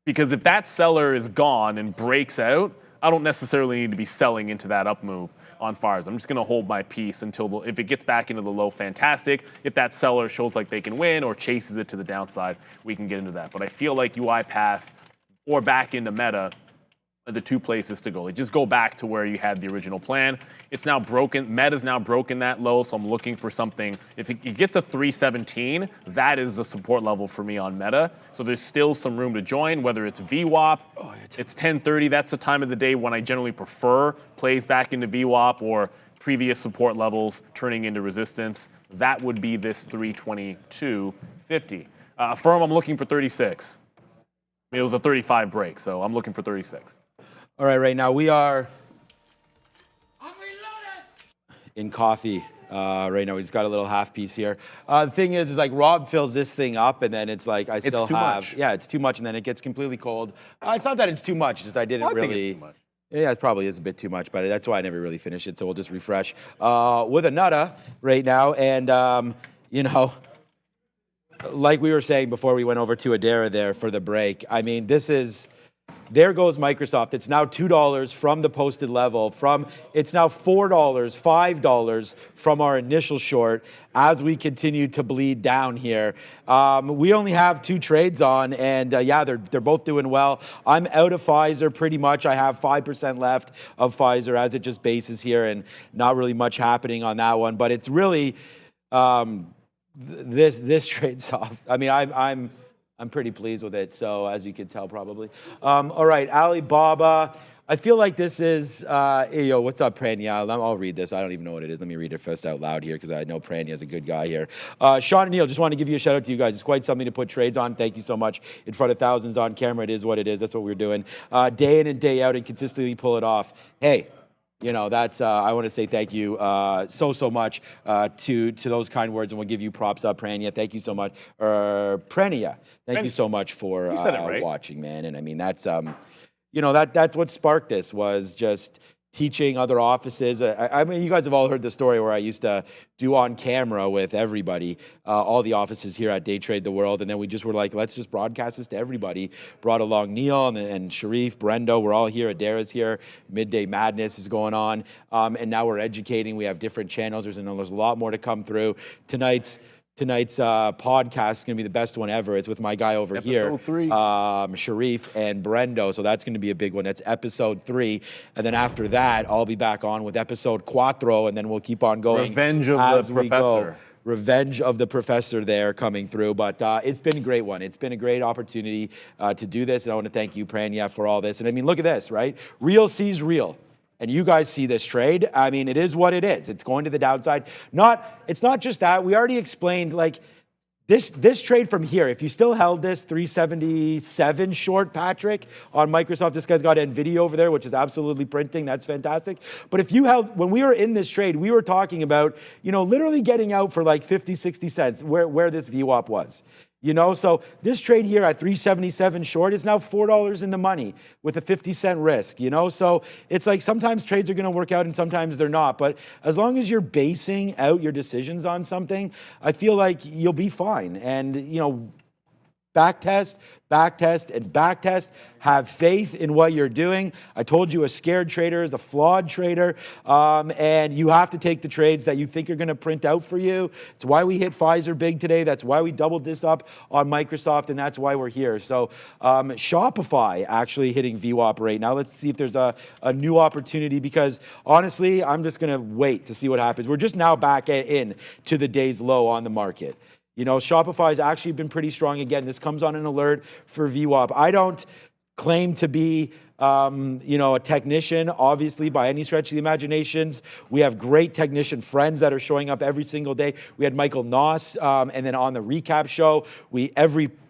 Speaker 3: Because if that seller is gone and breaks out, I don't necessarily need to be selling into that up move on Pfizer. I'm just going to hold my peace until if it gets back into the low, fantastic. If that seller shows like they can win or chases it to the downside, we can get into that. But I feel like UiPath or back into Meta are the two places to go. Like, just go back to where you had the original plan. It's now broken. Meta's now broken that low, so I'm looking for something. If it gets a 317, that is the support level for me on Meta. So there's still some room to join, whether it's VWAP, it's 1030. That's the time of the day when I generally prefer plays back into VWAP or previous support levels turning into resistance. That would be this 322.50. Firm, I'm looking for 36. It was a 35 break, so I'm looking for 36.
Speaker 4: All right now we are in coffee. Right now we just got a little half piece here. The thing is like Rob fills this thing up, and then it's like I still have. Much. Yeah, it's too much, and then it gets completely cold. It's not that it's too much; just I didn't really.
Speaker 3: Think it's too much.
Speaker 4: Yeah, it probably is a bit too much, but that's why I never really finish it. So we'll just refresh with a nutta right now, and like we were saying before we went over to Adara there for the break. I mean, there goes Microsoft. It's now $2 from the posted level. It's now $4, $5 from our initial short as we continue to bleed down here. We only have 2 trades on, and they're both doing well. I'm out of Pfizer pretty much. I have 5% left of Pfizer as it just bases here, and not really much happening on that one. But it's really this trade's off. I mean, I'm pretty pleased with it, so as you can tell probably. All right, Alibaba. I feel like this is, hey, yo, what's up, Pranya? I'll read this. I don't even know what it is. Let me read it first out loud here because I know Pranya is a good guy here. Sean and Neil, just want to give you a shout out to you guys. It's quite something to put trades on. Thank you so much. In front of thousands on camera, it is what it is. That's what we're doing. Day in and day out and consistently pull it off. Hey. That's, I want to say thank you so much to those kind words, and we'll give you props up, Pranya. Thank you so much. Pranya, thank you so much for watching, man. And I mean, that's, that's what sparked this, was just teaching other offices. I mean, you guys have all heard the story where I used to do on camera with everybody, all the offices here at Day Trade the World, and then we just were like, let's just broadcast this to everybody. Brought along Neil and Sharif, Brendo, we're all here. Adara's here. Midday Madness is going on, and now we're educating. We have different channels. There's a lot more to come through. Tonight's tonight's podcast is going to be the best one ever. It's with my guy over here,
Speaker 3: Episode 3.
Speaker 4: Sharif and Brendo. So that's going to be a big one. That's episode 3. And then after that, I'll be back on with episode 4, and then we'll keep on going.
Speaker 3: Revenge of
Speaker 4: as
Speaker 3: the
Speaker 4: we go.
Speaker 3: Professor.
Speaker 4: Revenge of the Professor there coming through. But it's been a great one. It's been a great opportunity to do this. And I want to thank you, Pranya, for all this. And I mean, look at this, right? Real sees real. And you guys see this trade. I mean, it is what it is. It's going to the downside. It's not just that. We already explained, like, this trade from here, if you still held this 377 short, Patrick, on Microsoft, this guy's got NVIDIA over there, which is absolutely printing. That's fantastic. But if you held, when we were in this trade, we were talking about, literally getting out for like 50, 60 cents where this VWAP was. So this trade here at 377 short is now $4 in the money with a 50-cent risk, So it's like sometimes trades are going to work out and sometimes they're not. But as long as you're basing out your decisions on something, I feel like you'll be fine. And, backtest, and backtest. Have faith in what you're doing. I told you a scared trader is a flawed trader, and you have to take the trades that you think are going to print out for you. It's why we hit Pfizer big today. That's why we doubled this up on Microsoft, and that's why we're here. So Shopify actually hitting VWAP right now. Let's see if there's a new opportunity, because honestly, I'm just going to wait to see what happens. We're just now back in to the day's low on the market. Shopify has actually been pretty strong again. This comes on an alert for VWAP. I don't claim to be, a technician, obviously, by any stretch of the imaginations. We have great technician friends that are showing up every single day. We had Michael Noss, and then on the recap show,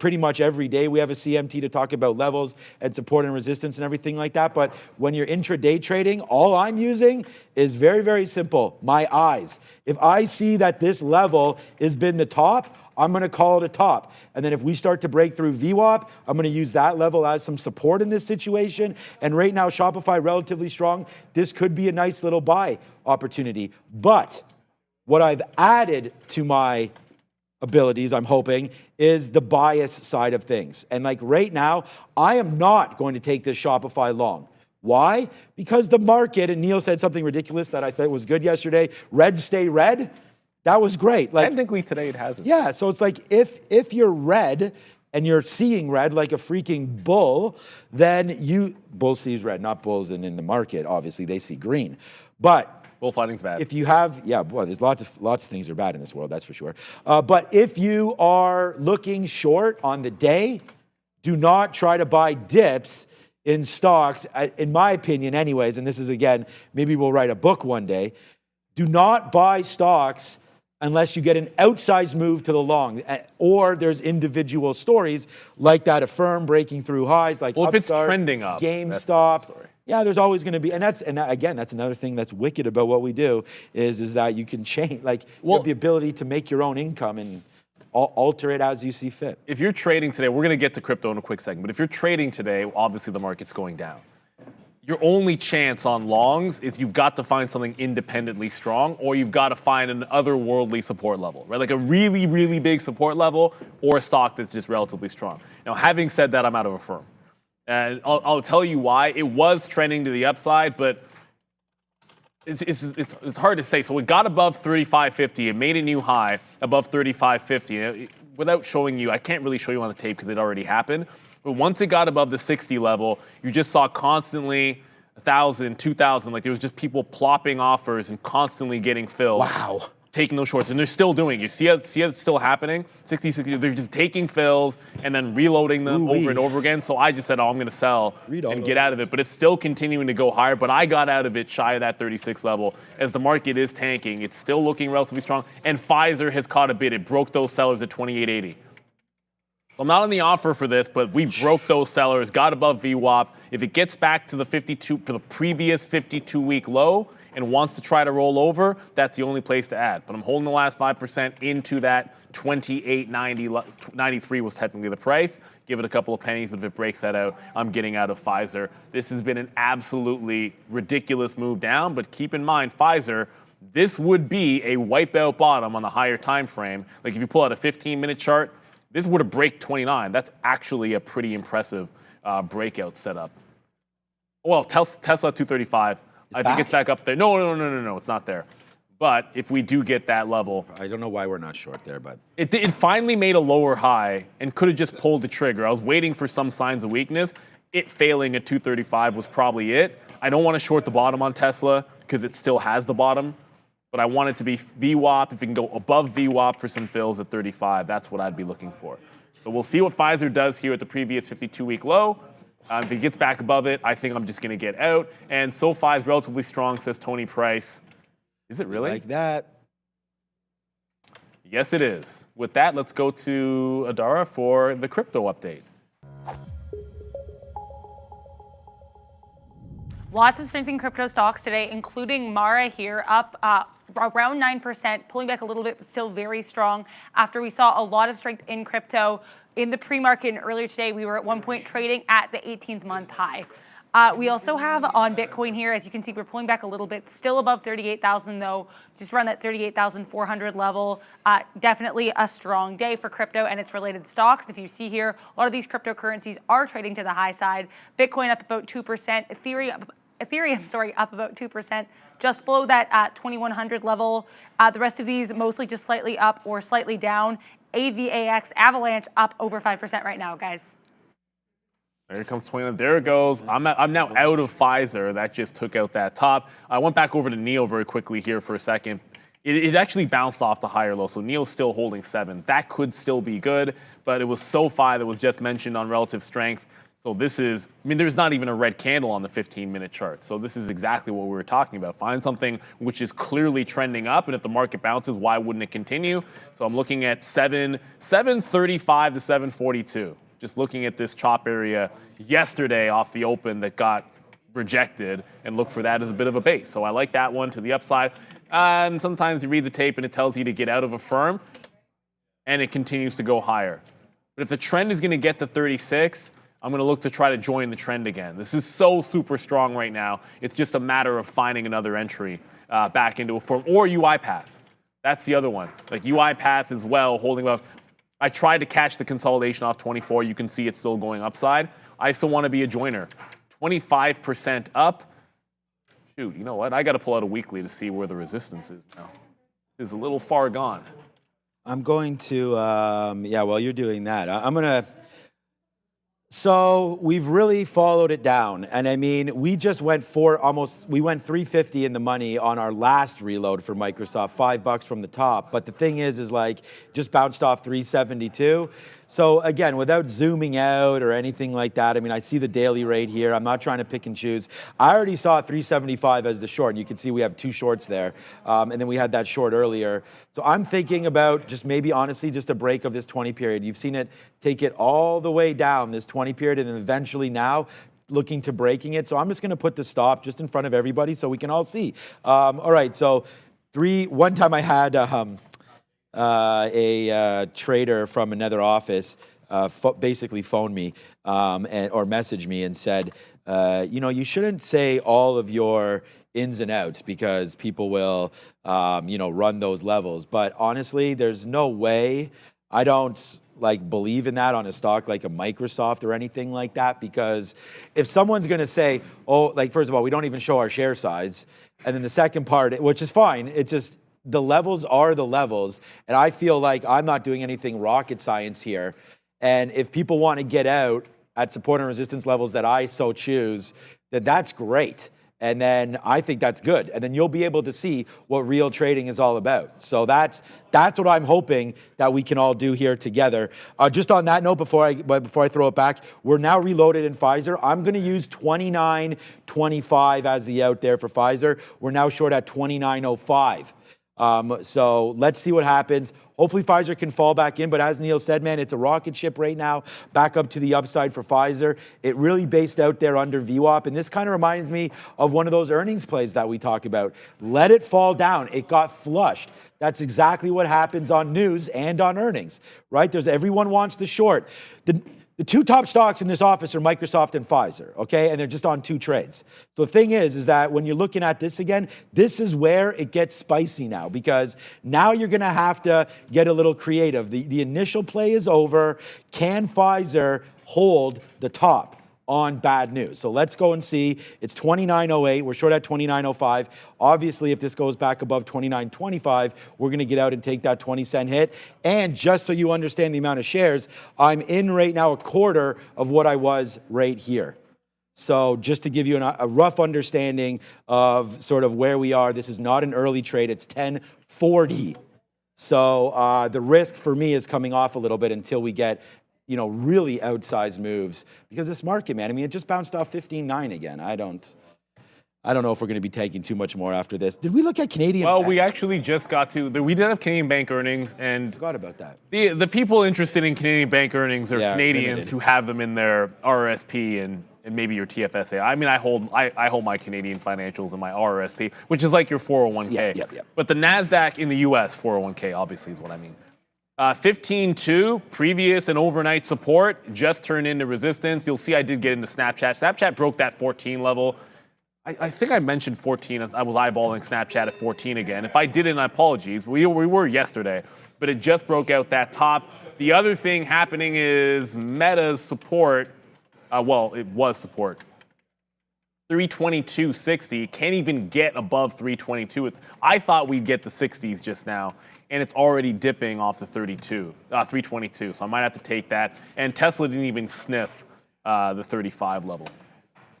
Speaker 4: pretty much every day we have a CMT to talk about levels and support and resistance and everything like that. But when you're intraday trading, all I'm using is very, very simple, my eyes. If I see that this level has been the top, I'm going to call it a top. And then if we start to break through VWAP, I'm going to use that level as some support in this situation. And right now, Shopify relatively strong. This could be a nice little buy opportunity. But what I've added to my abilities, I'm hoping, is the bias side of things. And like right now, I am not going to take this Shopify long. Why? Because the market, and Neil said something ridiculous that I thought was good yesterday, red stay red. That was great. Like,
Speaker 3: technically today it hasn't.
Speaker 4: Yeah, so it's like if you're red and you're seeing red like a freaking bull, then bull sees red, not bulls in the market. Obviously, they see green. But
Speaker 3: bullfighting's bad.
Speaker 4: If you have, there's lots of things that are bad in this world, that's for sure. But if you are looking short on the day, do not try to buy dips in stocks, in my opinion anyways, and this is, again, maybe we'll write a book one day. Do not buy stocks unless you get an outsized move to the long, or there's individual stories like that Affirm breaking through highs, like
Speaker 3: if it's
Speaker 4: Upstart,
Speaker 3: trending up,
Speaker 4: GameStop. Yeah, there's always going to be, and that's another thing that's wicked about what we do is that you can change, you have the ability to make your own income and alter it as you see fit.
Speaker 3: If you're trading today, we're going to get to crypto in a quick second, but if you're trading today, obviously the market's going down. Your only chance on longs is you've got to find something independently strong, or you've got to find an otherworldly support level, right? Like a really, really big support level, or a stock that's just relatively strong. Now, having said that, I'm out of Affirm. And I'll tell you why. It was trending to the upside, but it's hard to say. So it got above 35.50. It made a new high above 35.50. Without showing you, I can't really show you on the tape because it already happened. But once it got above the 60 level, you just saw constantly 1,000, 2,000. Like there was just people plopping offers and constantly getting filled.
Speaker 4: Wow.
Speaker 3: Taking those shorts, and they're still doing it. You see how it's still happening? 60, they're just taking fills and then reloading them over and over again. So I just said, I'm going to sell and get out of it. But it's still continuing to go higher. But I got out of it shy of that 36 level. As the market is tanking, it's still looking relatively strong. And Pfizer has caught a bid. It broke those sellers at 28.80. I'm not on the offer for this, but we broke those sellers, got above VWAP. If it gets back to the previous 52-week low and wants to try to roll over, that's the only place to add. But I'm holding the last 5% into that 28.90, 93 was technically the price. Give it a couple of pennies, but if it breaks that out, I'm getting out of Pfizer. This has been an absolutely ridiculous move down, but keep in mind, Pfizer, this would be a wipeout bottom on the higher time frame. Like if you pull out a 15-minute chart, this would have break 29. That's actually a pretty impressive breakout setup. Well, Tesla 235. I think it's back up there. No, it's not there. But if we do get that level,
Speaker 4: I don't know why we're not short there, but
Speaker 3: it finally made a lower high and could have just pulled the trigger. I was waiting for some signs of weakness. It failing at 235 was probably it. I don't want to short the bottom on Tesla because it still has the bottom, but I want it to be VWAP. If we can go above VWAP for some fills at 35, that's what I'd be looking for. So we'll see what Pfizer does here at the previous 52-week low. If it gets back above it, I think I'm just going to get out. And SoFi is relatively strong, says Tony Price. Is it really?
Speaker 4: like that.
Speaker 3: Yes, it is. With that, let's go to Adara for the crypto update.
Speaker 6: Lots of strength in crypto stocks today, including Mara here, up around 9%, pulling back a little bit, but still very strong after we saw a lot of strength in crypto in the pre-market. And earlier today, we were at one point trading at the 18th month high. We also have on Bitcoin here, as you can see, we're pulling back a little bit, still above 38,000 though, just around that 38,400 level. Definitely a strong day for crypto and its related stocks. And if you see here, a lot of these cryptocurrencies are trading to the high side. Bitcoin up about 2%, Ethereum, up about 2%, just below that 2100 level. The rest of these mostly just slightly up or slightly down. AVAX, Avalanche up over 5% right now, guys.
Speaker 3: There comes 20. There it goes. I'm now out of Pfizer. That just took out that top. I went back over to NEO very quickly here for a second. It actually bounced off the higher low, so NEO's still holding 7. That could still be good, but it was SoFi that was just mentioned on relative strength. So this is, there's not even a red candle on the 15-minute chart. So this is exactly what we were talking about. Find something which is clearly trending up, and if the market bounces, why wouldn't it continue? So I'm looking at 735 to 742. Just looking at this chop area yesterday off the open that got rejected, and look for that as a bit of a base. So I like that one to the upside. Sometimes you read the tape and it tells you to get out of a firm, and it continues to go higher. But if the trend is going to get to 36, I'm going to look to try to join the trend again. This is so super strong right now. It's just a matter of finding another entry back into a firm, or UiPath. That's the other one. Like UiPath as well, holding up. I tried to catch the consolidation off 24. You can see it's still going upside. I still want to be a joiner. 25% up. Shoot, you know what? I got to pull out a weekly to see where the resistance is now. It's a little far gone.
Speaker 4: I'm going to, while you're doing that, I'm going to. So we've really followed it down. And I mean, we just went we went 350 in the money on our last reload for Microsoft, $5 from the top. But the thing is like, just bounced off 372. So again, without zooming out or anything like that, I mean, I see the daily rate here. I'm not trying to pick and choose. I already saw 375 as the short, and you can see we have 2 shorts there. And then we had that short earlier. So I'm thinking about just maybe honestly just a break of this 20 period. You've seen it take it all the way down this 20 period, and then eventually now looking to breaking it. So I'm just going to put the stop just in front of everybody so we can all see. All right, so one time I had a trader from another office basically phoned me or messaged me and said, you shouldn't say all of your ins and outs because people will, run those levels. But honestly, there's no way. I don't believe in that on a stock like a Microsoft or anything like that, because if someone's going to say, first of all, we don't even show our share size. And then the second part, which is fine, it's just, the levels are the levels, and I feel like I'm not doing anything rocket science here. And if people want to get out at support and resistance levels that I so choose, then that's great. And then I think that's good. And then you'll be able to see what real trading is all about. So that's what I'm hoping that we can all do here together. Just on that note, before I throw it back, we're now reloaded in Pfizer. I'm going to use 29.25 as the out there for Pfizer. We're now short at 29.05. So let's see what happens. Hopefully Pfizer can fall back in, but as Neil said, man, it's a rocket ship right now, back up to the upside for Pfizer. It really based out there under VWAP, and this kind of reminds me of one of those earnings plays that we talk about. Let it fall down. It got flushed. That's exactly what happens on news and on earnings, right? Everyone wants the short. The 2 top stocks in this office are Microsoft and Pfizer, okay? And they're just on 2 trades. So the thing is that when you're looking at this again, this is where it gets spicy now, because now you're gonna have to get a little creative. The initial play is over. Can Pfizer hold the top? on bad news. So let's go and see. It's 29.08. We're short at 29.05. Obviously, if this goes back above 29.25, we're going to get out and take that 20-cent hit. And just so you understand the amount of shares, I'm in right now a quarter of what I was right here. So just to give you a rough understanding of sort of where we are, this is not an early trade. It's 10:40. So the risk for me is coming off a little bit until we get, you know, really outsized moves, because this market, man, I mean, it just bounced off 15.9 again. I don't know if we're going to be taking too much more after this. Did we look at Canadian
Speaker 3: Well,
Speaker 4: bank?
Speaker 3: we actually just got to, we did have Canadian bank earnings, and
Speaker 4: Forgot about that.
Speaker 3: the people interested in Canadian bank earnings are Canadians
Speaker 4: limited.
Speaker 3: who have them in their RRSP and maybe your TFSA. I mean, I hold my Canadian financials in my RRSP, which is like your 401k.
Speaker 4: Yep.
Speaker 3: But the NASDAQ in the US 401k obviously is what I mean. 15.2, previous and overnight support, just turned into resistance. You'll see I did get into Snapchat. Snapchat broke that 14 level. I think I mentioned 14. I was eyeballing Snapchat at 14 again. If I didn't, apologies. We were yesterday, but it just broke out that top. The other thing happening is Meta's support. Well, it was support. 322.60, can't even get above 322. I thought we'd get the 60s just now, and it's already dipping off the 322. So I might have to take that. And Tesla didn't even sniff the 35 level.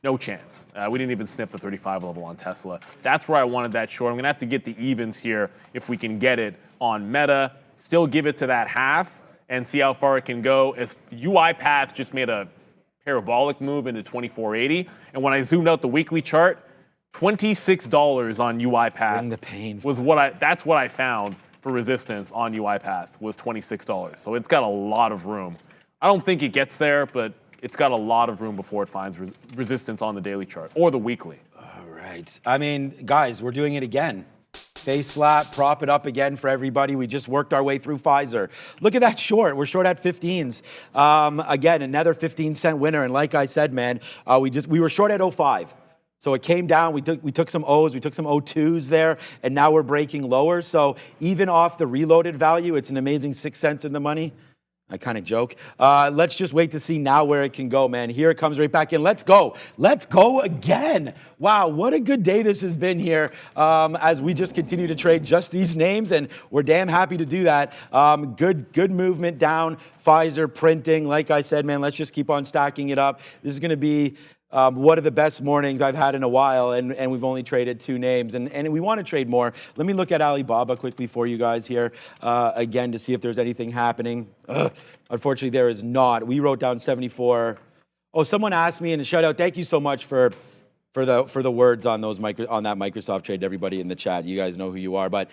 Speaker 3: No chance. We didn't even sniff the 35 level on Tesla. That's where I wanted that short. I'm going to have to get the evens here if we can get it on Meta. Still give it to that half and see how far it can go. As UiPath just made a parabolic move into 2480. And when I zoomed out the weekly chart, $26 on UiPath
Speaker 4: Bring the pain.
Speaker 3: was that's what I found for resistance on UiPath was $26. So it's got a lot of room. I don't think it gets there, but it's got a lot of room before it finds resistance on the daily chart or the weekly.
Speaker 4: All right. I mean, guys, we're doing it again. Face slap, prop it up again for everybody. We just worked our way through Pfizer. Look at that short. We're short at 15s. Again, another 15-cent winner. And like I said, man, we were short at 05. So it came down. We took some O's, we took some O2s there, and now we're breaking lower. So even off the reloaded value, it's an amazing 6 cents in the money. I kind of joke. Let's just wait to see now where it can go, man. Here it comes right back in. Let's go. Let's go again. Wow, what a good day this has been here as we just continue to trade just these names, and we're damn happy to do that. Good movement down. Pfizer printing. Like I said, man, let's just keep on stacking it up. This is going to be one of the best mornings I've had in a while, and we've only traded 2 names, and we want to trade more. Let me look at Alibaba quickly for you guys here again to see if there's anything happening. Unfortunately, there is not. We wrote down 74. Oh, someone asked me, and a shout out, thank you so much for the words on that Microsoft trade, everybody in the chat. You guys know who you are. But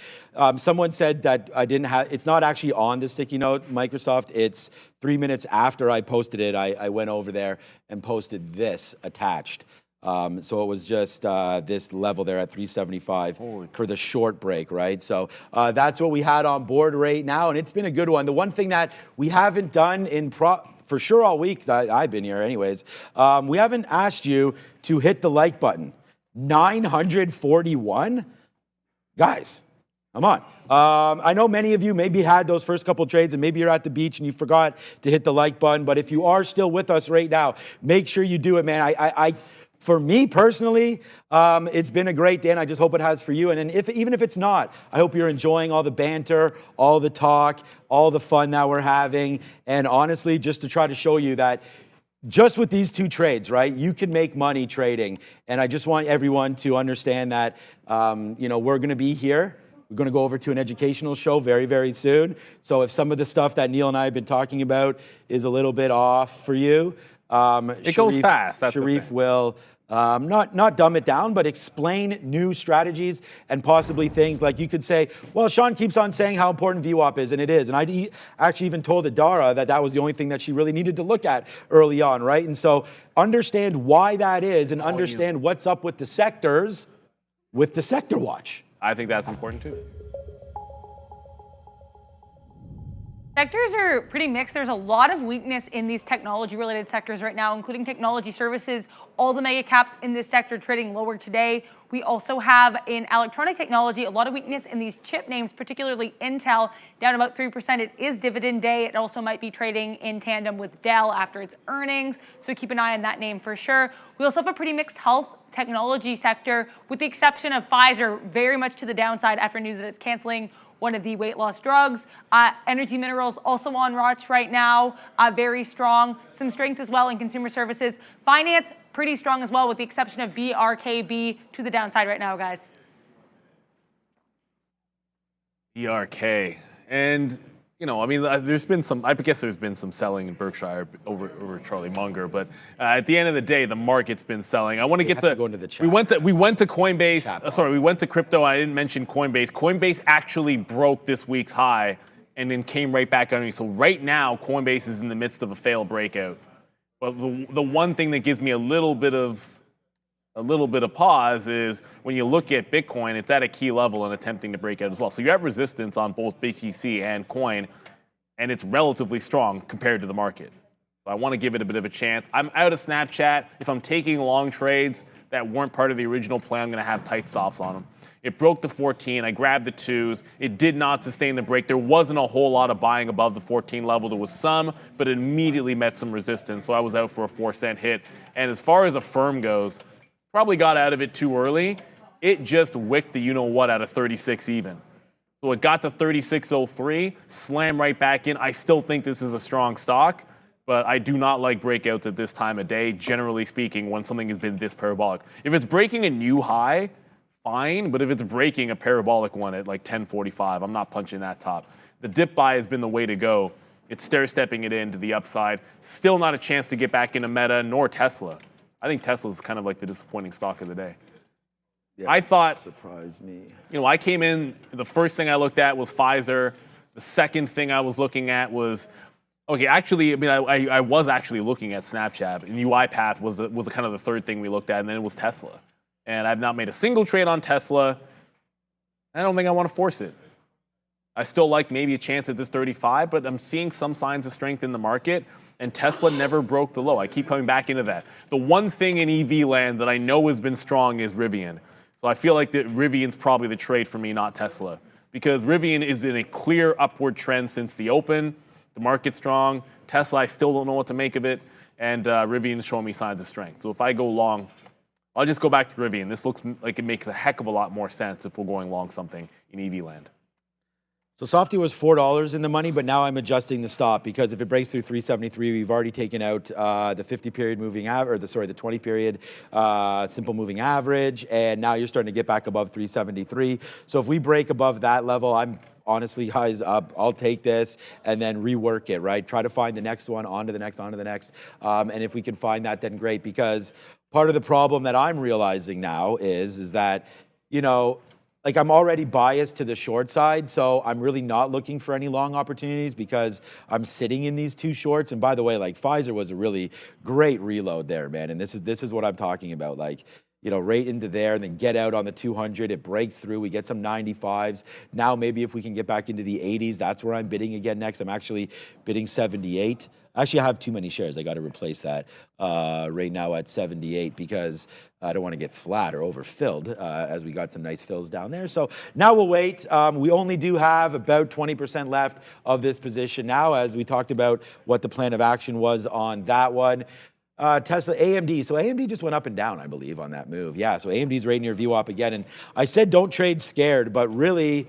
Speaker 4: someone said that it's not actually on the sticky note, Microsoft. It's 3 minutes after I posted it. I went over there and posted this attached. So it was just this level there at 375 for the short break, right? So that's what we had on board right now, and it's been a good one. The one thing that we haven't done for sure all week, I've been here anyways, we haven't asked you to hit the like button. 941? Guys, come on. I know many of you maybe had those first couple trades and maybe you're at the beach and you forgot to hit the like button, but if you are still with us right now, make sure you do it, man. For me personally, it's been a great day, and I just hope it has for you. And even if it's not, I hope you're enjoying all the banter, all the talk, all the fun that we're having. And honestly, just to try to show you that just with these 2 trades, right, you can make money trading. And I just want everyone to understand that, we're going to be here. We're going to go over to an educational show very, very soon. So if some of the stuff that Neil and I have been talking about is a little bit off for you,
Speaker 3: it goes fast. That's
Speaker 4: Sharif will not dumb it down, but explain new strategies and possibly things like you could say, well, Sean keeps on saying how important VWAP is, and it is. And I actually even told Adara that was the only thing that she really needed to look at early on, right? And so understand why that is and understand what's up with the sectors with the sector watch.
Speaker 3: I think that's important too.
Speaker 6: Sectors are pretty mixed. There's a lot of weakness in these technology-related sectors right now, including technology services. All the mega caps in this sector trading lower today. We also have in electronic technology a lot of weakness in these chip names, particularly Intel, down about 3%. It is dividend day. It also might be trading in tandem with Dell after its earnings, so keep an eye on that name for sure. We also have a pretty mixed health technology sector, with the exception of Pfizer, very much to the downside after news that it's canceling one of the weight loss drugs. Energy minerals also on watch right now, very strong. Some strength as well in consumer services. Finance, pretty strong as well, with the exception of BRKB to the downside right now, guys.
Speaker 3: BRK. And, you know, I mean, there's been some, I guess there's been some selling in Berkshire over Charlie Munger, but at the end of the day, the market's been selling. I want to get to,
Speaker 4: go into the chat.
Speaker 3: we went to Coinbase, we went to crypto. I didn't mention Coinbase. Coinbase actually broke this week's high and then came right back underneath. So right now, Coinbase is in the midst of a failed breakout. But the one thing that gives me a little bit of pause is when you look at Bitcoin, it's at a key level and attempting to break out as well. So you have resistance on both BTC and coin, and it's relatively strong compared to the market. So I want to give it a bit of a chance. I'm out of Snapchat. If I'm taking long trades that weren't part of the original plan, I'm going to have tight stops on them. It broke the 14. I grabbed the 2s. It did not sustain the break. There wasn't a whole lot of buying above the 14 level. There was some, but it immediately met some resistance. So I was out for a 4-cent hit. And as far as a firm goes, probably got out of it too early. It just wicked the you-know-what out of 36 even. So it got to 36.03, slammed right back in. I still think this is a strong stock, but I do not like breakouts at this time of day, generally speaking, when something has been this parabolic. If it's breaking a new high, fine, but if it's breaking a parabolic one at like 10.45, I'm not punching that top. The dip buy has been the way to go. It's stair-stepping it into the upside. Still not a chance to get back into Meta, nor Tesla. I think Tesla's kind of like the disappointing stock of the day.
Speaker 4: Yeah,
Speaker 3: I thought,
Speaker 4: surprised me.
Speaker 3: You know, I came in, the first thing I looked at was Pfizer. The second thing I was looking at was, okay, actually, I mean, I was actually looking at Snapchat, and UiPath was kind of the third thing we looked at, and then it was Tesla. And I've not made a single trade on Tesla. I don't think I want to force it. I still like maybe a chance at this 35, but I'm seeing some signs of strength in the market, and Tesla never broke the low. I keep coming back into that. The one thing in EV land that I know has been strong is Rivian. So I feel like that Rivian's probably the trade for me, not Tesla, because Rivian is in a clear upward trend since the open. The market's strong. Tesla, I still don't know what to make of it, and Rivian is showing me signs of strength. So if I go long, I'll just go back to Rivian. This looks like it makes a heck of a lot more sense if we're going long something in EV land.
Speaker 4: So Softy was $4 in the money, but now I'm adjusting the stop because if it breaks through 373, we've already taken out the 50-period moving average, the 20-period simple moving average, and now you're starting to get back above 373. So if we break above that level, I'm honestly, guys, I'll take this and then rework it, right? Try to find the next one, onto the next, onto the next. And if we can find that, then great, because part of the problem that I'm realizing now is that, you know, like I'm already biased to the short side, so I'm really not looking for any long opportunities because I'm sitting in these two shorts. And by the way, like Pfizer was a really great reload there, man. And this is what I'm talking about. Like, you know, right into there and then get out on the 200. It breaks through. We get some 95s. Now maybe if we can get back into the 80s, that's where I'm bidding again next. I'm actually bidding 78. Actually, I have too many shares. I got to replace that right now at 78 because I don't want to get flat or overfilled as we got some nice fills down there. So now we'll wait. We only do have about 20% left of this position now, as we talked about what the plan of action was on that one. Tesla, AMD. So AMD just went up and down, I believe, on that move. Yeah, so AMD's right near VWAP again. And I said don't trade scared, but really,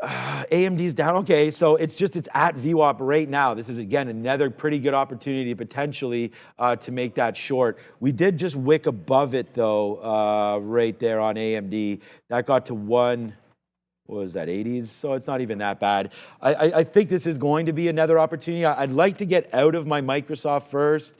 Speaker 4: AMD's down. Okay, so it's at VWAP right now. This is, again, another pretty good opportunity potentially to make that short. We did just wick above it, though, right there on AMD. That got to what was that, 80s? So it's not even that bad. I think this is going to be another opportunity. I'd like to get out of my Microsoft first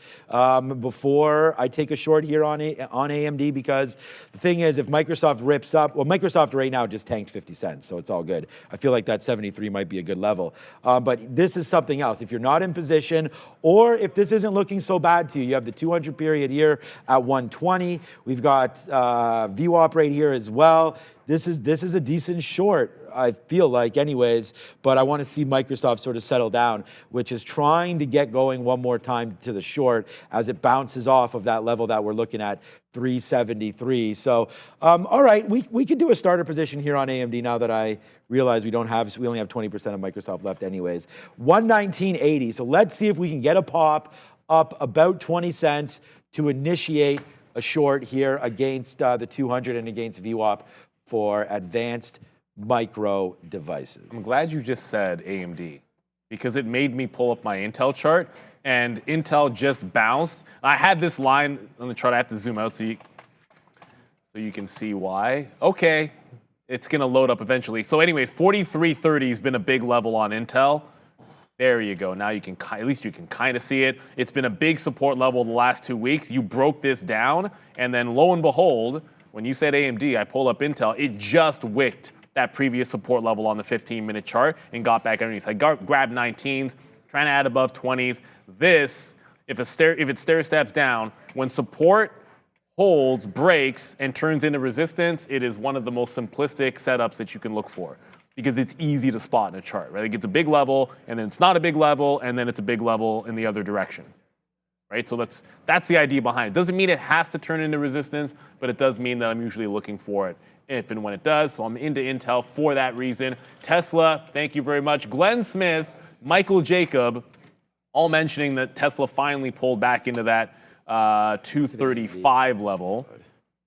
Speaker 4: before I take a short here on AMD, because the thing is, if Microsoft rips up, well, Microsoft right now just tanked 50 cents, so it's all good. I feel like that 73 might be a good level. But this is something else. If you're not in position, or if this isn't looking so bad to you, you have the 200 period here at 120. We've got VWAP right here as well. this is a decent short, I feel like anyways, but I want to see Microsoft sort of settle down, which is trying to get going one more time to the short as it bounces off of that level that we're looking at, 373. So, all right, we could do a starter position here on AMD now that I realize we only have 20% of Microsoft left anyways. 119.80. So let's see if we can get a pop up about 20 cents to initiate a short here against the 200 and against VWAP for advanced micro devices.
Speaker 3: I'm glad you just said AMD because it made me pull up my Intel chart, and Intel just bounced. I had this line on the chart. I have to zoom out so you can see why. Okay, it's going to load up eventually. So anyways, 43.30 has been a big level on Intel. There you go. Now you can, at least you can kind of see it. It's been a big support level the last 2 weeks. You broke this down, and then lo and behold, when you said AMD, I pulled up Intel, it just wicked that previous support level on the 15-minute chart and got back underneath. I grabbed 19s, trying to add above 20s. This, if it stair steps down, when support holds, breaks, and turns into resistance, it is one of the most simplistic setups that you can look for because it's easy to spot in a chart, right? Like it's a big level, and then it's not a big level, and then it's a big level in the other direction. Right, so that's the idea behind it. Doesn't mean it has to turn into resistance, but it does mean that I'm usually looking for it if and when it does. So I'm into Intel for that reason. Tesla, thank you very much. Glenn Smith, Michael Jacob, all mentioning that Tesla finally pulled back into that 235 level.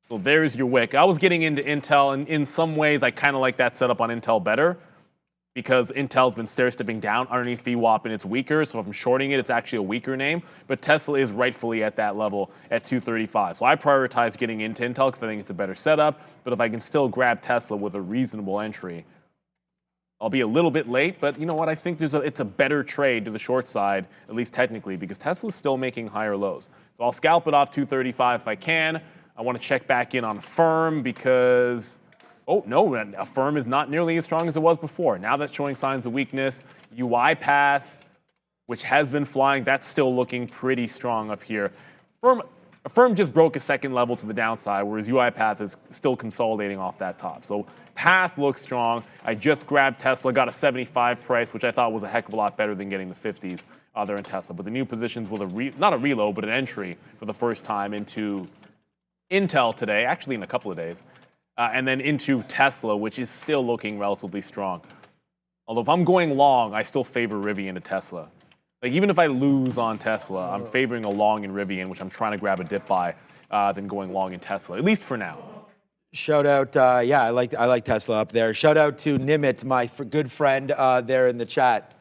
Speaker 3: So there's your wick. I was getting into Intel, and in some ways I kind of like that setup on Intel better, because Intel's been stair-stepping down underneath VWAP and it's weaker. So if I'm shorting it, it's actually a weaker name. But Tesla is rightfully at that level at 235. So I prioritize getting into Intel because I think it's a better setup. But if I can still grab Tesla with a reasonable entry, I'll be a little bit late. But you know what? I think it's a better trade to the short side, at least technically, because Tesla's still making higher lows. So I'll scalp it off 235 if I can. I want to check back in on Firm because... oh, no, a Firm is not nearly as strong as it was before. Now that's showing signs of weakness. UiPath, which has been flying, that's still looking pretty strong up here. Firm just broke a second level to the downside, whereas UiPath is still consolidating off that top. So Path looks strong. I just grabbed Tesla, got a 75 price, which I thought was a heck of a lot better than getting the 50s there in Tesla. But the new positions with not a reload, but an entry for the first time into Intel today, actually in a couple of days. And then into Tesla, which is still looking relatively strong. Although if I'm going long, I still favor Rivian to Tesla. Like even if I lose on Tesla, I'm favoring a long in Rivian, which I'm trying to grab a dip by, than going long in Tesla, at least for now.
Speaker 4: Shout out, yeah, I like Tesla up there. Shout out to Nimit, my good friend there in the chat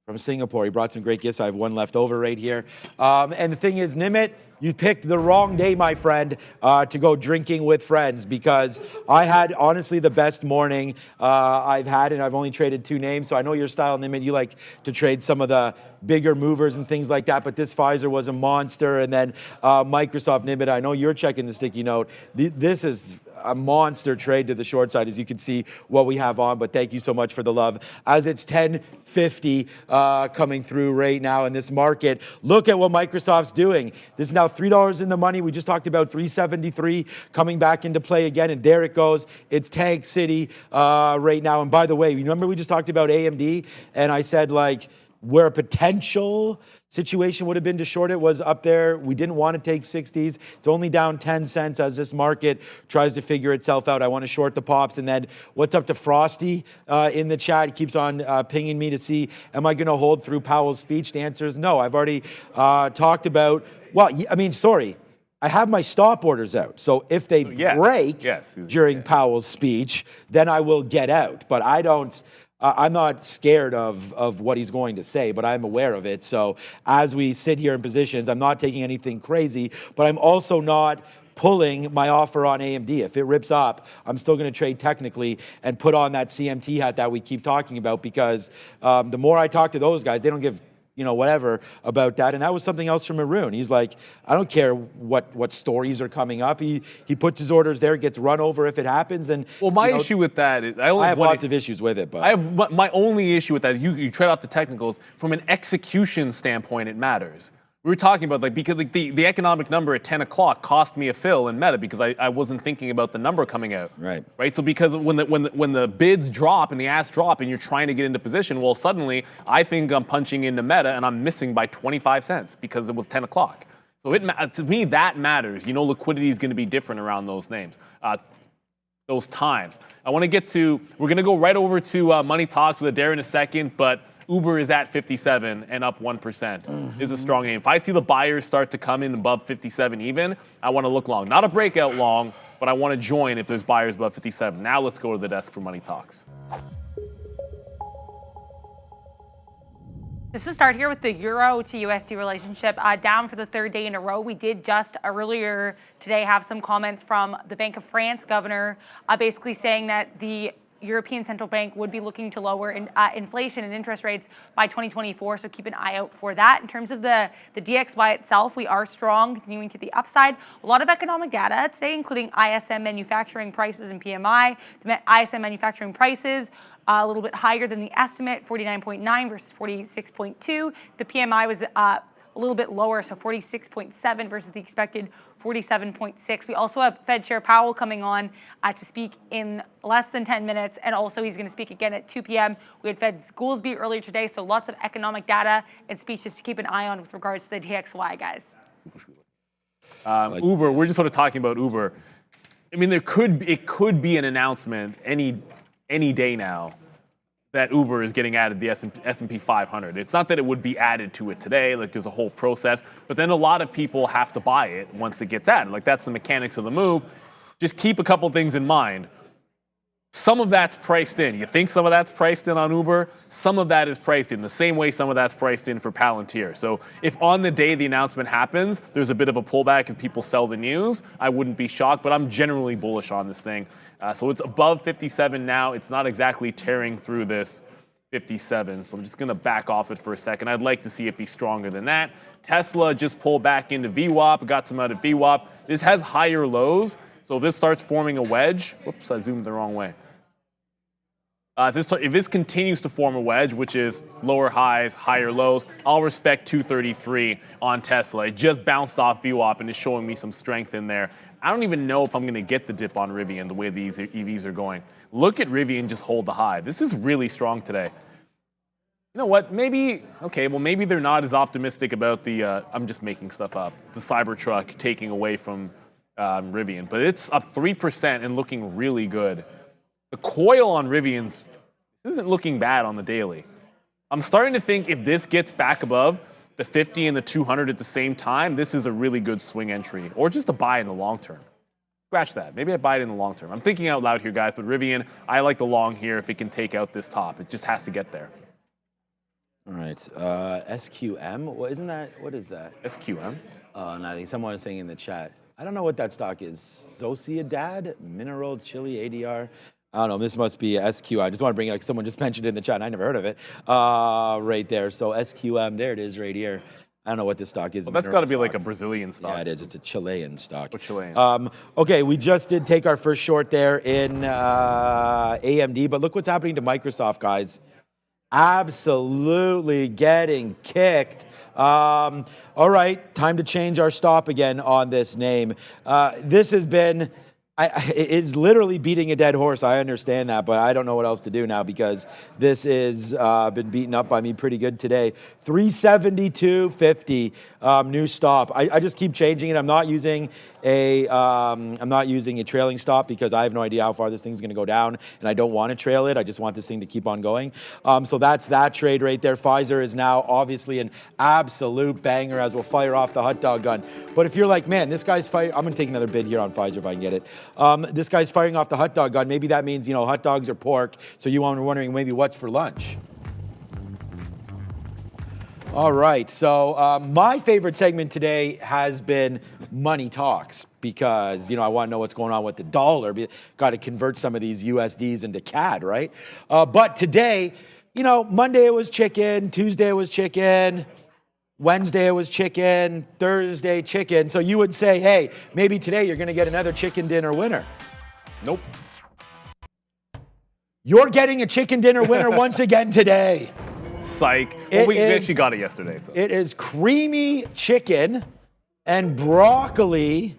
Speaker 4: from Singapore. He brought some great gifts. I have one left over right here. And the thing is, Nimit, you picked the wrong day, my friend, to go drinking with friends, because I had, honestly, the best morning I've had, and I've only traded 2 names, so I know your style, Nimit. You like to trade some of the bigger movers and things like that, but this Pfizer was a monster, and then Microsoft, Nimit, I know you're checking the sticky note. This is a monster trade to the short side, as you can see what we have on, but thank you so much for the love. As it's 10:50 coming through right now in this market, look at what Microsoft's doing. This is now $3 in the money. We just talked about 373 coming back into play again, and there it goes. It's Tank City right now. And by the way, remember we just talked about AMD, and I said like where a potential situation would have been to short it was up there. We didn't want to take 60s. It's only down 10 cents as this market tries to figure itself out. I want to short the pops. And then what's up to Frosty in the chat? He keeps on pinging me to see, am I going to hold through Powell's speech? The answer is no. I've already talked about, well, I mean, sorry. I have my stop orders out. So if they break during Powell's speech, then I will get out. But I don't... I'm not scared of what he's going to say, but I'm aware of it. So as we sit here in positions, I'm not taking anything crazy, but I'm also not pulling my offer on AMD. If it rips up, I'm still going to trade technically and put on that CMT hat that we keep talking about, because the more I talk to those guys, they don't give whatever about that. And that was something else from Arun. He's like, I don't care what stories are coming up. He puts his orders there, gets run over if it happens. And
Speaker 3: well, my issue with that is I
Speaker 4: have lots of issues with it. But
Speaker 3: I have my only issue with that is you trade off the technicals. From an execution standpoint, it matters, we were talking about because the economic number at 10 o'clock cost me a fill in Meta because I wasn't thinking about the number coming out. Right. So because when the bids drop and the asks drop and you're trying to get into position, well, suddenly I think I'm punching into Meta and I'm missing by 25 cents because it was 10 o'clock. So to me that matters. Liquidity is going to be different around those names. Those times. We're going to go right over to Money Talks with Adair in a second, but Uber is at 57 and up 1%. Is a strong name. If I see the buyers start to come in above 57 even, I want to look long. Not a breakout long, but I want to join if there's buyers above 57. Now let's go to the desk for Money Talks.
Speaker 6: Just to start here with the euro to USD relationship, down for the third day in a row. We did just earlier today have some comments from the Bank of France governor basically saying that the European Central Bank would be looking to lower inflation and interest rates by 2024, so keep an eye out for that. In terms of the DXY itself, we are strong, continuing to the upside. A lot of economic data today, including ISM manufacturing prices and PMI. The ISM manufacturing prices a little bit higher than the estimate, 49.9 versus 46.2. The PMI was a little bit lower, so 46.7 versus the expected 47.6. We also have Fed Chair Powell coming on to speak in less than 10 minutes, and also he's going to speak again at 2 p.m. We had Fed Goolsbee earlier today, so lots of economic data and speeches to keep an eye on with regards to the DXY, guys.
Speaker 3: Uber, we're just sort of talking about Uber. I mean, it could be an announcement any day now that Uber is getting added to the S&P 500. It's not that it would be added to it today, there's a whole process, but then a lot of people have to buy it once it gets added. That's the mechanics of the move. Just keep a couple things in mind. Some of that's priced in. You think some of that's priced in on Uber? Some of that is priced in the same way some of that's priced in for Palantir. So if on the day the announcement happens, there's a bit of a pullback and people sell the news, I wouldn't be shocked, but I'm generally bullish on this thing. So it's above 57 now. It's not exactly tearing through this 57. So I'm just going to back off it for a second. I'd like to see it be stronger than that. Tesla just pulled back into VWAP, got some out of VWAP. This has higher lows. So if this starts forming a wedge, whoops, I zoomed the wrong way. If this continues to form a wedge, which is lower highs, higher lows, I'll respect 233 on Tesla. It just bounced off VWAP and is showing me some strength in there. I don't even know if I'm going to get the dip on Rivian the way these EVs are going. Look at Rivian just hold the high. This is really strong today. You know what? Maybe they're not as optimistic about the, I'm just making stuff up, the Cybertruck taking away from Rivian. But it's up 3% and looking really good. The coil on Rivian's isn't looking bad on the daily. I'm starting to think if this gets back above the 50 and the 200 at the same time, this is a really good swing entry, or just a buy in the long term. Scratch that. Maybe I buy it in the long term. I'm thinking out loud here, guys, but Rivian, I like the long here if it can take out this top. It just has to get there.
Speaker 4: All right. SQM? What is that?
Speaker 3: SQM?
Speaker 4: And I think someone is saying in the chat, I don't know what that stock is. Sociedad, Mineral, Chile, ADR. I don't know, this must be SQ. I just want to bring it up. Someone just mentioned it in the chat, and I never heard of it. Right there. So SQM, there it is right here. I don't know what this stock is.
Speaker 3: Well, that's got to be like a Brazilian stock.
Speaker 4: Yeah, it is. It's a Chilean stock.
Speaker 3: Oh, Chilean.
Speaker 4: Okay, we just did take our first short there in AMD, but look what's happening to Microsoft, guys. Absolutely getting kicked. All right, time to change our stop again on this name. This has been... it's literally beating a dead horse. I understand that, but I don't know what else to do now because this is been beaten up by me pretty good today. 372.50 new stop. I just keep changing it. I'm not using a trailing stop because I have no idea how far this thing's going to go down, and I don't want to trail it. I just want this thing to keep on going. So that's that trade right there. Pfizer is now obviously an absolute banger as we'll fire off the hot dog gun. But if you're like, man, this guy's firing, I'm going to take another bid here on Pfizer if I can get it. This guy's firing off the hot dog gun. Maybe that means, hot dogs or pork. So you are wondering maybe what's for lunch. All right, so my favorite segment today has been Money Talks because, I want to know what's going on with the dollar. Got to convert some of these USDs into CAD, right? But today, Monday it was chicken, Tuesday it was chicken, Wednesday it was chicken, Thursday chicken. So you would say, hey, maybe today you're going to get another chicken dinner winner.
Speaker 3: Nope.
Speaker 4: You're getting a chicken dinner winner once again today.
Speaker 3: Psych. Well, we actually got it yesterday. So.
Speaker 4: It is creamy chicken and broccoli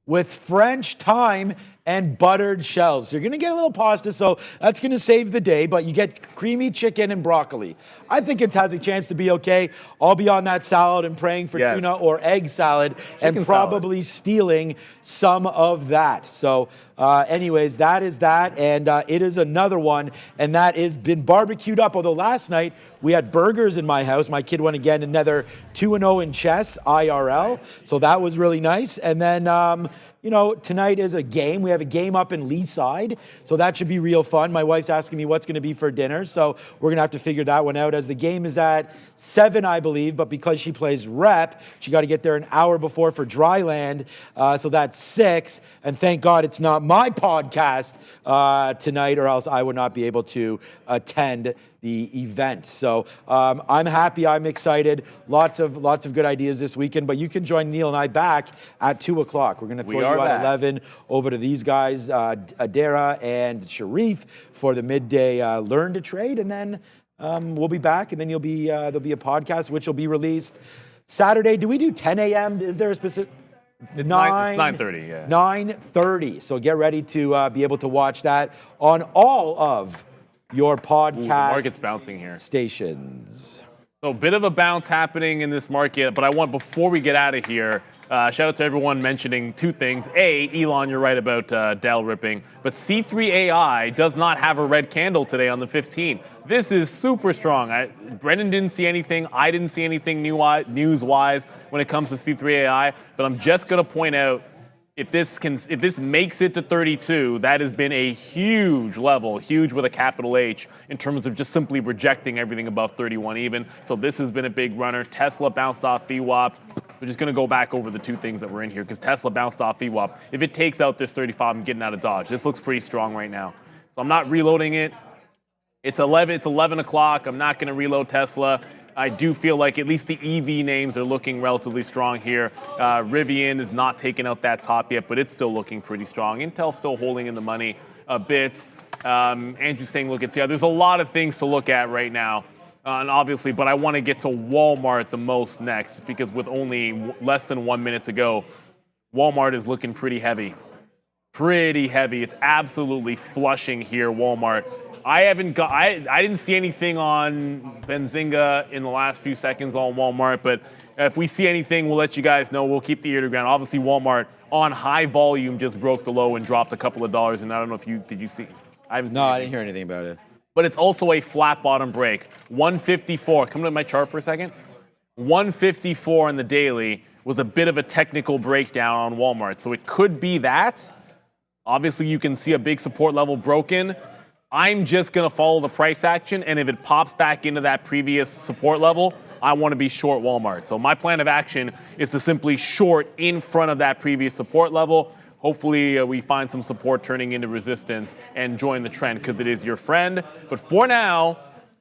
Speaker 4: with French thyme and buttered shells. So you're gonna get a little pasta, so that's gonna save the day, but you get creamy chicken and broccoli. I think it has a chance to be okay. I'll be on that salad and praying for tuna or egg salad and probably stealing some of that. So anyways, that is that, and it is another one, and that has been barbecued up. Although last night we had burgers in my house. My kid won again another 2-0 in chess, IRL. So that was really nice. And then you know, tonight is a game. We have a game up in Leaside, so that should be real fun. My wife's asking me what's going to be for dinner, so we're going to have to figure that one out, as the game is at 7, I believe, but because she plays rep, she got to get there an hour before for dry land, so that's 6, and thank God it's not my podcast tonight, or else I would not be able to attend the event. So I'm happy, I'm excited. Lots of good ideas this weekend, but you can join Neil and I back at 2 o'clock. We're gonna throw you at 11 over to these guys, Adara and Sharif, for the midday Learn to Trade, and then we'll be back, and then there'll be a podcast which will be released Saturday. Do we do 10 a.m.? Is there a specific?
Speaker 3: It's 9:30, yeah.
Speaker 4: 9:30. So get ready to be able to watch that on all of your podcast
Speaker 3: the market's bouncing here.
Speaker 4: Stations.
Speaker 3: So a bit of a bounce happening in this market, but before we get out of here, shout out to everyone mentioning 2 things. A, Elon, you're right about Dell ripping, but C3 AI does not have a red candle today on the 15th. This is super strong. Brendan didn't see anything. I didn't see anything news-wise when it comes to C3 AI, but I'm just going to point out, if this makes it to 32, that has been a huge level, huge with a capital H, in terms of just simply rejecting everything above 31 even. So this has been a big runner. Tesla bounced off VWAP. We're just going to go back over the 2 things that were in here, because Tesla bounced off VWAP. If it takes out this 35, I'm getting out of Dodge. This looks pretty strong right now. So I'm not reloading it. It's 11 o'clock. I'm not going to reload Tesla. I do feel like at least the EV names are looking relatively strong here. Rivian is not taking out that top yet, but it's still looking pretty strong. Intel's still holding in the money a bit. Andrew's saying look at CI. There's a lot of things to look at right now, and obviously, but I want to get to Walmart the most next, because with only less than 1 minute to go, Walmart is looking pretty heavy. Pretty heavy. It's absolutely flushing here, Walmart. I didn't see anything on Benzinga in the last few seconds on Walmart, but if we see anything, we'll let you guys know. We'll keep the ear to the ground. Obviously, Walmart on high volume just broke the low and dropped a couple of dollars, and I don't know if did you see? I haven't seen anything.
Speaker 4: I didn't hear anything about it.
Speaker 3: But it's also a flat bottom break. 154. Come to my chart for a second. 154 on the daily was a bit of a technical breakdown on Walmart, so it could be that. Obviously, you can see a big support level broken. I'm just going to follow the price action, and if it pops back into that previous support level, I want to be short Walmart. So my plan of action is to simply short in front of that previous support level. Hopefully we find some support turning into resistance and join the trend, because it is your friend. But for now,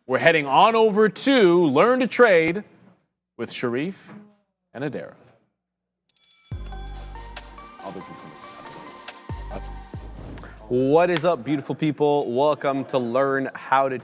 Speaker 3: we're heading on over to Learn to Trade with Sharif and Adara.
Speaker 2: What is up, beautiful people? Welcome to Learn How to